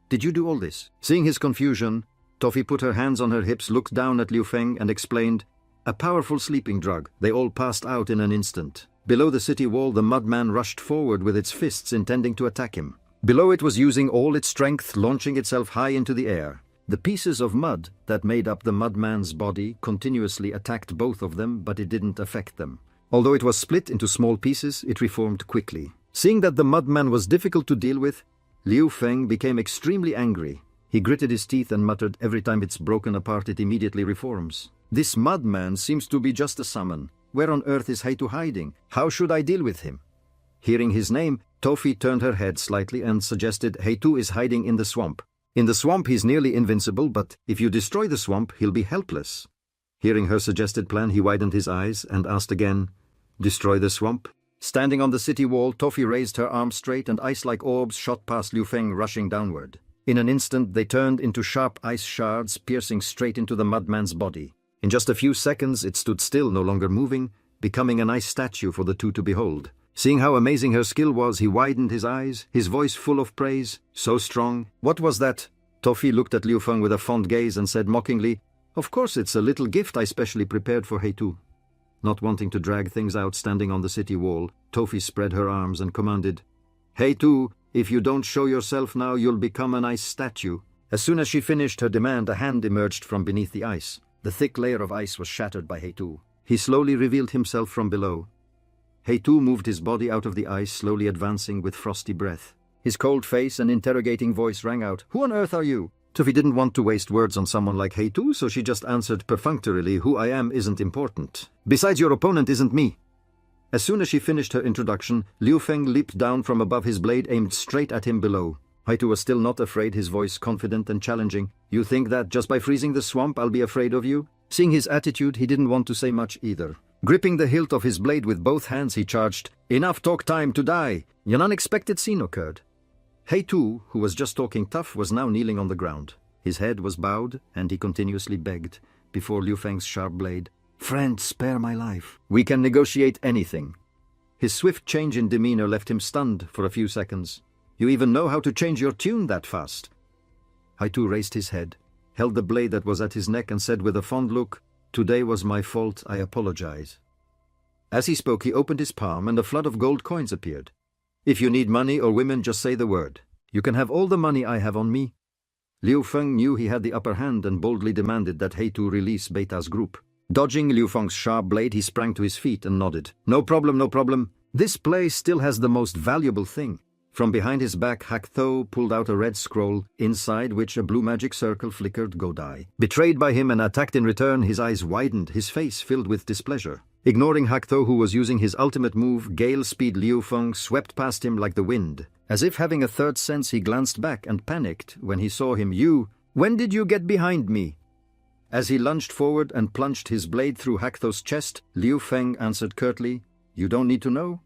Did you do all this? Seeing his confusion, Tofi put her hands on her hips, looked down at Liu Feng and explained, a powerful sleeping drug. They all passed out in an instant. Below the city wall, the mudman rushed forward with its fists, intending to attack him. Below it was using all its strength, launching itself high into the air. The pieces of mud that made up the mudman's body continuously attacked both of them, but it didn't affect them. Although it was split into small pieces, it reformed quickly. Seeing that the mudman was difficult to deal with, Liu Feng became extremely angry. He gritted his teeth and muttered, every time it's broken apart, it immediately reforms. This mudman seems to be just a summon. Where on earth is Heitu hiding? How should I deal with him? Hearing his name, Tofi turned her head slightly and suggested Heitu is hiding in the swamp. In the swamp he's nearly invincible, but if you destroy the swamp, he'll be helpless. Hearing her suggested plan, he widened his eyes and asked again, destroy the swamp? Standing on the city wall, Tofi raised her arms straight and ice-like orbs shot past Liu Feng, rushing downward. In an instant, they turned into sharp ice shards, piercing straight into the mudman's body. In just a few seconds, it stood still, no longer moving, becoming an ice statue for the two to behold. Seeing how amazing her skill was, he widened his eyes, his voice full of praise. So strong. What was that? Tofi looked at Liu Feng with a fond gaze and said mockingly, of course it's a little gift I specially prepared for Heitu. Not wanting to drag things out, standing on the city wall, Tofi spread her arms and commanded, Heitu, if you don't show yourself now, you'll become an ice statue. As soon as she finished her demand, a hand emerged from beneath the ice. The thick layer of ice was shattered by Heitu. He slowly revealed himself from below. Heitu moved his body out of the ice, slowly advancing with frosty breath. His cold face and interrogating voice rang out, who on earth are you? Tofi didn't want to waste words on someone like Heitu, so she just answered perfunctorily, who I am isn't important. Besides, your opponent isn't me. As soon as she finished her introduction, Liu Feng leaped down from above his blade, aimed straight at him below. Heitu was still not afraid, his voice confident and challenging. You think that just by freezing the swamp I'll be afraid of you? Seeing his attitude, he didn't want to say much either. Gripping the hilt of his blade with both hands, he charged, enough talk time to die. An unexpected scene occurred. Heitu, who was just talking tough, was now kneeling on the ground. His head was bowed, and he continuously begged, before Liu Feng's sharp blade, friend, spare my life. We can negotiate anything. His swift change in demeanor left him stunned for a few seconds. You even know how to change your tune that fast? Heitu raised his head, held the blade that was at his neck and said with a fond look, today was my fault, I apologize. As he spoke, he opened his palm and a flood of gold coins appeared. If you need money or women, just say the word. You can have all the money I have on me. Liu Feng knew he had the upper hand and boldly demanded that Heitu release Beta's group. Dodging Liu Feng's sharp blade, he sprang to his feet and nodded. No problem, no problem. This place still has the most valuable thing. From behind his back, Haktho pulled out a red scroll, inside which a blue magic circle flickered Godai. Betrayed by him and attacked in return, his eyes widened, his face filled with displeasure. Ignoring Haktho, who was using his ultimate move, Gale Speed, Liu Feng swept past him like the wind. As if having a third sense, he glanced back and panicked when he saw him. When did you get behind me? As he lunged forward and plunged his blade through Haktho's chest, Liu Feng answered curtly, you don't need to know.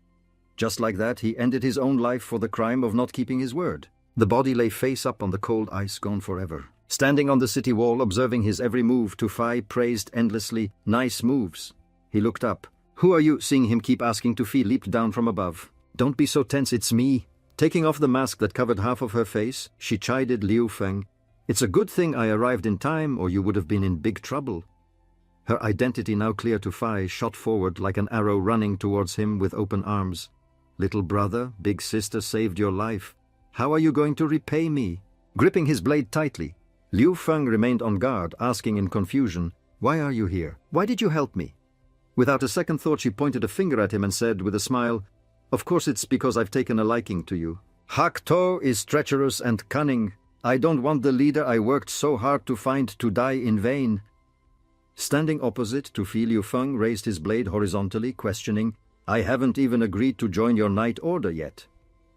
Just like that, he ended his own life for the crime of not keeping his word. The body lay face up on the cold ice, gone forever. Standing on the city wall, observing his every move, Tufai praised endlessly, nice moves. He looked up. Who are you? Seeing him keep asking, Tu Fi leaped down from above. Don't be so tense, it's me. Taking off the mask that covered half of her face, she chided Liu Feng. It's a good thing I arrived in time, or you would have been in big trouble. Her identity now clear to Fi shot forward like an arrow running towards him with open arms. Little brother, big sister saved your life. How are you going to repay me? Gripping his blade tightly, Liu Feng remained on guard, asking in confusion, Why are you here? Why did you help me? Without a second thought, she pointed a finger at him and said with a smile, Of course it's because I've taken a liking to you. Hak To is treacherous and cunning. I don't want the leader I worked so hard to find to die in vain. Standing opposite to Fi, Liu Feng raised his blade horizontally, questioning, I haven't even agreed to join your night order yet.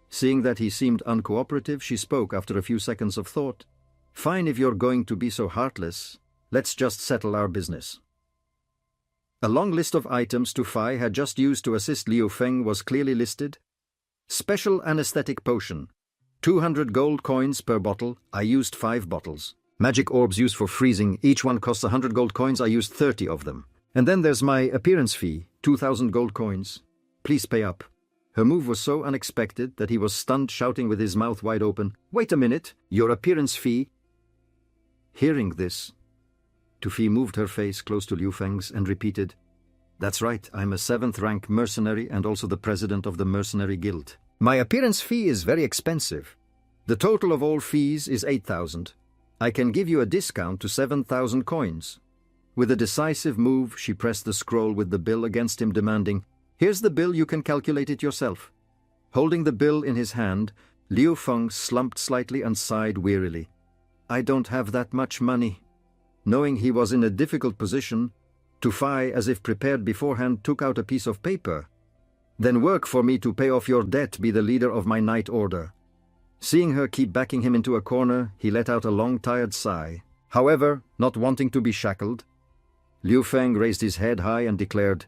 Seeing that he seemed uncooperative, she spoke after a few seconds of thought. Fine if you're going to be so heartless. Let's just settle our business. A long list of items Tu Fi had just used to assist Liu Feng was clearly listed. Special anesthetic potion. 200 gold coins per bottle. I used 5 bottles. Magic orbs used for freezing. Each one costs 100 gold coins. I used 30 of them. And then there's my appearance fee. 2,000 gold coins. Please pay up. Her move was so unexpected that he was stunned, shouting with his mouth wide open, Wait a minute, your appearance fee? Hearing this, Tu Fi moved her face close to Liu Feng's and repeated, That's right, I'm a 7th rank mercenary and also the president of the Mercenary Guild. My appearance fee is very expensive. The total of all fees is 8,000. I can give you a discount to 7,000 coins. With a decisive move, she pressed the scroll with the bill against him, demanding, Here's the bill, you can calculate it yourself. Holding the bill in his hand, Liu Feng slumped slightly and sighed wearily. I don't have that much money. Knowing he was in a difficult position, Tu Fi, as if prepared beforehand, took out a piece of paper. Then work for me to pay off your debt, be the leader of my night order. Seeing her keep backing him into a corner, he let out a long, tired sigh. However, not wanting to be shackled, Liu Feng raised his head high and declared,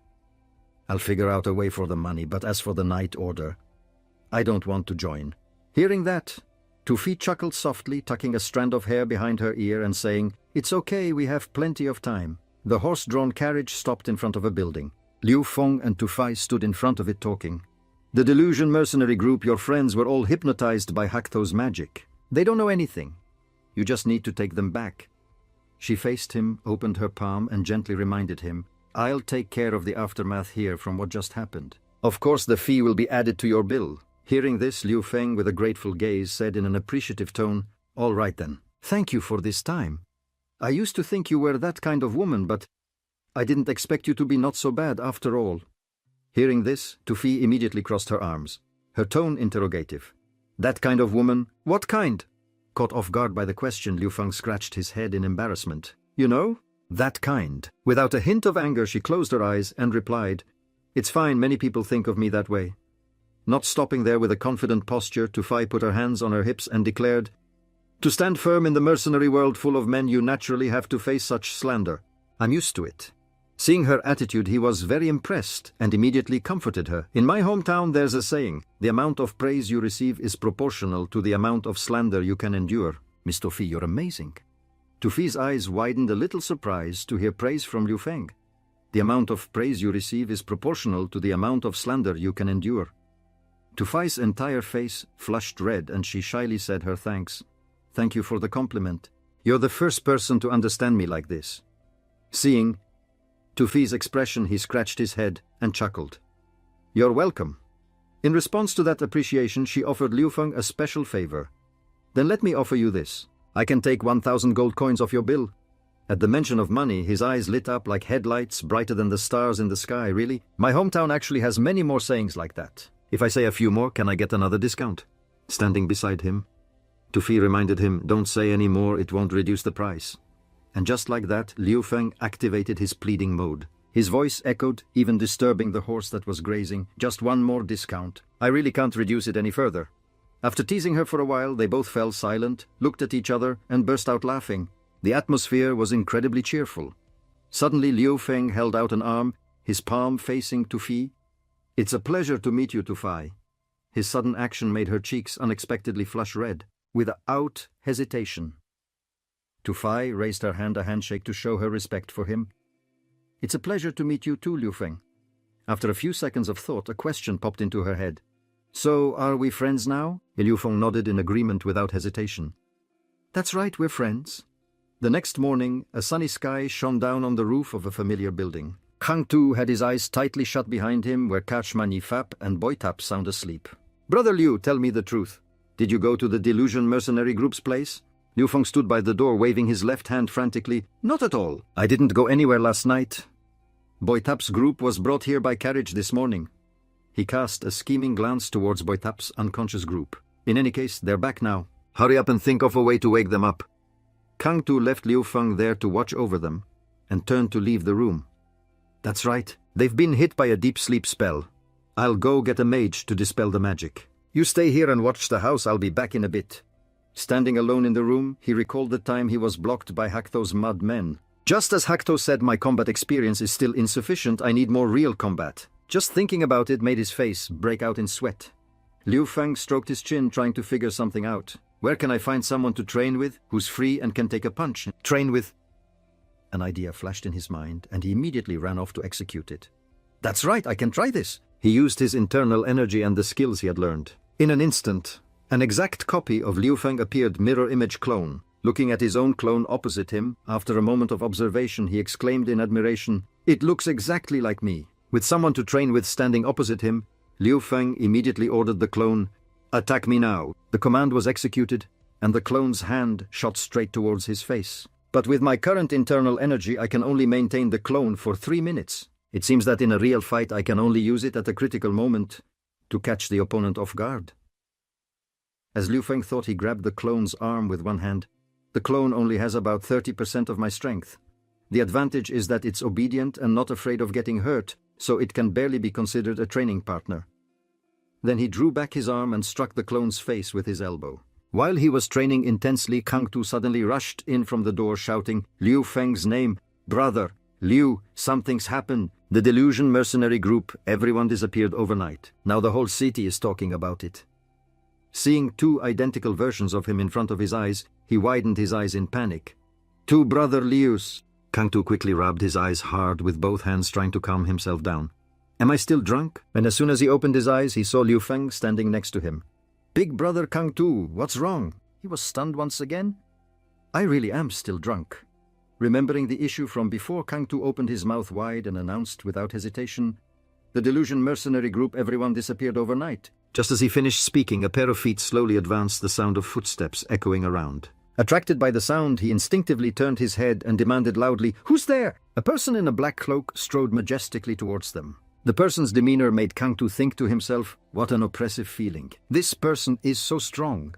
I'll figure out a way for the money, but as for the night order, I don't want to join. Hearing that, Tu Fi chuckled softly, tucking a strand of hair behind her ear and saying, It's okay, we have plenty of time. The horse-drawn carriage stopped in front of a building. Liu Feng and Tu Fi stood in front of it talking. The Delusion mercenary group, your friends, were all hypnotized by Hak To's magic. They don't know anything. You just need to take them back. She faced him, opened her palm, and gently reminded him, I'll take care of the aftermath here from what just happened. Of course the fee will be added to your bill. Hearing this, Liu Feng, with a grateful gaze, said in an appreciative tone, All right then. Thank you for this time. I used to think you were that kind of woman, but I didn't expect you to be not so bad after all. Hearing this, Tu Fi immediately crossed her arms, her tone interrogative. That kind of woman? What kind? Caught off guard by the question, Liu Feng scratched his head in embarrassment. You know? That kind. Without a hint of anger, she closed her eyes and replied, It's fine, many people think of me that way. Not stopping there with a confident posture, Tu Fi put her hands on her hips and declared, To stand firm in the mercenary world full of men, you naturally have to face such slander. I'm used to it. Seeing her attitude, he was very impressed and immediately comforted her. In my hometown, there's a saying, the amount of praise you receive is proportional to the amount of slander you can endure. Miss Tu Fi, you're amazing. Tu Fi's eyes widened a little surprised to hear praise from Liu Feng. The amount of praise you receive is proportional to the amount of slander you can endure. Tu Fi's entire face flushed red and she shyly said her thanks. Thank you for the compliment. You're the first person to understand me like this. Seeing Tu Fi's expression, he scratched his head and chuckled. You're welcome. In response to that appreciation, she offered Liu Feng a special favor. Then let me offer you this. I can take 1,000 gold coins off your bill. At the mention of money, his eyes lit up like headlights, brighter than the stars in the sky. Really? My hometown actually has many more sayings like that. If I say a few more, can I get another discount? Standing beside him, Tu Fi reminded him, Don't say any more, it won't reduce the price. And just like that, Liu Feng activated his pleading mode. His voice echoed, even disturbing the horse that was grazing. Just one more discount. I really can't reduce it any further. After teasing her for a while, they both fell silent, looked at each other, and burst out laughing. The atmosphere was incredibly cheerful. Suddenly, Liu Feng held out an arm, his palm facing Tu Fi. It's a pleasure to meet you, Tu Fi. His sudden action made her cheeks unexpectedly flush red. Without hesitation, Tu Fi raised her hand a handshake to show her respect for him. It's a pleasure to meet you too, Liu Feng. After a few seconds of thought, a question popped into her head. "So, are we friends now?" Liu Feng nodded in agreement without hesitation. "That's right, we're friends." The next morning, a sunny sky shone down on the roof of a familiar building. Kang Tu had his eyes tightly shut behind him where Kachman Yifap and Boitap sound asleep. "Brother Liu, tell me the truth. Did you go to the Delusion Mercenary Group's place?" Liu Feng stood by the door waving his left hand frantically. "Not at all. I didn't go anywhere last night. Boitap's group was brought here by carriage this morning." He cast a scheming glance towards Boitap's unconscious group. "In any case, they're back now. Hurry up and think of a way to wake them up." Kang Tu left Liu Feng there to watch over them and turned to leave the room. "That's right. They've been hit by a deep sleep spell. I'll go get a mage to dispel the magic. You stay here and watch the house. I'll be back in a bit." Standing alone in the room, he recalled the time he was blocked by Hakto's mud men. "Just as Hakto said, my combat experience is still insufficient. I need more real combat." Just thinking about it made his face break out in sweat. Liu Feng stroked his chin, trying to figure something out. "Where can I find someone to train with, who's free and can take a punch? Train with—" An idea flashed in his mind, and he immediately ran off to execute it. "That's right, I can try this." He used his internal energy and the skills he had learned. In an instant, an exact copy of Liu Feng appeared, mirror image clone. Looking at his own clone opposite him, after a moment of observation, he exclaimed in admiration, "It looks exactly like me." With someone to train with standing opposite him, Liu Feng immediately ordered the clone, "Attack me now." The command was executed, and the clone's hand shot straight towards his face. "But with my current internal energy, I can only maintain the clone for 3 minutes. It seems that in a real fight, I can only use it at a critical moment to catch the opponent off guard." As Liu Feng thought, he grabbed the clone's arm with one hand. "The clone only has about 30% of my strength. The advantage is that it's obedient and not afraid of getting hurt, so it can barely be considered a training partner." Then he drew back his arm and struck the clone's face with his elbow. While he was training intensely, Kang Tu suddenly rushed in from the door shouting Liu Feng's name. "Brother, Liu, something's happened. The Delusion Mercenary Group, everyone disappeared overnight. Now the whole city is talking about it." Seeing 2 identical versions of him in front of his eyes, he widened his eyes in panic. "Two Brother Lius." Kang Tu quickly rubbed his eyes hard with both hands, trying to calm himself down. "Am I still drunk?" And as soon as he opened his eyes, he saw Liu Feng standing next to him. "Big brother Kang Tu, what's wrong?" He was stunned once again. "I really am still drunk." Remembering the issue from before, Kang Tu opened his mouth wide and announced without hesitation, "The Delusion Mercenary Group, everyone disappeared overnight." Just as he finished speaking, a pair of feet slowly advanced, the sound of footsteps echoing around. Attracted by the sound, he instinctively turned his head and demanded loudly, "Who's there?" A person in a black cloak strode majestically towards them. The person's demeanor made Kang Tu think to himself, what an oppressive feeling. This person is so strong.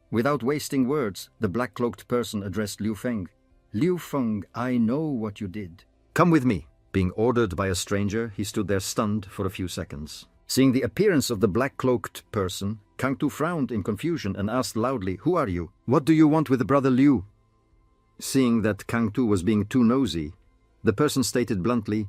Without wasting words, the black-cloaked person addressed Liu Feng. "Liu Feng, I know what you did. Come with me." Being ordered by a stranger, he stood there stunned for a few seconds. Seeing the appearance of the black-cloaked person, Kang Tu frowned in confusion and asked loudly, "Who are you? What do you want with Brother Liu?" Seeing that Kang Tu was being too nosy, the person stated bluntly,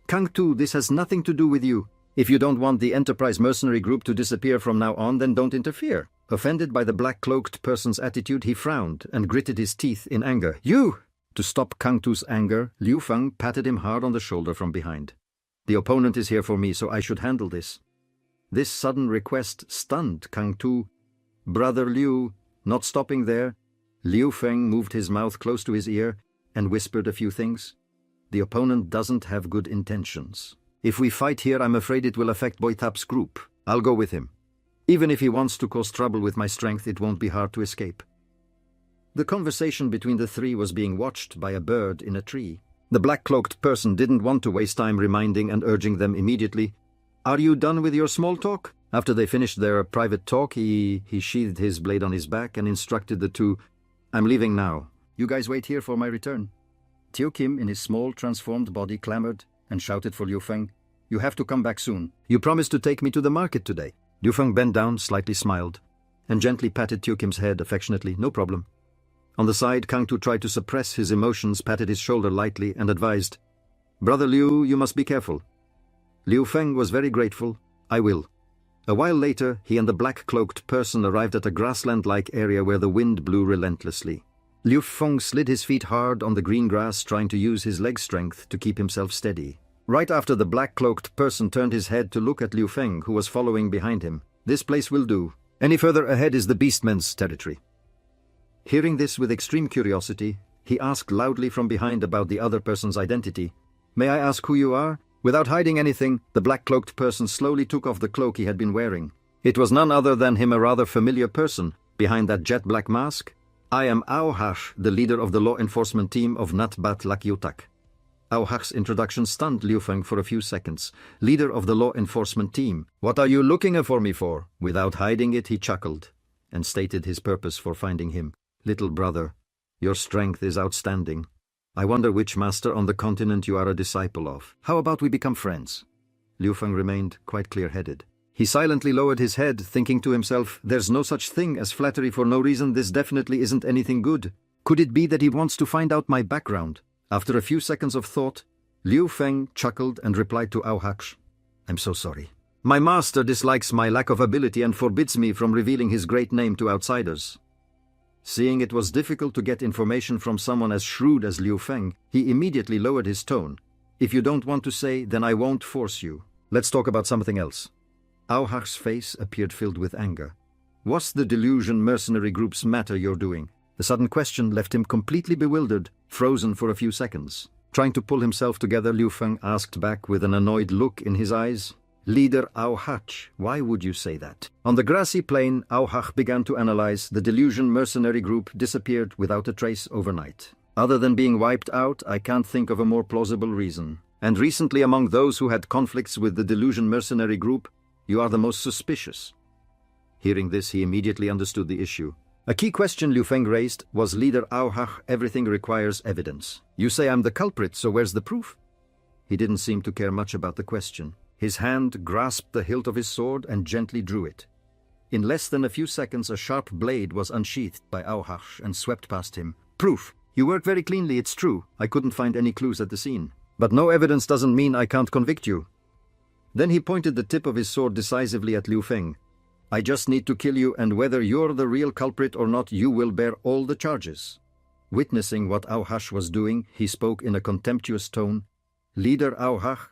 "Kang Tu, this has nothing to do with you. If you don't want the Enterprise Mercenary Group to disappear from now on, then don't interfere." Offended by the black-cloaked person's attitude, he frowned and gritted his teeth in anger. "You!" To stop Kang Tu's anger, Liu Feng patted him hard on the shoulder from behind. "The opponent is here for me, so I should handle this." This sudden request stunned Kang Tu. "Brother Liu," not stopping there, Liu Feng moved his mouth close to his ear and whispered a few things. "The opponent doesn't have good intentions. If we fight here, I'm afraid it will affect Boitap's group. I'll go with him. Even if he wants to cause trouble with my strength, it won't be hard to escape." The conversation between the three was being watched by a bird in a tree. The black-cloaked person didn't want to waste time reminding and urging them immediately. "Are you done with your small talk?" After they finished their private talk, he sheathed his blade on his back and instructed the two, "I'm leaving now. You guys wait here for my return." Teo Kim, in his small, transformed body, clamored and shouted for Liu Feng, "You have to come back soon. You promised to take me to the market today." Liu Feng bent down, slightly smiled, and gently patted Teo Kim's head affectionately. "No problem." On the side, Kang Tu tried to suppress his emotions, patted his shoulder lightly, and advised, "Brother Liu, you must be careful." Liu Feng was very grateful. "I will." A while later, he and the black-cloaked person arrived at a grassland-like area where the wind blew relentlessly. Liu Feng slid his feet hard on the green grass, trying to use his leg strength to keep himself steady. Right after the black-cloaked person turned his head to look at Liu Feng, who was following behind him. This place will do. Any further ahead is the beastmen's territory. Hearing this with extreme curiosity, he asked loudly from behind about the other person's identity. May I ask who you are? Without hiding anything, the black-cloaked person slowly took off the cloak he had been wearing. It was none other than him, a rather familiar person, behind that jet-black mask. I am Aohash, the leader of the law enforcement team of Natbat Lakyutak. Aohash's introduction stunned Liu Feng for a few seconds. Leader of the law enforcement team. What are you looking for me for? Without hiding it, he chuckled, and stated his purpose for finding him. Little brother, your strength is outstanding. I wonder which master on the continent you are a disciple of. How about we become friends? Liu Feng remained quite clear-headed. He silently lowered his head, thinking to himself, there's no such thing as flattery for no reason. This definitely isn't anything good. Could it be that he wants to find out my background? After a few seconds of thought, Liu Feng chuckled and replied to Aohash, I'm so sorry. My master dislikes my lack of ability and forbids me from revealing his great name to outsiders. Seeing it was difficult to get information from someone as shrewd as Liu Feng, he immediately lowered his tone. If you don't want to say, then I won't force you. Let's talk about something else. Aohash's face appeared filled with anger. What's the delusion mercenary group's matter you're doing? The sudden question left him completely bewildered, frozen for a few seconds. Trying to pull himself together, Liu Feng asked back with an annoyed look in his eyes. Leader Aohash, why would you say that? On the grassy plain, Aohash began to analyze. The delusion mercenary group disappeared without a trace overnight. Other than being wiped out, I can't think of a more plausible reason. And recently, among those who had conflicts with the delusion mercenary group, you are the most suspicious. Hearing this, he immediately understood the issue. A key question Liu Feng raised was, Leader Aohash, everything requires evidence. You say I'm the culprit, so where's the proof? He didn't seem to care much about the question. His hand grasped the hilt of his sword and gently drew it. In less than a few seconds, a sharp blade was unsheathed by Aohash and swept past him. Proof. You work very cleanly, it's true. I couldn't find any clues at the scene. But no evidence doesn't mean I can't convict you. Then he pointed the tip of his sword decisively at Liu Feng. I just need to kill you, and whether you're the real culprit or not, you will bear all the charges. Witnessing what Aohash was doing, he spoke in a contemptuous tone. Leader Aohash,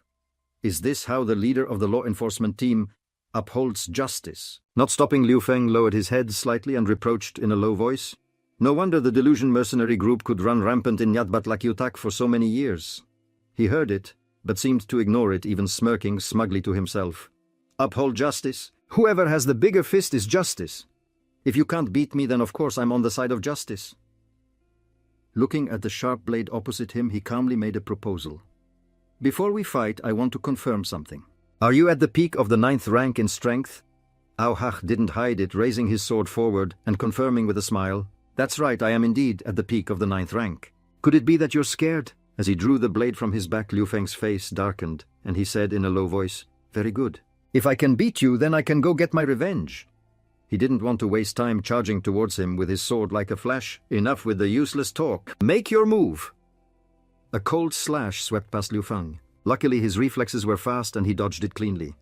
is this how the leader of the law enforcement team upholds justice? Not stopping, Liu Feng lowered his head slightly and reproached in a low voice. No wonder the delusion mercenary group could run rampant in Nyatbat Lakyutak for so many years. He heard it, but seemed to ignore it, even smirking smugly to himself. Uphold justice? Whoever has the bigger fist is justice. If you can't beat me, then of course I'm on the side of justice. Looking at the sharp blade opposite him, he calmly made a proposal. Before we fight, I want to confirm something. Are you at the peak of the 9th rank in strength? Aohash didn't hide it, raising his sword forward and confirming with a smile. That's right, I am indeed at the peak of the 9th rank. Could it be that you're scared? As he drew the blade from his back, Liu Feng's face darkened, and he said in a low voice, Very good. If I can beat you, then I can go get my revenge. He didn't want to waste time charging towards him with his sword like a flash. Enough with the useless talk. Make your move! A cold slash swept past Liu Feng. Luckily, his reflexes were fast and he dodged it cleanly.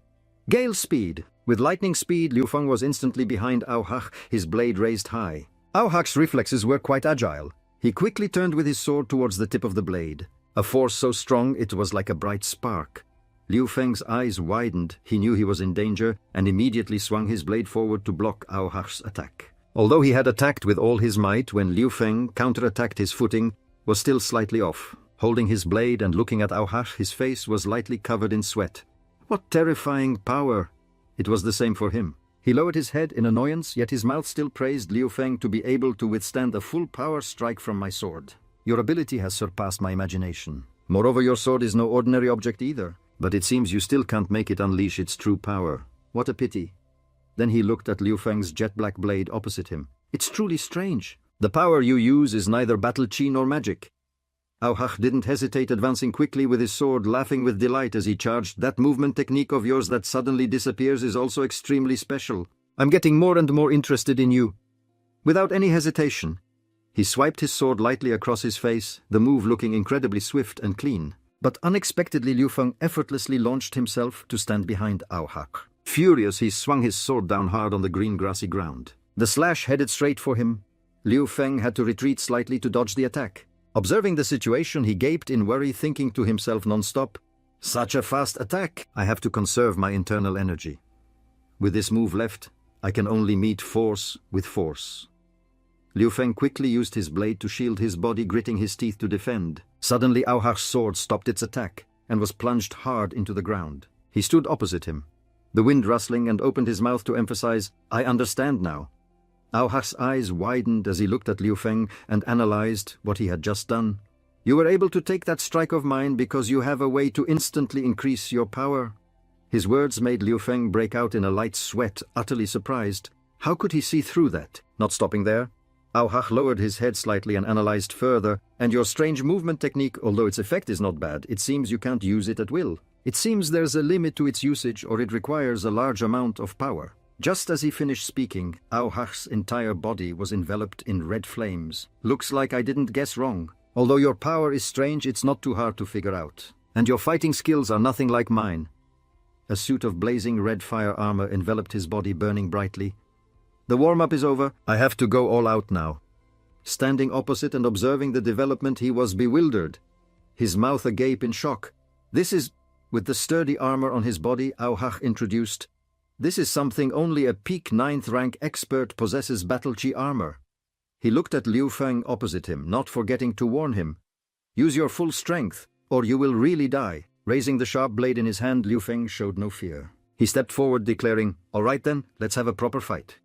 Gale speed! With lightning speed, Liu Feng was instantly behind Aohash, his blade raised high. Aohash's reflexes were quite agile. He quickly turned with his sword towards the tip of the blade. A force so strong it was like a bright spark. Liu Feng's eyes widened. He knew he was in danger and immediately swung his blade forward to block Aohash's attack. Although he had attacked with all his might, when Liu Feng counterattacked, his footing was still slightly off. Holding his blade and looking at Aohash, his face was lightly covered in sweat. What terrifying power! It was the same for him. He lowered his head in annoyance, yet his mouth still praised Liu Feng to be able to withstand a full power strike from my sword. Your ability has surpassed my imagination. Moreover, your sword is no ordinary object either. But it seems you still can't make it unleash its true power. What a pity. Then he looked at Liu Feng's jet-black blade opposite him. It's truly strange. The power you use is neither battle chi nor magic. Aohash didn't hesitate, advancing quickly with his sword, laughing with delight as he charged. That movement technique of yours that suddenly disappears is also extremely special. I'm getting more and more interested in you. Without any hesitation, he swiped his sword lightly across his face, the move looking incredibly swift and clean. But unexpectedly, Liu Feng effortlessly launched himself to stand behind Aohash. Furious, he swung his sword down hard on the green grassy ground. The slash headed straight for him. Liu Feng had to retreat slightly to dodge the attack. Observing the situation, he gaped in worry, thinking to himself non-stop, Such a fast attack! I have to conserve my internal energy. With this move left, I can only meet force with force. Liu Feng quickly used his blade to shield his body, gritting his teeth to defend. Suddenly, Ao Hach's sword stopped its attack and was plunged hard into the ground. He stood opposite him, the wind rustling, and opened his mouth to emphasize, "I understand now." Ao Hach's eyes widened as he looked at Liu Feng and analyzed what he had just done. "You were able to take that strike of mine because you have a way to instantly increase your power." His words made Liu Feng break out in a light sweat, utterly surprised. How could he see through that? Not stopping there, Ao Hach lowered his head slightly and analyzed further. "And your strange movement technique, although its effect is not bad, it seems you can't use it at will. It seems there's a limit to its usage, or it requires a large amount of power." Just as he finished speaking, Ao Hach's entire body was enveloped in red flames. "Looks like I didn't guess wrong. Although your power is strange, it's not too hard to figure out. And your fighting skills are nothing like mine." A suit of blazing red fire armor enveloped his body, burning brightly. "The warm-up is over. I have to go all out now." Standing opposite and observing the development, he was bewildered, his mouth agape in shock. "This is..." With the sturdy armor on his body, Ao Hach introduced, "This is something only a peak 9th rank expert possesses. Battle Chi armor." He looked at Liu Feng opposite him, not forgetting to warn him, "Use your full strength, or you will really die." Raising the sharp blade in his hand, Liu Feng showed no fear. He stepped forward, declaring, "All right then, let's have a proper fight."